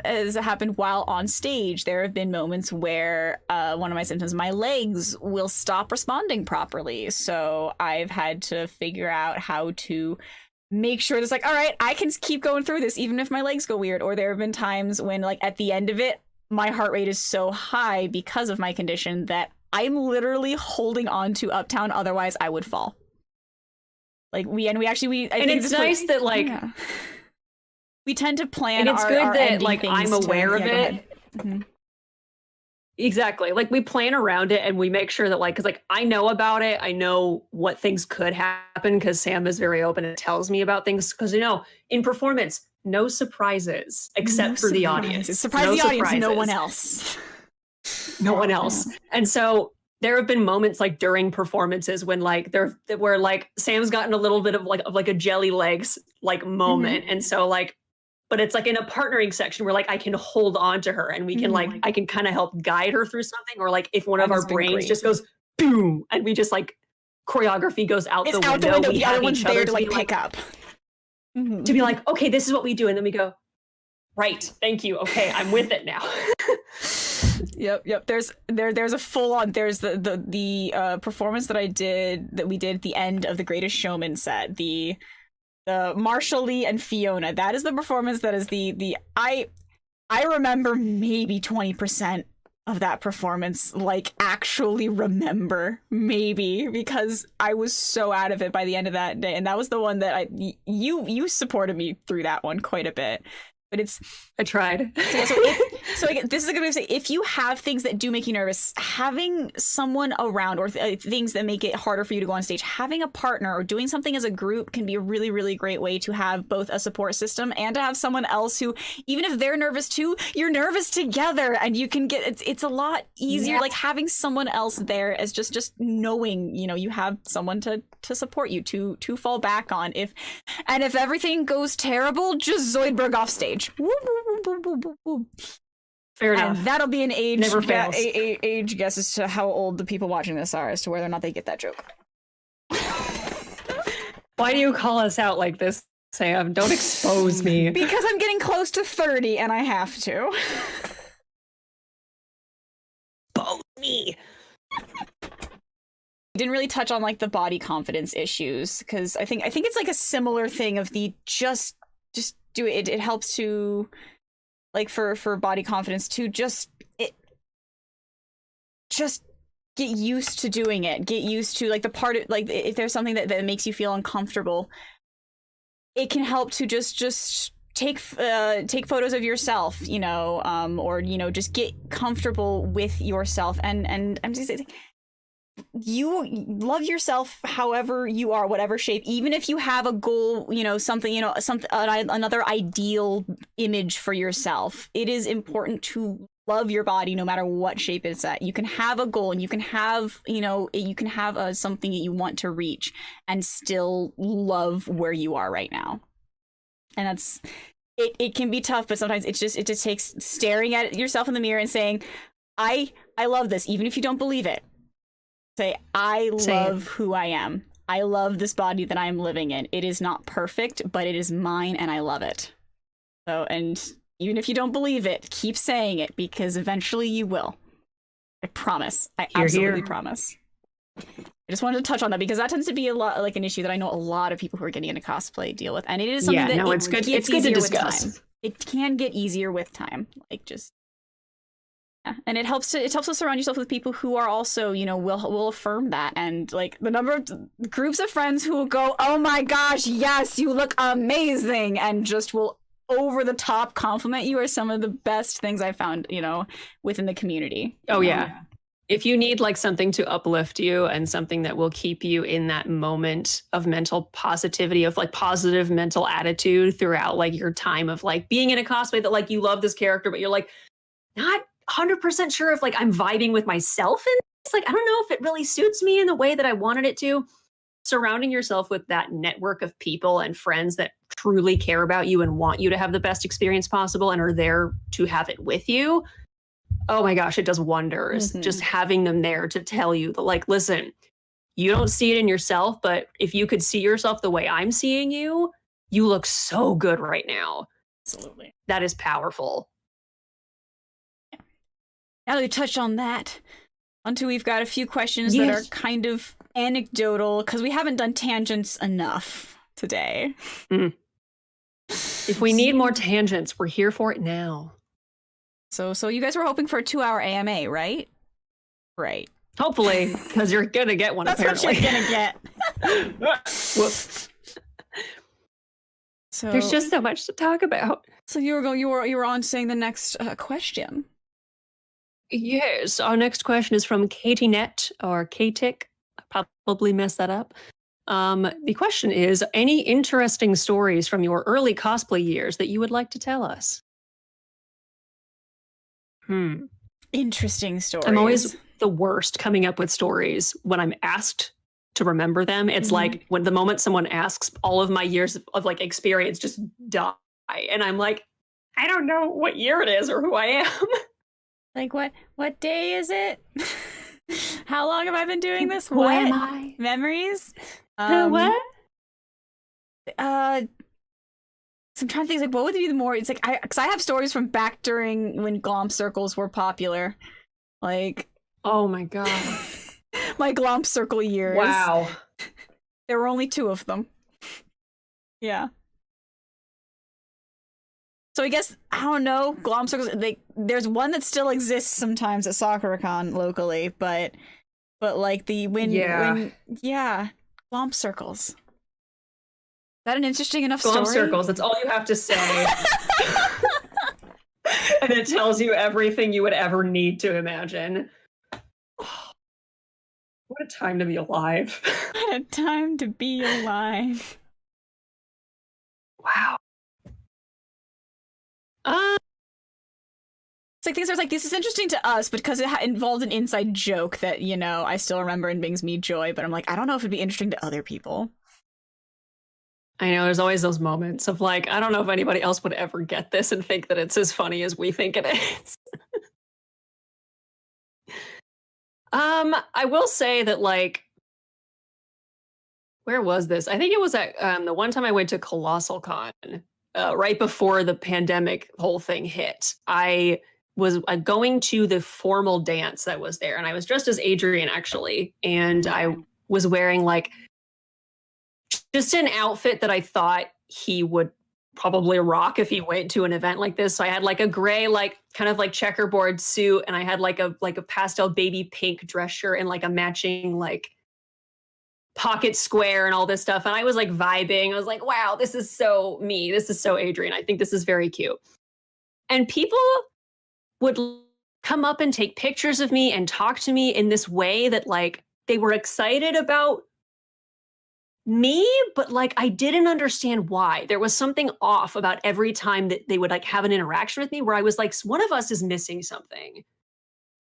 has happened while on stage. There have been moments where one of my symptoms, my legs will stop responding properly. So I've had to figure out how to make sure that's like, all right, I can keep going through this even if my legs go weird. Or there have been times when like at the end of it, my heart rate is so high because of my condition that I'm literally holding on to Uptown, otherwise I would fall. Like we actually I and think it's nice that like we tend to plan. And it's our good that like things I'm aware of it. Mm-hmm. Exactly. Like we plan around it and we make sure that like, because like I know about it. I know what things could happen because Sam is very open and tells me about things. Because in performance, no surprises except for the audience. Surprise the audience, no one else. No one else. And so there have been moments like during performances when like where like Sam's gotten a little bit of like a jelly legs like moment. And so like, but it's like in a partnering section where like I can hold on to her and we can like, I can kind of help guide her through something. Or like if one of our brains just goes boom and we just like choreography goes out the window. The other one's there to like pick up. To be like, okay, this is what we do. And then we go, right, thank you. Okay, I'm with it now. Yep. There's a full on. There's the performance that we did at the end of the Greatest Showman set. The Marshall Lee and Fiona. That is the performance. That is I remember maybe 20% of that performance. Like actually remember maybe because I was so out of it by the end of that day. And that was the one that you supported me through that one quite a bit. But I tried. So again, this is a good way to say, if you have things that do make you nervous, having someone around or things that make it harder for you to go on stage, having a partner or doing something as a group can be a really, really great way to have both a support system and to have someone else who, even if they're nervous too, you're nervous together and you can get, it's a lot easier. Yeah. Like having someone else there as just knowing, you have someone to support you, to fall back on. If everything goes terrible, just Zoidberg off stage. Fair enough. And that'll be an age Never fails. Age guess as to how old the people watching this are, as to whether or not they get that joke. Why do you call us out like this, Sam? Don't expose me. Because I'm getting close to 30 and I have to. Expose me. Didn't really touch on like the body confidence issues because I think it's like a similar thing of the just do it. It helps to like for body confidence to just get used to doing it. Get used to like the part of, like if there's something that makes you feel uncomfortable, it can help to just take photos of yourself, or just get comfortable with yourself. And I'm just saying, you love yourself however you are, whatever shape, even if you have a goal, something another ideal image for yourself. It is important to love your body no matter what shape it's at. You can have a goal and you can have something that you want to reach and still love where you are right now. And that's it can be tough, but sometimes it just takes staring at yourself in the mirror and saying, I love this, even if you don't believe it. Say, I love who I am. I love this body that I am living in. It is not perfect, but it is mine and I love it. So, and even if you don't believe it, keep saying it because eventually you will. I promise. I absolutely promise. I just wanted to touch on that because that tends to be a lot like an issue that I know a lot of people who are getting into cosplay deal with. And it is something it's good to discuss. It can get easier with time. Like just and it helps to surround yourself with people who are also, will affirm that. And like the number of groups of friends who will go, oh my gosh, yes, you look amazing, and just will over the top compliment you are some of the best things I found, within the community. Oh yeah. If you need like something to uplift you and something that will keep you in that moment of mental positivity, of like positive mental attitude throughout like your time of like being in a cosplay that like you love this character, but you're like not 100% sure if like I'm vibing with myself in this. Like, I don't know if it really suits me in the way that I wanted it to. Surrounding yourself with that network of people and friends that truly care about you and want you to have the best experience possible and are there to have it with you. Oh my gosh, it does wonders. Just having them there to tell you that like, listen, you don't see it in yourself, but if you could see yourself the way I'm seeing you, you look so good right now. Absolutely. That is powerful. Now that we touched on that, onto we've got a few questions that are kind of anecdotal because we haven't done tangents enough today. If we need more tangents, we're here for it now. So you guys were hoping for a 2-hour AMA, right? Right. Hopefully, because you're gonna get one. That's apparently. what you're gonna get. Whoops. So There's just so much to talk about. So you were on saying the next question. Yes, our next question is from Katie Net or K-Tick. I probably messed that up. The question is, any interesting stories from your early cosplay years that you would like to tell us? Interesting stories. I'm always the worst coming up with stories when I'm asked to remember them. It's like when the moment someone asks, all of my years of like experience just die. And I'm like, I don't know what year it is or who I am. Like what day is it? How long have I been doing this? Who am I? Memories? What? So I'm trying to think, like, what would be the more? It's like because I have stories from back during when glomp circles were popular, like. Oh my god. My glomp circle years. Wow. There were only 2 of them. Yeah. So I guess, I don't know, glomp circles, there's one that still exists sometimes at SakuraCon locally, but like glomp circles. Is that an interesting enough story? Glomp circles, that's all you have to say. And it tells you everything you would ever need to imagine. What a time to be alive. What a time to be alive. Wow. It's like things are like, this is interesting to us because it involved an inside joke that, you know, I still remember and brings me joy, but I'm like, I don't know if it'd be interesting to other people. I know, there's always those moments of like, I don't know if anybody else would ever get this and think that it's as funny as we think it is. I will say that, like, where was this? I think it was at the one time I went to Colossal Con, right before the pandemic whole thing hit. I was going to the formal dance that was there, and I was dressed as Adrian, actually, and I was wearing, like, just an outfit that I thought he would probably rock if he went to an event like this. So I had like a gray, like kind of like checkerboard suit, and I had like a pastel baby pink dress shirt and like a matching like pocket square and all this stuff. And I was like vibing. I was like, wow, this is so me. This is so Adrian. I think this is very cute. And people would come up and take pictures of me and talk to me in this way that like they were excited about me, but like I didn't understand why. There was something off about every time that they would like have an interaction with me where I was like, one of us is missing something.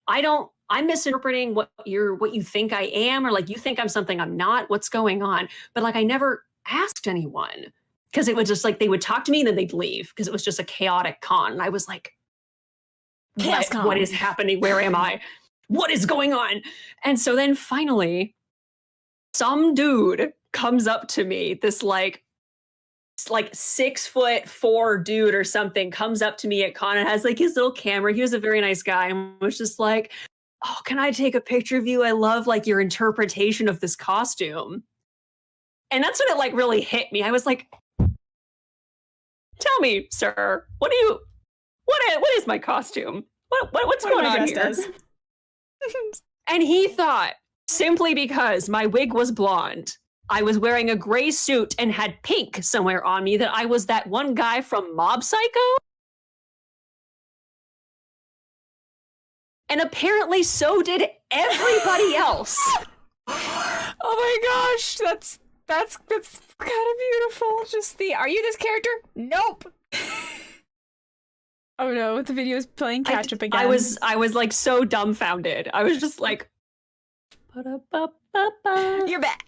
I'm misinterpreting what you think I am, or like you think I'm something I'm not. What's going on? But like I never asked anyone because it was just like they would talk to me and then they'd leave because it was just a chaotic con. And I was like, what is happening? Where am I? What is going on? And so then finally, some dude comes up to me, this like 6'4" dude or something comes up to me at con and has like his little camera. He was a very nice guy and was just like, oh, can I take a picture of you? I love like your interpretation of this costume. And that's when it like really hit me. I was like, tell me, sir, what is my costume? What's going on here? And he thought, simply because my wig was blonde, I was wearing a gray suit and had pink somewhere on me, that I was that one guy from Mob Psycho. And apparently so did everybody else. Oh my gosh, that's kind of beautiful. Just are you this character? Nope. Oh no, the video is playing catch up again. I was like so dumbfounded. I was just like, you're back.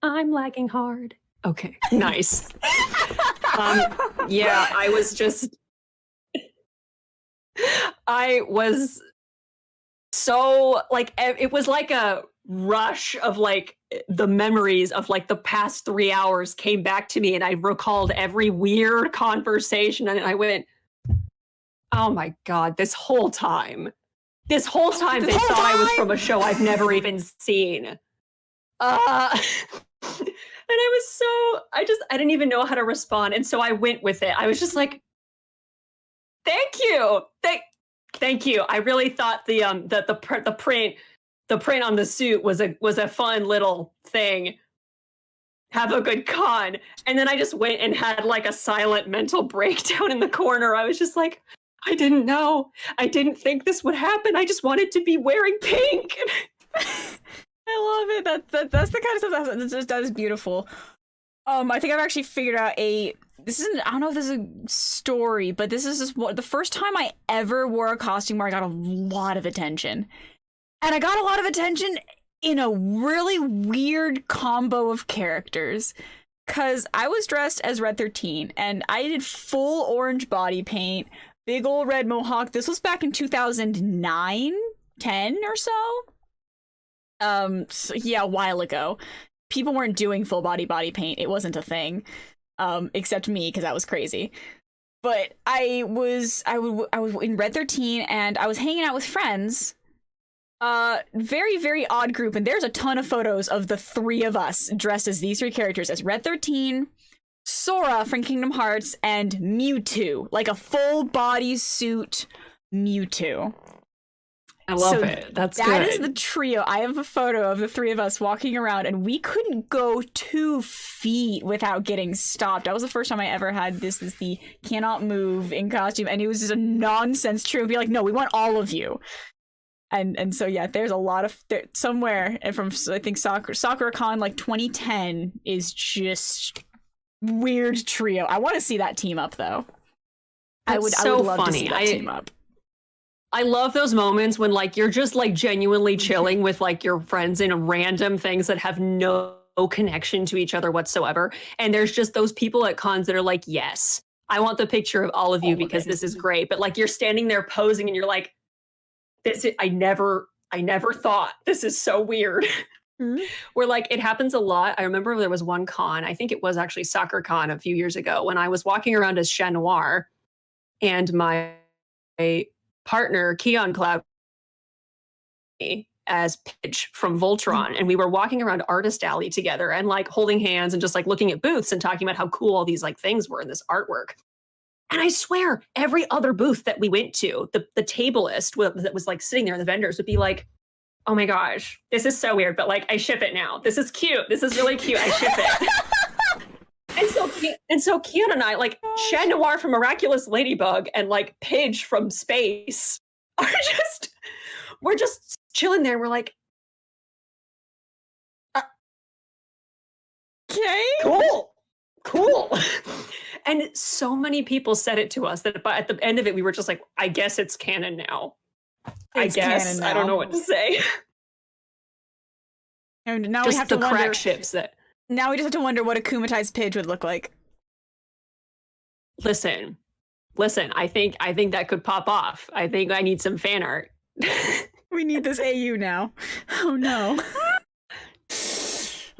I'm lagging hard. Okay, nice. Yeah, I was so like, it was like a rush of like the memories of like the past 3 hours came back to me, and I recalled every weird conversation, and I went, oh my God, this whole time they thought I was from a show I've never even seen. And I didn't even know how to respond. And so I went with it. I was just like, thank you. Thank you. I really thought the print the print on the suit was a fun little thing. Have a good con. And then I just went and had like a silent mental breakdown in the corner. I was just like, I didn't know. I didn't think this would happen. I just wanted to be wearing pink. I love it. That's the kind of stuff that is beautiful. I think I've actually figured out this isn't, I don't know if this is a story, but this is just the first time I ever wore a costume where I got a lot of attention. And I got a lot of attention in a really weird combo of characters. Cause I was dressed as Red 13 and I did full orange body paint, big old red mohawk. This was back in 2009, 10 or so. So yeah, a while ago. People weren't doing full body paint. It wasn't a thing. Except me, because that was crazy. But I was in Red 13 and I was hanging out with friends. Very, very odd group, and there's a ton of photos of the three of us dressed as these three characters, as Red 13, Sora from Kingdom Hearts, and Mewtwo, like a full body suit Mewtwo. I love it. That's good. That is the trio. I have a photo of the three of us walking around, and we couldn't go 2 feet without getting stopped. That was the first time I ever had this is the cannot move in costume, and it was just a nonsense trio. It'd be like, no, we want all of you. And so yeah, there's a lot of somewhere from I think SakuraCon like 2010 is just weird trio. I want to see that team up though. I would love to see that team up. I love those moments when like you're just like genuinely chilling with like your friends in random things that have no connection to each other whatsoever. And there's just those people at cons that are like, yes, I want the picture of all of you because this is great. But like you're standing there posing and you're like, I never thought this is so weird. Mm-hmm. Where like it happens a lot. I remember there was one con, I think it was actually SakuraCon a few years ago, when I was walking around as Chat Noir and my partner Keon Cloud as Pidge from Voltron, and we were walking around Artist Alley together and like holding hands and just like looking at booths and talking about how cool all these like things were in this artwork. And I swear, every other booth that we went to, the tableist that was like sitting there, the vendors would be like, oh my gosh, this is so weird, but like I ship it now. This is cute. This is really cute. I ship it. and so Keon and I, like Chat Noir from Miraculous Ladybug and like Pidge from Space we're just chilling there. We're like, okay, cool. And so many people said it to us that at the end of it, we were just like, I guess it's canon now. I guess. I don't know what to say. And now just we have to crack wonder, ships that. Now we just have to wonder what a Kumatai's Pidge would look like. Listen. I think that could pop off. I think I need some fan art. We need this AU now. Oh no.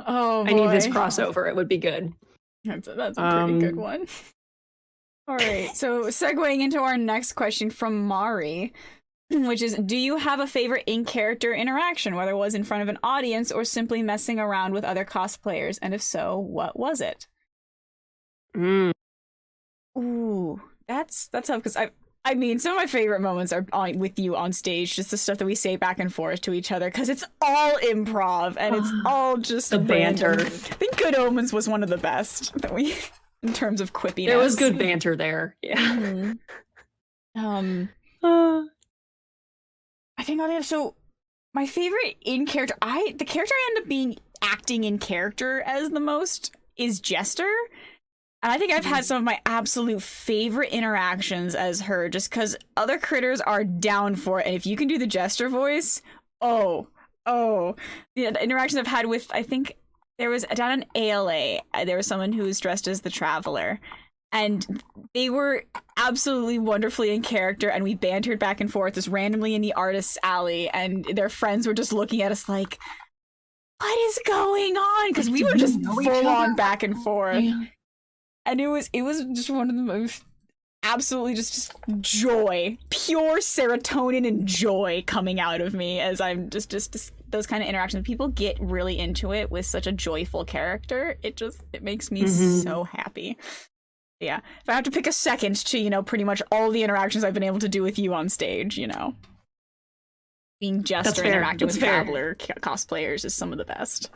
Oh boy. I need this crossover. It would be good. That's a pretty good one. All right, so segueing into our next question from Mari, which is, do you have a favorite in-character interaction, whether it was in front of an audience or simply messing around with other cosplayers? And if so, what was it? Ooh, that's tough, because I mean, some of my favorite moments are with you on stage, just the stuff that we say back and forth to each other, because it's all improv, and it's all just the banter. I think Good Omens was one of the best that we, in terms of quippiness. There was good banter there. Yeah. Mm-hmm. I think so my favorite in-character, the character I end up being acting in character as the most is Jester. And I think I've had some of my absolute favorite interactions as her, just because other critters are down for it. And if you can do the Jester voice, the interactions I've had with, I think there was down in ALA, there was someone who was dressed as the Traveler. And they were absolutely wonderfully in character, and we bantered back and forth just randomly in the Artist's Alley, and their friends were just looking at us like, what is going on? Because we were just full on back and forth. Yeah. And it was just one of the most absolutely just joy, pure serotonin and joy coming out of me as I'm just those kind of interactions. People get really into it with such a joyful character. It makes me so happy. Yeah. If I have to pick a second to, pretty much all the interactions I've been able to do with you on stage, Being Jester fair. interacting That's with fair. Babbler cosplayers is some of the best.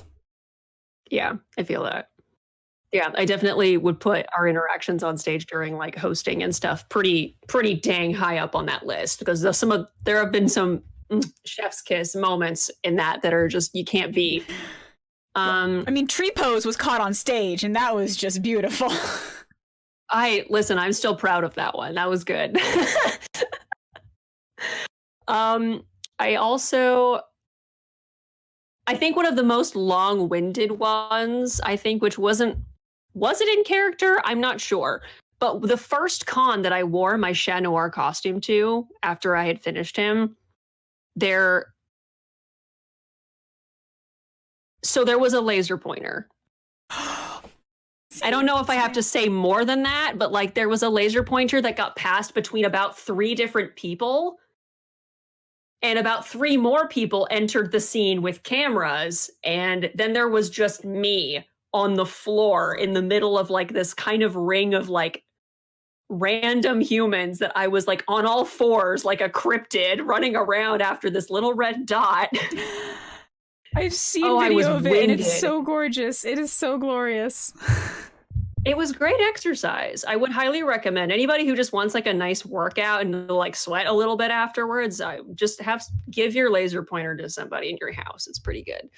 Yeah, I feel that. Yeah, I definitely would put our interactions on stage during like hosting and stuff pretty dang high up on that list, because there have been some chef's kiss moments in that are just you can't beat. I mean, Tree Pose was caught on stage, and that was just beautiful. I'm still proud of that one. That was good. I think one of the most long-winded ones, which was it in character? I'm not sure. But the first con that I wore my Chat Noir costume to, after I had finished him, there was a laser pointer. I don't know if I have to say more than that, but like there was a laser pointer that got passed between about 3 different people. And about 3 more people entered the scene with cameras. And then there was just me on the floor in the middle of like this kind of ring of like random humans that I was like on all 4s, like a cryptid running around after this little red dot. I've seen video of it, and it's so gorgeous. It is so glorious. It was great exercise. I would highly recommend anybody who just wants like a nice workout and like sweat a little bit afterwards. Just give your laser pointer to somebody in your house. It's pretty good.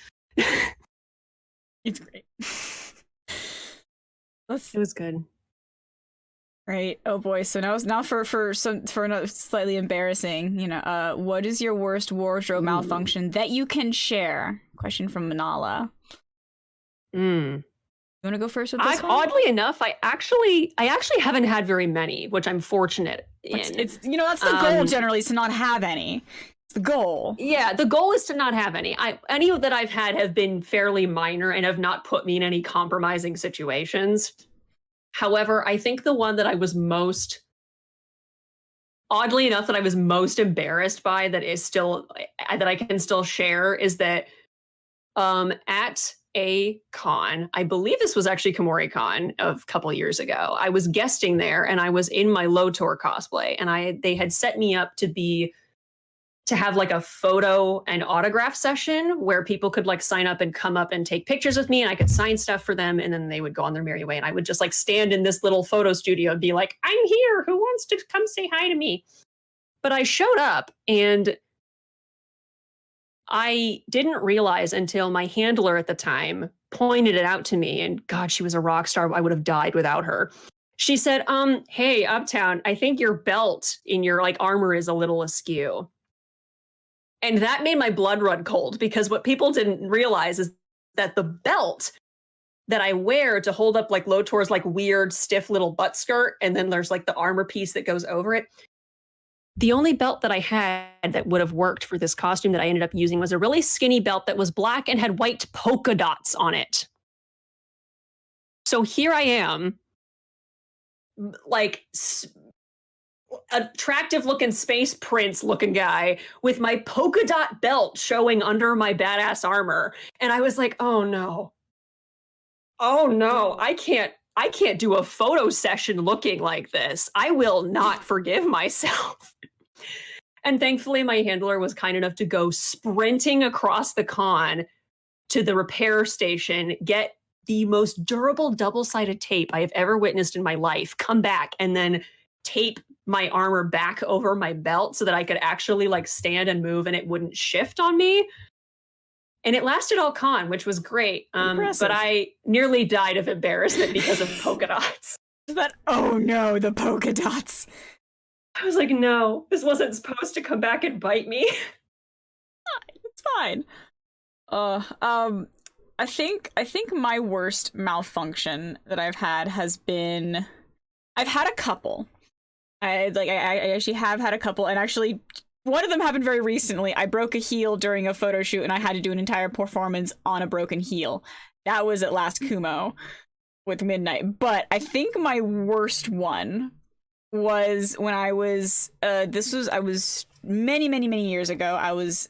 It's great. It was good. Right. Oh boy. So now for another slightly embarrassing. What is your worst wardrobe malfunction that you can share? Question from Manala. You want to go first with this one? Oddly enough, I actually haven't had very many, which I'm fortunate in. It's that's the goal generally, is to not have any. It's the goal. Yeah, the goal is to not have any. Any that I've had have been fairly minor and have not put me in any compromising situations. However, I think the one that I was most embarrassed by that I can still share is that at a con, I believe this was actually KomoriCon of a couple years ago, I was guesting there and I was in my Lotor cosplay, and they had set me up to have like a photo and autograph session where people could like sign up and come up and take pictures with me, and I could sign stuff for them, and then they would go on their merry way, and I would just like stand in this little photo studio and be like, I'm here, who wants to come say hi to me? But I showed up, and I didn't realize until my handler at the time pointed it out to me, and God, she was a rock star. I would have died without her. She said, hey, Uptown, I think your belt in your like armor is a little askew. And that made my blood run cold, because what people didn't realize is that the belt that I wear to hold up like Lotor's like weird stiff little butt skirt, and then there's like the armor piece that goes over it. The only belt that I had that would have worked for this costume that I ended up using was a really skinny belt that was black and had white polka dots on it. So here I am, like attractive looking space prince looking guy with my polka dot belt showing under my badass armor. And I was like, oh no, I can't do a photo session looking like this. I will not forgive myself. And thankfully, my handler was kind enough to go sprinting across the con to the repair station, get the most durable double-sided tape I have ever witnessed in my life, come back, and then tape my armor back over my belt so that I could actually like stand and move and it wouldn't shift on me. And it lasted all con, which was great. But I nearly died of embarrassment because of polka dots. Oh no, the polka dots. I was like, no, this wasn't supposed to come back and bite me. It's fine. I think my worst malfunction that I've had has been, I've had a couple. I actually have had a couple, and actually one of them happened very recently. I broke a heel during a photo shoot, and I had to do an entire performance on a broken heel. That was at last Kumo with Midnight. But I think my worst one was when I was I was many years ago.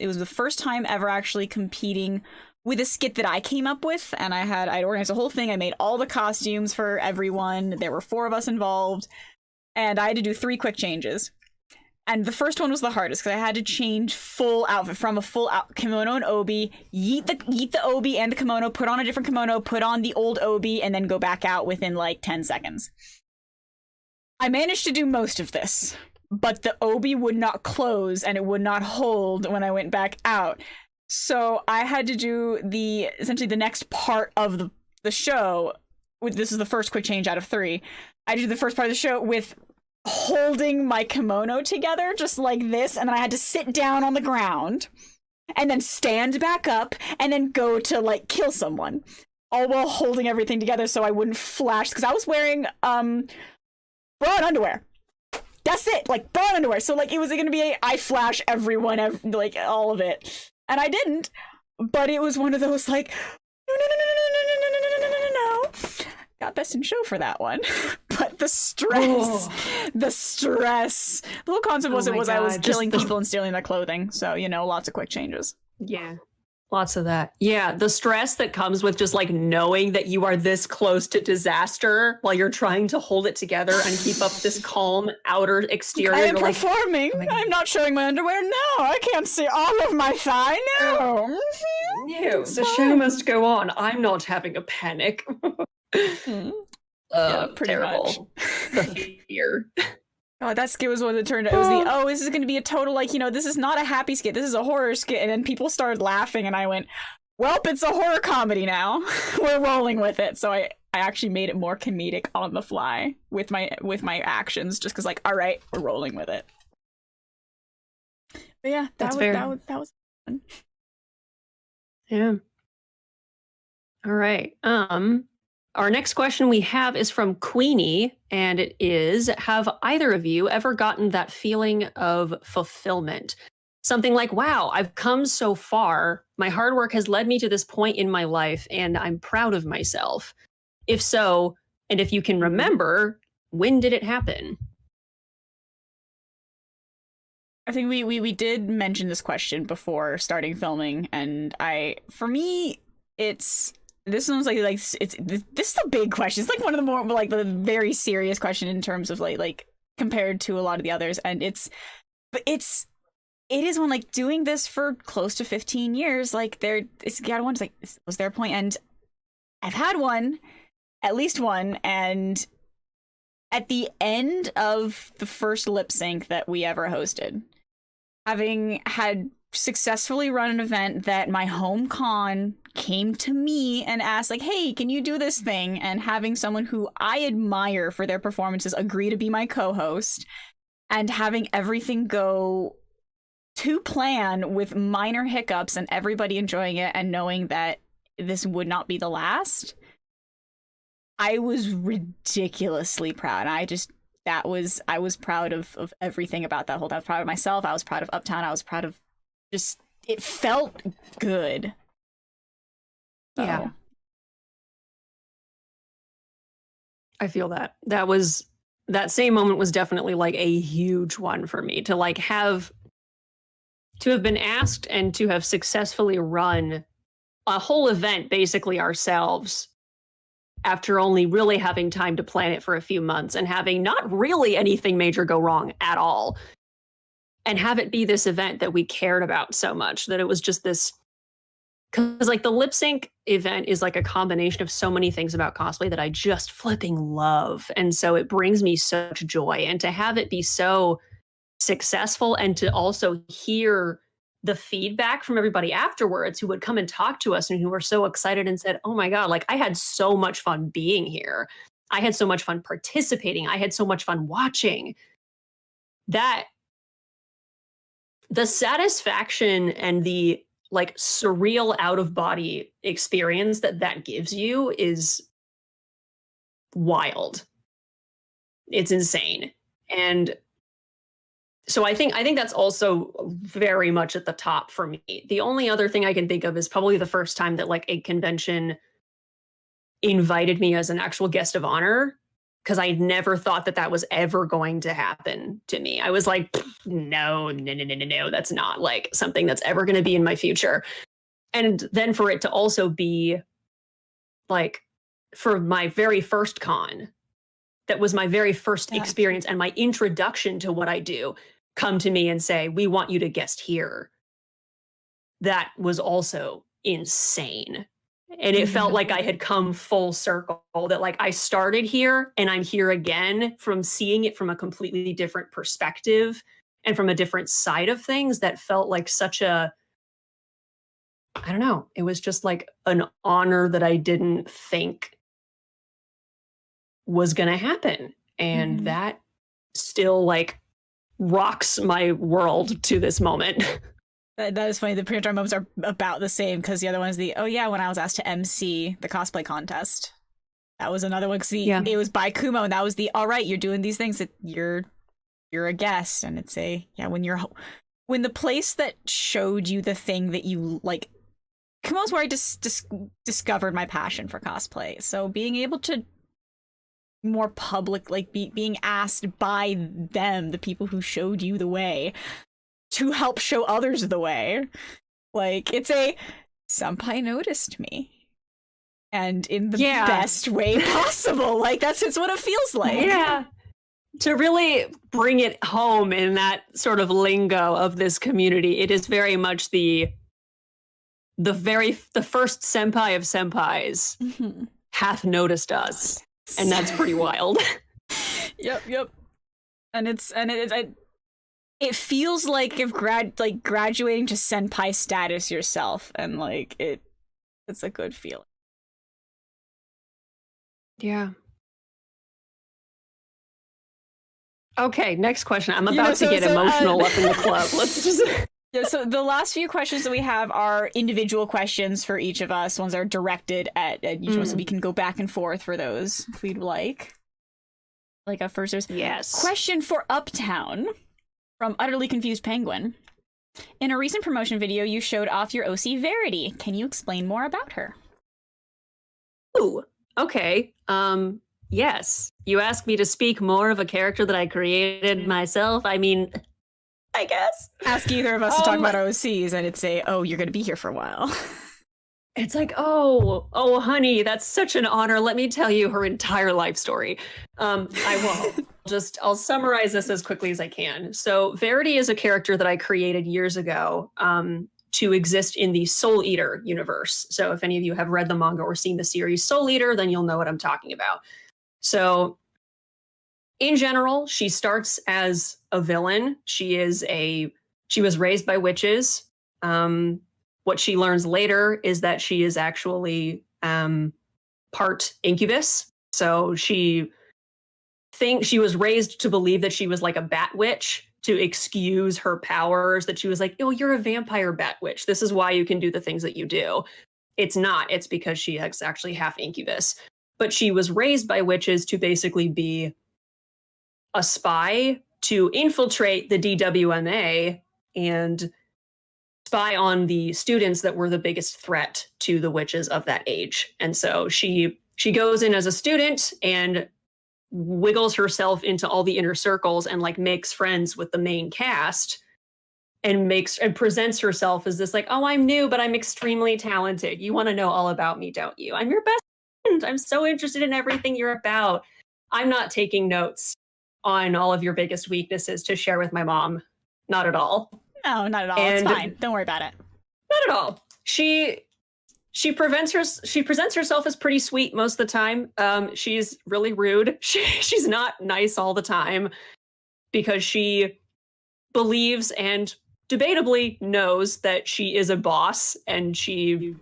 It was the first time ever actually competing with a skit that I came up with, and I'd organized the whole thing. I made all the costumes for everyone. There were 4 of us involved, and I had to do 3 quick changes. And the first one was the hardest because I had to change full outfit from a full kimono and obi, yeet the obi and the kimono, put on a different kimono, put on the old obi, and then go back out within like 10 seconds. I managed to do most of this, but the obi would not close and it would not hold when I went back out. So I had to do essentially the next part of the show. This is the first quick change out of 3. I did the first part of the show with holding my kimono together just like this, and then I had to sit down on the ground and then stand back up and then go to like kill someone, all while holding everything together so I wouldn't flash, because I was wearing bra and underwear. That's it, like bra and underwear. So like it was gonna be I flash everyone, like all of it, and I didn't. But it was one of those like no. Got best in show for that one. But the stress. The whole concept was I was killing people and stealing their clothing. So, lots of quick changes. Yeah. Lots of that. Yeah. The stress that comes with just like knowing that you are this close to disaster while you're trying to hold it together and keep up this calm outer exterior. I am performing. I'm not showing my underwear. No, I can't see all of my thigh. No. No, the show must go on. I'm not having a panic. Yeah, pretty terrible. Much. The fear. Oh, that skit was one that turned out. It was this is going to be a total, like, this is not a happy skit. This is a horror skit. And then people started laughing and I went, welp, it's a horror comedy now. We're rolling with it. So I actually made it more comedic on the fly with my actions, just because, like, all right, we're rolling with it. But yeah, that was fun. Yeah. All right. Our next question we have is from Queenie, and it is, have either of you ever gotten that feeling of fulfillment? Something like, wow, I've come so far. My hard work has led me to this point in my life, and I'm proud of myself. If so, and if you can remember, when did it happen? I think we did mention this question before starting filming, and for me, this one's like this is a big question. It's like one of the more like the very serious question in terms of like compared to a lot of the others, and it is one like doing this for close to 15 years. Like it's got one. It's like, was there a point? And I've had one, at least one, and at the end of the first lip sync that we ever hosted, having had successfully run an event that my home con came to me and asked, like, hey, can you do this thing? And having someone who I admire for their performances agree to be my co-host, and having everything go to plan with minor hiccups and everybody enjoying it and knowing that this would not be the last, I was ridiculously proud. I was proud of everything about that whole time. I was proud of myself. I was proud of Uptown. I was proud of it felt good. Yeah. So. I feel that. That same moment was definitely like a huge one for me to have been asked and to have successfully run a whole event basically ourselves after only really having time to plan it for a few months and having not really anything major go wrong at all. And have it be this event that we cared about so much that it was just this, because like the lip sync event is like a combination of so many things about cosplay that I just flipping love. And so it brings me such joy. And to have it be so successful and to also hear the feedback from everybody afterwards who would come and talk to us and who were so excited and said, oh my God, like I had so much fun being here. I had so much fun participating. I had so much fun watching. That the satisfaction and the like surreal out of body experience that gives you is wild. It's insane. And so I think that's also very much at the top for me. The only other thing I can think of is probably the first time that like a convention invited me as an actual guest of honor, because I never thought that was ever going to happen to me. I was like, no, that's not like something that's ever going to be in my future. And then for it to also be like for my very first con, that was my very first experience and my introduction to what I do. come to me and say, we want you to guest here, that was also insane. And it felt like I had come full circle, that like I started here and I'm here again, from seeing it from a completely different perspective and from a different side of things. That felt like such a, I don't know, it was just like an honor that I didn't think was going to happen. And that still like rocks my world to this moment. That is funny. The pre-drama moments are about the same, because the other one is the, oh yeah, when I was asked to MC the cosplay contest. That was another one, because it was by Kumo, and that was the, all right, you're doing these things, that you're a guest. And it's a, yeah, when the place that showed you the thing that you like, Kumo's where I just discovered my passion for cosplay. So being able to more public, like being asked by them, the people who showed you the way, to help show others the way. Like, it's a, senpai noticed me. And in the best way possible. Like, it's what it feels like. Yeah. To really bring it home in that sort of lingo of this community, it is very much the first senpai of senpais hath noticed us. And that's pretty wild. Yep. And it feels like if graduating to senpai status yourself, and like it's a good feeling. Yeah. Okay, next question. I'm about to get emotional up in the club. Let's just Yeah, so the last few questions that we have are individual questions for each of us. Ones are directed at each one, so we can go back and forth for those if we'd like. Like a first, there's question for Uptown from Utterly Confused Penguin. In a recent promotion video, you showed off your OC Verity. Can you explain more about her? Ooh, okay. Yes. You asked me to speak more of a character that I created myself. I mean, I guess. Ask either of us to talk about OCs, and it'd say, oh, you're going to be here for a while. It's like, oh, honey, that's such an honor. Let me tell you her entire life story. I won't. I'll summarize this as quickly as I can. So Verity is a character that I created years ago to exist in the Soul Eater universe. So if any of you have read the manga or seen the series Soul Eater, then you'll know what I'm talking about. So in general, she starts as a villain. She was raised by witches. What she learns later is that she is actually part incubus. So she was raised to believe that she was like a bat witch, to excuse her powers, that she was like, oh, you're a vampire bat witch. This is why you can do the things that you do. It's not. It's because she is actually half incubus. But she was raised by witches to basically be a spy, to infiltrate the DWMA and spy on the students that were the biggest threat to the witches of that age. And so she goes in as a student and wiggles herself into all the inner circles and like makes friends with the main cast and presents herself as this like, oh, I'm new, but I'm extremely talented. You want to know all about me, don't you? I'm your best friend. I'm so interested in everything you're about. I'm not taking notes on all of your biggest weaknesses to share with my mom. Not at all. No, not at all. It's fine. Don't worry about it. Not at all. She presents herself as pretty sweet most of the time. She's really rude. She's not nice all the time because she believes and debatably knows that she is a boss and she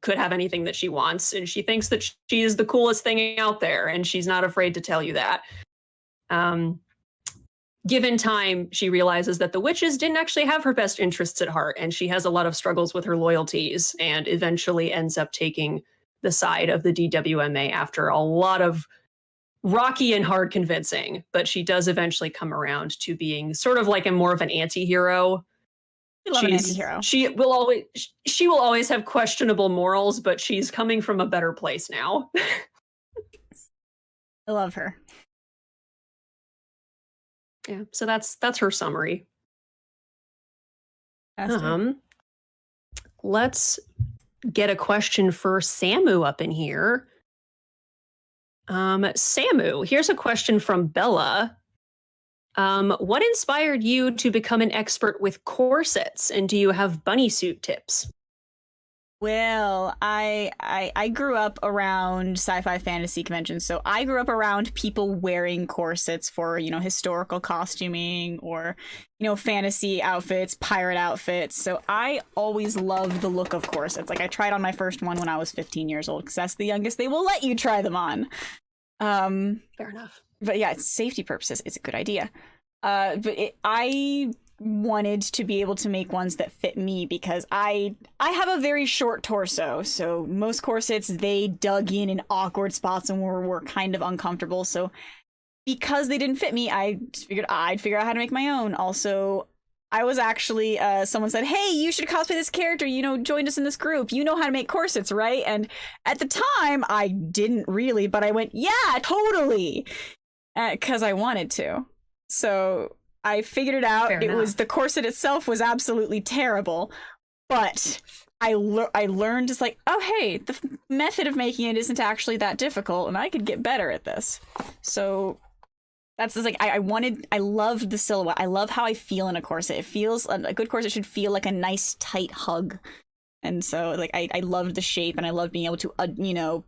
could have anything that she wants. And she thinks that she is the coolest thing out there. And she's not afraid to tell you that. Given time, she realizes that the witches didn't actually have her best interests at heart, and she has a lot of struggles with her loyalties, and eventually ends up taking the side of the DWMA after a lot of rocky and hard convincing. But she does eventually come around to being sort of like more of an anti-hero. We love an anti-hero. She will always have questionable morals, but she's coming from a better place now. I love her. Yeah, so that's her summary. Let's get a question for Sammu up in here. Sammu, here's a question from Bella. What inspired you to become an expert with corsets, and do you have bunnysuit tips? Well, I grew up around sci-fi fantasy conventions, so I grew up around people wearing corsets for, historical costuming or, fantasy outfits, pirate outfits. So I always loved the look of corsets. Like I tried on my first one when I was 15 years old because that's the youngest they will let you try them on. Fair enough. But yeah, it's safety purposes. It's a good idea. I wanted to be able to make ones that fit me because I have a very short torso, so most corsets they dug in awkward spots and were kind of uncomfortable. So because they didn't fit me, I figured I'd figure out how to make my own. Also, I was actually someone said, "Hey, you should cosplay this character. Joined us in this group. You know how to make corsets, right?" And at the time, I didn't really, but I went, "Yeah, totally," because I wanted to. So I figured it out. Fair It enough. was the corset itself was absolutely terrible, but I learned just like, oh hey, the method of making it isn't actually that difficult, and I could get better at this. So that's just like I loved the silhouette. I love how I feel in a corset. It feels a good corset should feel like a nice tight hug, and so like I loved the shape, and I loved being able to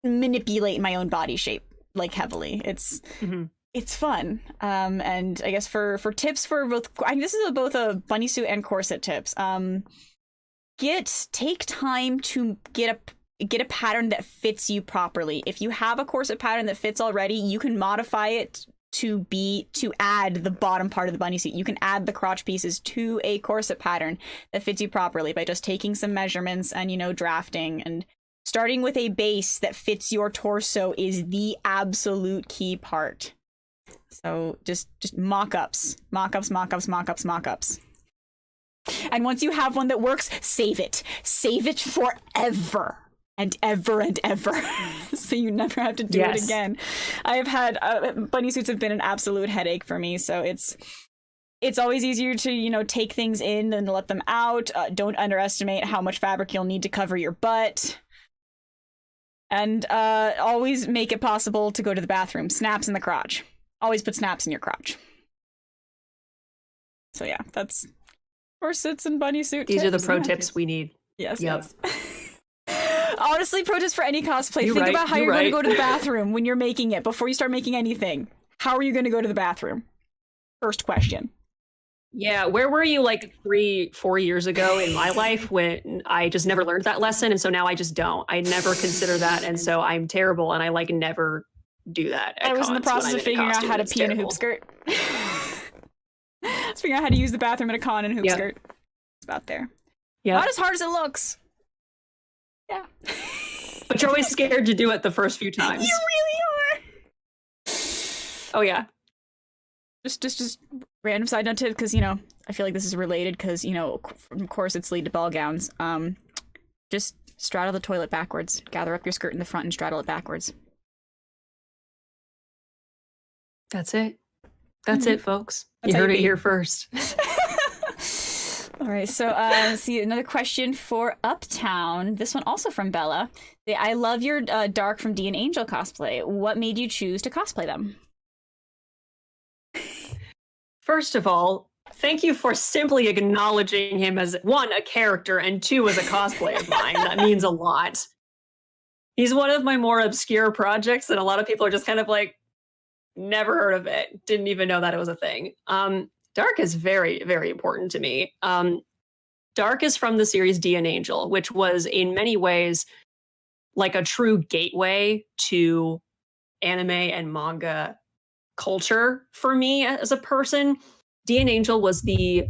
manipulate my own body shape like heavily. It's fun. And I guess for tips for both, this is both a bunnysuit and corset tips. Take time to get a pattern that fits you properly. If you have a corset pattern that fits already, you can modify it to add the bottom part of the bunnysuit. You can add the crotch pieces to a corset pattern that fits you properly by just taking some measurements and drafting, and starting with a base that fits your torso is the absolute key part. So just mock-ups. And once you have one that works, save it. Save it forever and ever and ever. So you never have to do it again. I've had bunnysuits have been an absolute headache for me. So it's always easier to, take things in than to let them out. Don't underestimate how much fabric you'll need to cover your butt. And always make it possible to go to the bathroom. Snaps in the crotch. Always put snaps in your crotch. So yeah, that's corsets and bunnysuit. These are the pro tips we need. Yes, yes. Honestly, pro tips for any cosplay. You're Think right, about how you're you're going to right. go to the bathroom when you're making it before you start making anything. How are you going to go to the bathroom? First question. Yeah, where were you like 3-4 years ago in my life when I just never learned that lesson? And so now I just don't. I never consider that. And so I'm terrible, and I like never do that. I was in the process of figuring out how to pee in a hoop skirt. Just figuring out how to use the bathroom at a con in a hoop skirt. It's about there. Yeah. Not as hard as it looks. Yeah. But you're always scared to do it the first few times. You really are. Oh yeah. Just random side note tip, because I feel like this is related because from corsets lead to ball gowns. Just straddle the toilet backwards. Gather up your skirt in the front and straddle it backwards. That's it. That's it, folks. You heard it here first. All right, so let's see, another question for Uptown. This one also from Bella. I love your Dark from DNAngel cosplay. What made you choose to cosplay them? First of all, thank you for simply acknowledging him as, one, a character, and two, as a cosplay of mine. That means a lot. He's one of my more obscure projects, and a lot of people are just kind of like, never heard of it. Didn't even know that it was a thing. Dark is very, very important to me. Dark is from the series DNAngel, which was in many ways like a true gateway to anime and manga culture for me as a person. DNAngel was the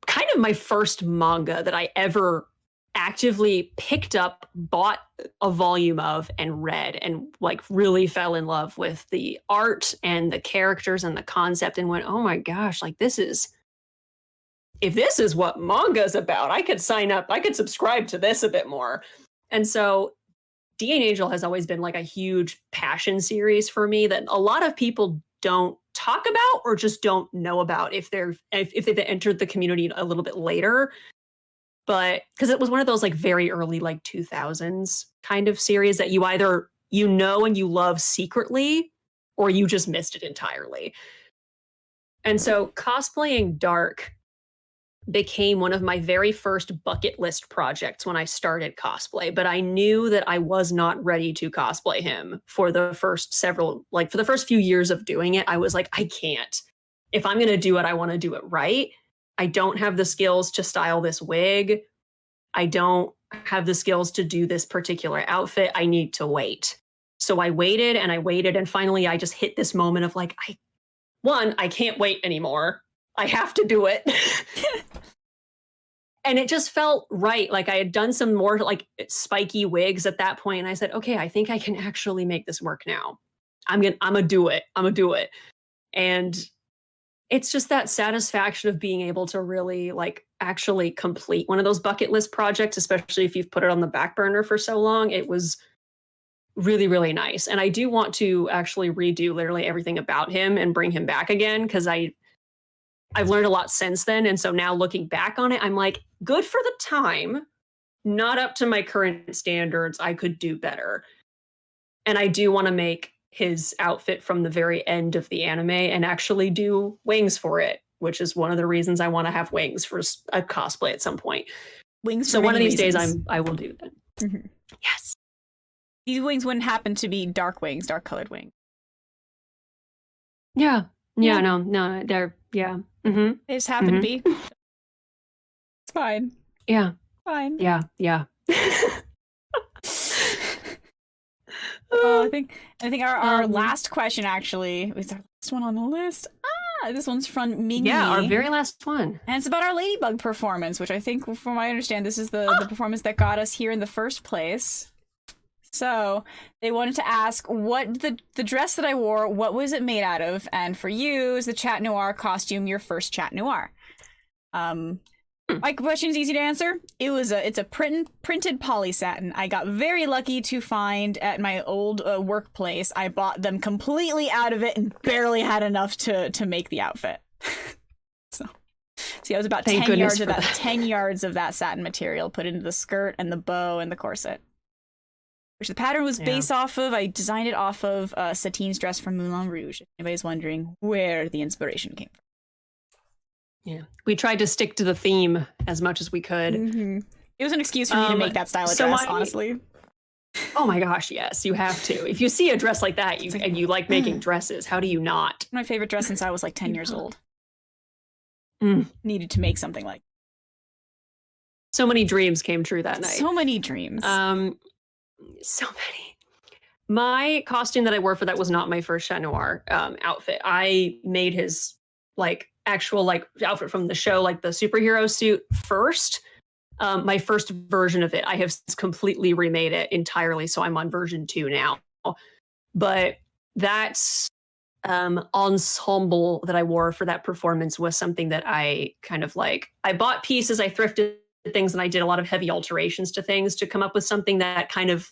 kind of my first manga that I ever actively picked up, bought a volume of, and read, and like really fell in love with the art and the characters and the concept, and went, oh my gosh, like if this is what manga is about, I could sign up, I could subscribe to this a bit more. And so DNAngel has always been like a huge passion series for me that a lot of people don't talk about or just don't know about if they've entered the community a little bit later. But because it was one of those like very early like 2000s kind of series that you either and you love secretly, or you just missed it entirely. And so cosplaying Dark became one of my very first bucket list projects when I started cosplay, but I knew that I was not ready to cosplay him for the first for the first few years of doing it. I was like, I can't. If I'm going to do it, I want to do it right. I don't have the skills to style this wig. I don't have the skills to do this particular outfit. I need to wait. So I waited and I waited, and finally I just hit this moment of like, I can't wait anymore. I have to do it. And it just felt right. Like I had done some more like spiky wigs at that point, and I said, okay, I think I can actually make this work now. I'm gonna do it. I'm gonna do it. And it's just that satisfaction of being able to really like actually complete one of those bucket list projects, especially if you've put it on the back burner for so long. It was really, really nice. And I do want to actually redo literally everything about him and bring him back again, because I've learned a lot since then. And so now looking back on it, I'm like, good for the time, not up to my current standards. I could do better. And I do want to make his outfit from the very end of the anime and actually do wings for it, which is one of the reasons I want to have wings for a cosplay at some point. Wings. So one of these days I will do that. Mm-hmm. Yes. These wings wouldn't happen to be dark wings, dark colored wings. Yeah. No, they're, yeah. Mm-hmm. They just happen to be. It's fine. Yeah. Fine. Yeah. I think our last question actually is our last one on the list. This one's from Ming. Yeah, our very last one. And it's about our Ladybug performance, which I think, from what I understand, this is the performance that got us here in the first place. So they wanted to ask what the dress that I wore, what was it made out of? And for you, is the Chat Noir costume your first Chat Noir? My question is easy to answer. It's a printed poly satin. I got very lucky to find at my old workplace. I bought them completely out of it and barely had enough to make the outfit. So I was about 10 yards of that 10 yards of that satin material put into the skirt and the bow and the corset, which the pattern was based off of. I designed it off of Satine's dress from Moulin Rouge, if anybody's wondering where the inspiration came from. Yeah, we tried to stick to the theme as much as we could. Mm-hmm. It was an excuse for me to make that style of dress, honestly. Oh my gosh, yes, you have to. If you see a dress like that and you like making dresses, how do you not? My favorite dress since I was like 10 years old. Mm. Needed to make something like. So many dreams came true that night. So many dreams. So many. My costume that I wore for that was not my first Chat Noir outfit. I made his like actual like outfit from the show, like the superhero suit first. My first version of it, I have completely remade it entirely, so I'm on version 2 now. But that ensemble that I wore for that performance was something that I kind of like. I bought pieces, I thrifted things, and I did a lot of heavy alterations to things to come up with something that kind of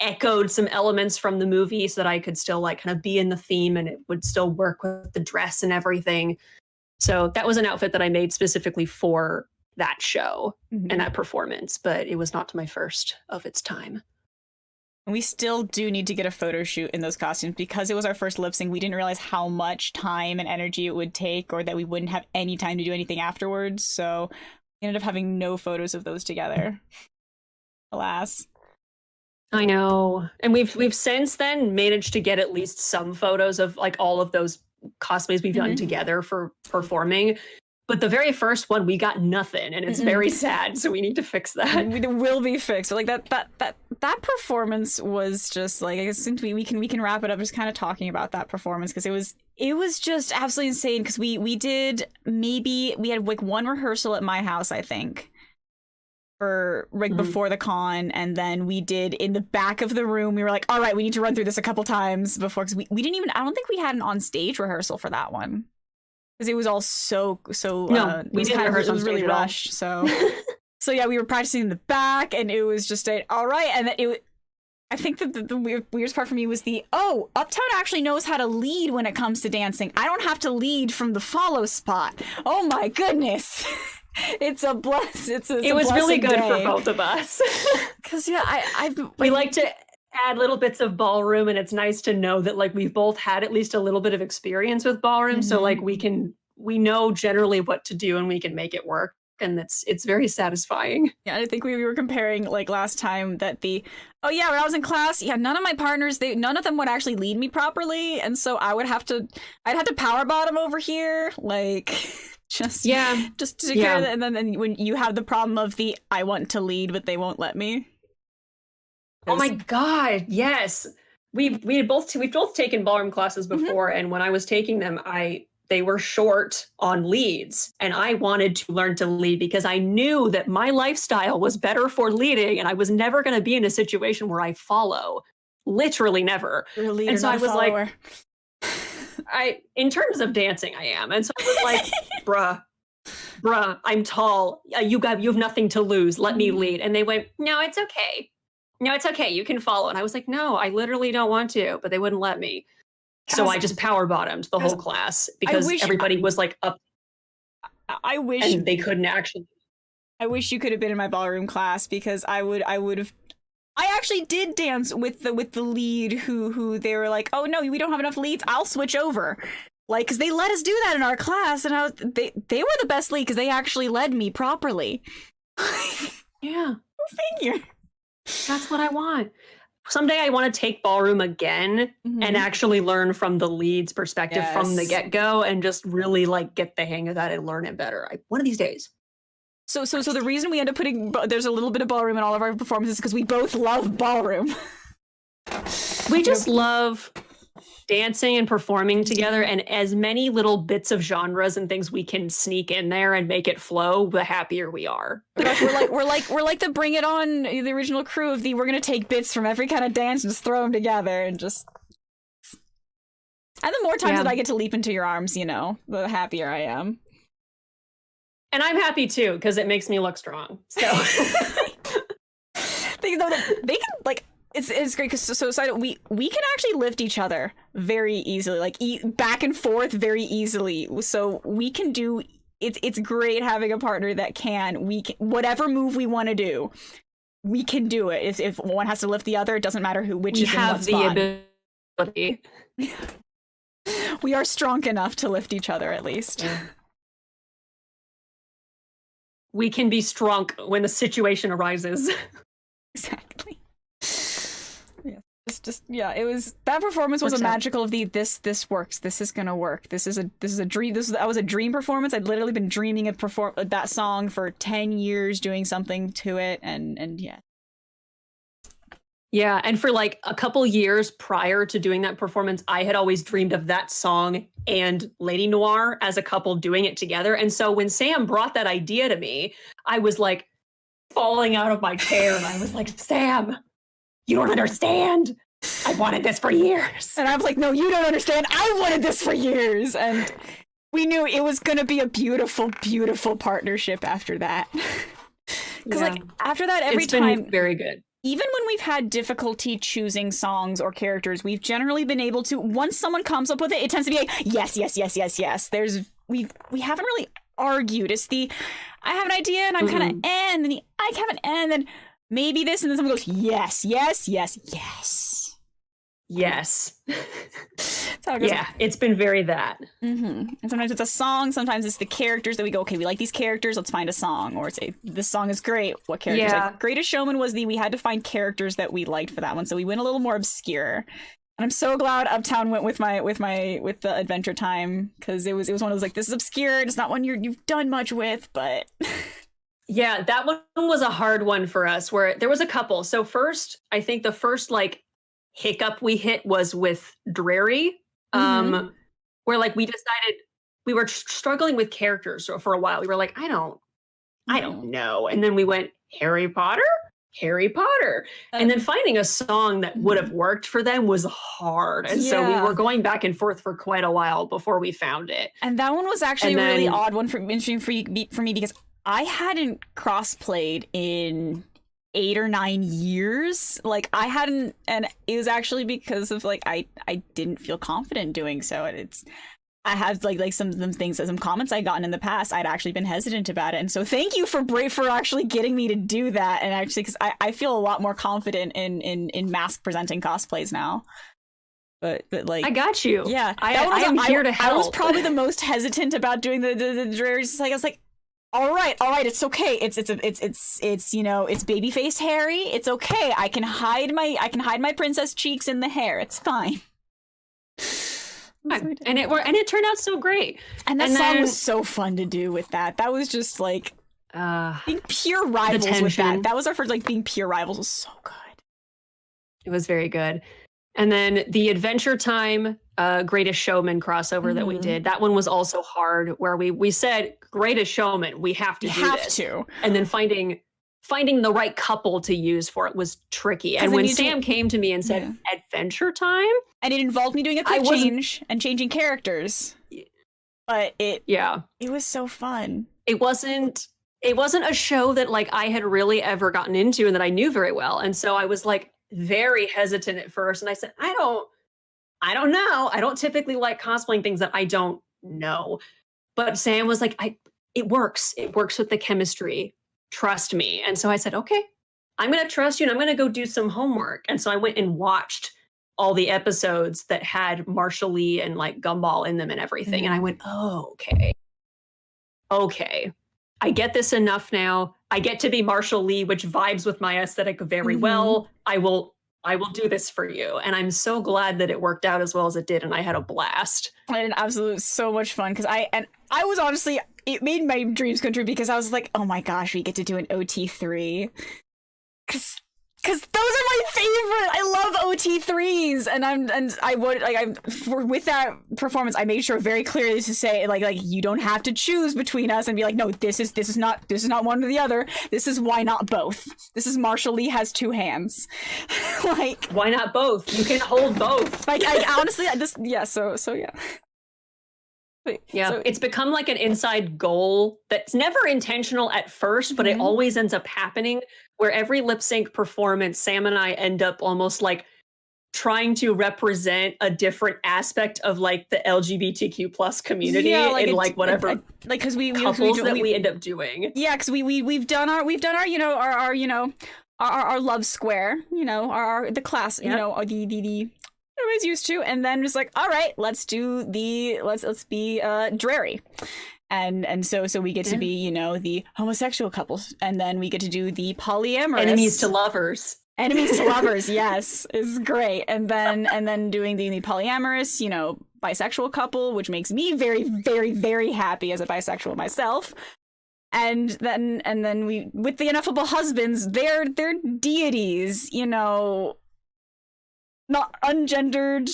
echoed some elements from the movie so that I could still like kind of be in the theme and it would still work with the dress and everything. So that was an outfit that I made specifically for that show and that performance, but it was not to my first of its time. We still do need to get a photo shoot in those costumes because it was our first lip sync. We didn't realize how much time and energy it would take, or that we wouldn't have any time to do anything afterwards. So we ended up having no photos of those together. Alas. I know. And we've since then managed to get at least some photos of like all of those cosplays we've done together for performing. But the very first one, we got nothing, and it's very sad. So we need to fix that. It will be fixed. But like that performance was just like, I guess since we can wrap it up just kind of talking about that performance, because it was just absolutely insane. Because we had like one rehearsal at my house, I think, for like before the con, and then we did in the back of the room. We were like, all right, we need to run through this a couple times before, because we didn't even, I don't think we had an on stage rehearsal for that one. Because it was all so no, we didn't rehearse. It was really rushed. So yeah, we were practicing in the back, and it was just all right. And then I think that the weirdest part for me was Uptown actually knows how to lead when it comes to dancing. I don't have to lead from the follow spot. Oh my goodness. It's a bless. It was really good day. for both of us. Because yeah, we like to add little bits of ballroom, and it's nice to know that like we've both had at least a little bit of experience with ballroom, so like we know generally what to do and we can make it work, and it's very satisfying. Yeah, I think we were comparing like last time that oh yeah, when I was in class, yeah, none of my partners, none of them would actually lead me properly, and so I'd have to power bottom over here, like just to take care of it. And then when you have the problem of I want to lead but they won't let me. Oh my god, yes. We've both taken ballroom classes before, and when I was taking them, they were short on leads, and I wanted to learn to lead because I knew that my lifestyle was better for leading, and I was never going to be in a situation where I follow. Literally never. You're a leader, and so not I was a follower. like, in terms of dancing, I am. And so I was like, bruh, I'm tall. You have nothing to lose. Let me lead. And they went, no, it's okay. No, it's okay. You can follow. And I was like, no, I literally don't want to, but they wouldn't let me. So I just power bottomed the whole class because everybody was like up. I wish. And they couldn't actually. I wish you could have been in my ballroom class because I would have. I actually did dance with the lead who they were like, oh no, we don't have enough leads. I'll switch over. Like, because they let us do that in our class, and they were the best lead because they actually led me properly. Yeah. Go figure. That's what I want. Someday I want to take ballroom again and actually learn from the lead's perspective from the get-go and just really like get the hang of that and learn it better. One of these days. So the reason we end up there's a little bit of ballroom in all of our performances because we both love ballroom. We just love dancing and performing together, and as many little bits of genres and things we can sneak in there and make it flow, the happier we are. we're like the Bring It On, the original crew of we're gonna take bits from every kind of dance and just throw them together and just. And the more times that I get to leap into your arms, the happier I am. And I'm happy too because it makes me look strong. So they can like. It's great because we can actually lift each other very easily, like back and forth very easily. So we can do it's great having a partner that can whatever move we want to do, we can do it. If one has to lift the other, it doesn't matter which is in what spot. Ability. We are strong enough to lift each other at least. Yeah. We can be strong when the situation arises. Exactly. It was that performance was a magical of this works. This is gonna work. This is a dream. That was a dream performance. I'd literally been dreaming of that song for 10 years, doing something to it, and yeah. Yeah, and for like a couple years prior to doing that performance, I had always dreamed of that song and Lady Noir as a couple doing it together. And so when Sam brought that idea to me, I was like falling out of my chair, and I was like, Sam, you don't understand. I wanted this for years. And I was like, no, you don't understand. I wanted this for years. And we knew it was going to be a beautiful, beautiful partnership after that. Because like after that, every time, been very good. Even when we've had difficulty choosing songs or characters, we've generally been able to, once someone comes up with it, it tends to be like, yes, yes, yes, yes, yes. We haven't really argued. It's I have an idea and I'm kind of and then I have an and then maybe this, and then someone goes, yes, yes, yes, yes. Yes. That's how it goes. Yeah, it's been very that. And sometimes it's a song, sometimes it's the characters that we go, okay, we like these characters, let's find a song. Or say, this song is great, what characters? Yeah. Like, Greatest Showman was we had to find characters that we liked for that one, so we went a little more obscure. And I'm so glad Uptown went with the Adventure Time, because it was one of those, like, this is obscure, it's not one you've done much with, but... Yeah, that one was a hard one for us, where there was a couple. So first, I think the first, like, hiccup we hit was with Dreary, where like we decided we were struggling with characters for a while. We were like, I don't know. And then we went Harry Potter. And then finding a song that would have worked for them was hard. And so we were going back and forth for quite a while before we found it. And that one was actually a really odd one interesting for me because I hadn't crossplayed in 8 or 9 years. Like I hadn't, and it was actually because of like I didn't feel confident doing so. And I have like some things, some comments I'd gotten in the past, I'd actually been hesitant about it, and so thank you for actually getting me to do that, and actually because I feel a lot more confident in mask presenting cosplays now. But like, I got you. Yeah, I am here to help. I was probably the most hesitant about doing the dreary. Like I was like, all right, it's okay. It's you know, it's baby faced Harry. It's okay. I can hide my princess cheeks in the hair. It's fine. And it turned out so great. And that song was so fun to do with that. That was just like being pure rivals with that. That was our first like being pure rivals. Was so good. It was very good. And then the Adventure Time Greatest Showman crossover that we did, that one was also hard, where we said Greatest Showman, we have to do this. And then finding the right couple to use for it was tricky. And when Sam came to me and said Adventure Time, and it involved me doing a quick change and changing characters, but it was so fun. It wasn't a show that like I had really ever gotten into and that I knew very well, and so I was like very hesitant at first, and I said, I don't know. I don't typically like cosplaying things that I don't know. But Sam was like, it works. It works with the chemistry. Trust me. And so I said, okay, I'm going to trust you, and I'm going to go do some homework. And so I went and watched all the episodes that had Marshall Lee and like Gumball in them and everything. And I went, oh, okay. I get this enough now. I get to be Marshall Lee, which vibes with my aesthetic very well. I will do this for you. And I'm so glad that it worked out as well as it did. And I had a blast. I had an absolute so much fun because I was honestly, it made my dreams come true because I was like, oh my gosh, we get to do an OT3. Because those are my favorite. I love OT3s, and with that performance, I made sure very clearly to say like you don't have to choose between us and be like, no, this is not one or the other. This is why not both. This is Marshall Lee has two hands. Like, why not both? You can hold both. Like, I honestly, so yeah. Yeah, so it's become like an inside goal that's never intentional at first, but it always ends up happening, where every lip sync performance, Sam and I end up almost like trying to represent a different aspect of like the LGBTQ plus community in like whatever like because we end up doing. Yeah, because we've done our our love square, our the class, the everybody's used to, and then just like, all right, let's be dreary, and so we get to be the homosexual couples, and then we get to do the polyamorous enemies to lovers. Yes, is great. And then doing the polyamorous bisexual couple, which makes me very, very, very happy as a bisexual myself. And then we, with the ineffable husbands, they're deities, not ungendered,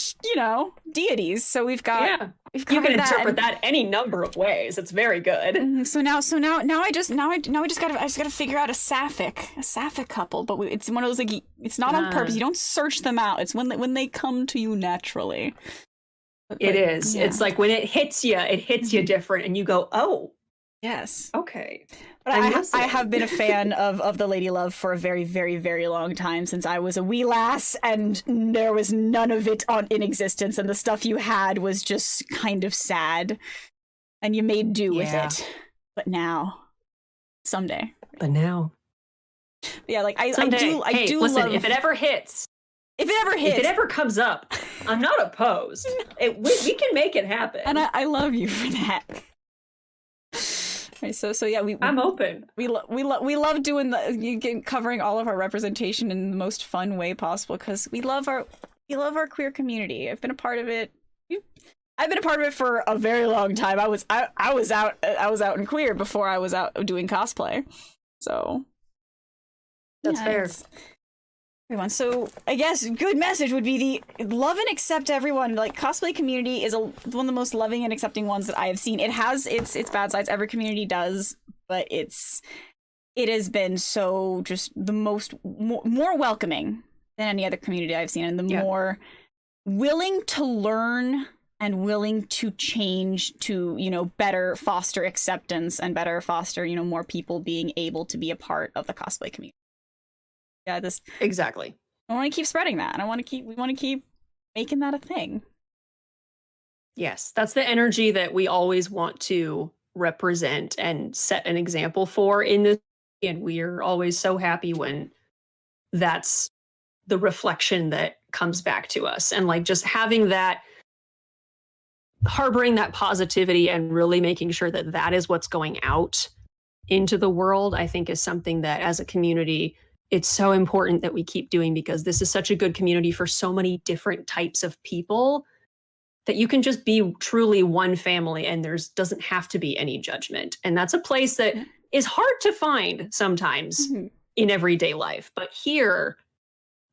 deities. So we've got you can interpret that any number of ways. It's very good. So now I just gotta figure out a sapphic couple. But it's one of those like, it's not on purpose. You don't search them out. It's when they come to you naturally. It is. Yeah. It's like when it hits you different, and you go, oh. Yes. Okay. But I have been a fan of the Lady Love for a very, very, very long time, since I was a wee lass, and there was none of it in existence, and the stuff you had was just kind of sad, and you made do with it. But now, someday. Yeah, like I do. Listen, love... if it ever hits. If it ever comes up, I'm not opposed. We can make it happen. And I love you for that. Right, so yeah, I'm open. We love doing covering all of our representation in the most fun way possible, because we love our queer community. I've been a part of it. I've been a part of it for a very long time. I was out in queer before I was out doing cosplay. So that's fair. Everyone. So I guess good message would be the love and accept everyone. Like, cosplay community is one of the most loving and accepting ones that I have seen. It has its bad sides. Every community does, but it has been so just the more welcoming than any other community I've seen, and the more willing to learn and willing to change to better foster acceptance and better foster more people being able to be a part of the cosplay community. Yeah, exactly. I want to keep spreading that, and we want to keep making that a thing. Yes, that's the energy that we always want to represent and set an example for in this. And we're always so happy when that's the reflection that comes back to us. And like just having that, harboring that positivity and really making sure that that is what's going out into the world, I think is something that as a community, it's so important that we keep doing, because this is such a good community for so many different types of people that you can just be truly one family and there's doesn't have to be any judgment. And that's a place that is hard to find sometimes in everyday life. But here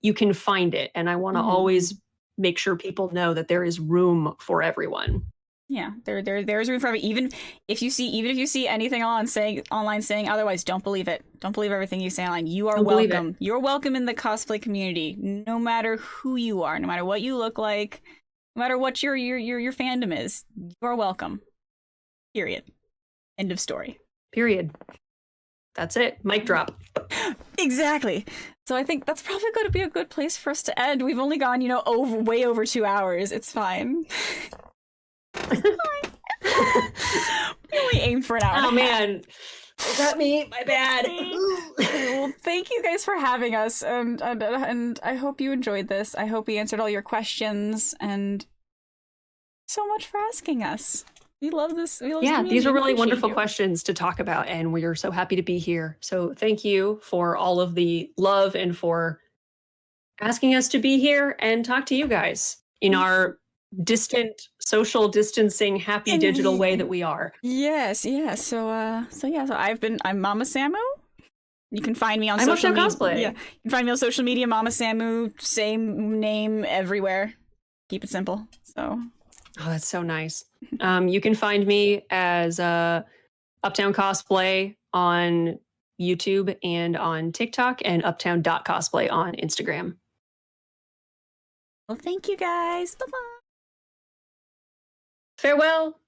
you can find it. And I want to always make sure people know that there is room for everyone. Yeah, there's room for everyone. Even if you see anything online saying otherwise, don't believe it. Don't believe everything you say online. You are welcome. You're welcome in the cosplay community, no matter who you are, no matter what you look like, no matter what your fandom is. You are welcome. Period. End of story. Period. That's it. Mic drop. Exactly. So I think that's probably going to be a good place for us to end. We've only gone, way over 2 hours. It's fine. We only aimed for an hour. Oh man, is that me? My bad. Well, thank you guys for having us, and I hope you enjoyed this. I hope we answered all your questions, and so much for asking us. We love this. These are really wonderful questions to talk about, and we are so happy to be here. So thank you for all of the love and for asking us to be here and talk to you guys in our distant social distancing happy digital way that we are. Yes. So I'm Momma Sammu. You can find me on social media. Cosplay. Yeah, you can find me on social media, Momma Sammu, same name everywhere. Keep it simple. So oh, that's so nice. You can find me as Uptown Cosplay on YouTube and on TikTok, and uptown.cosplay on Instagram. Well, thank you guys. Bye-bye. Farewell.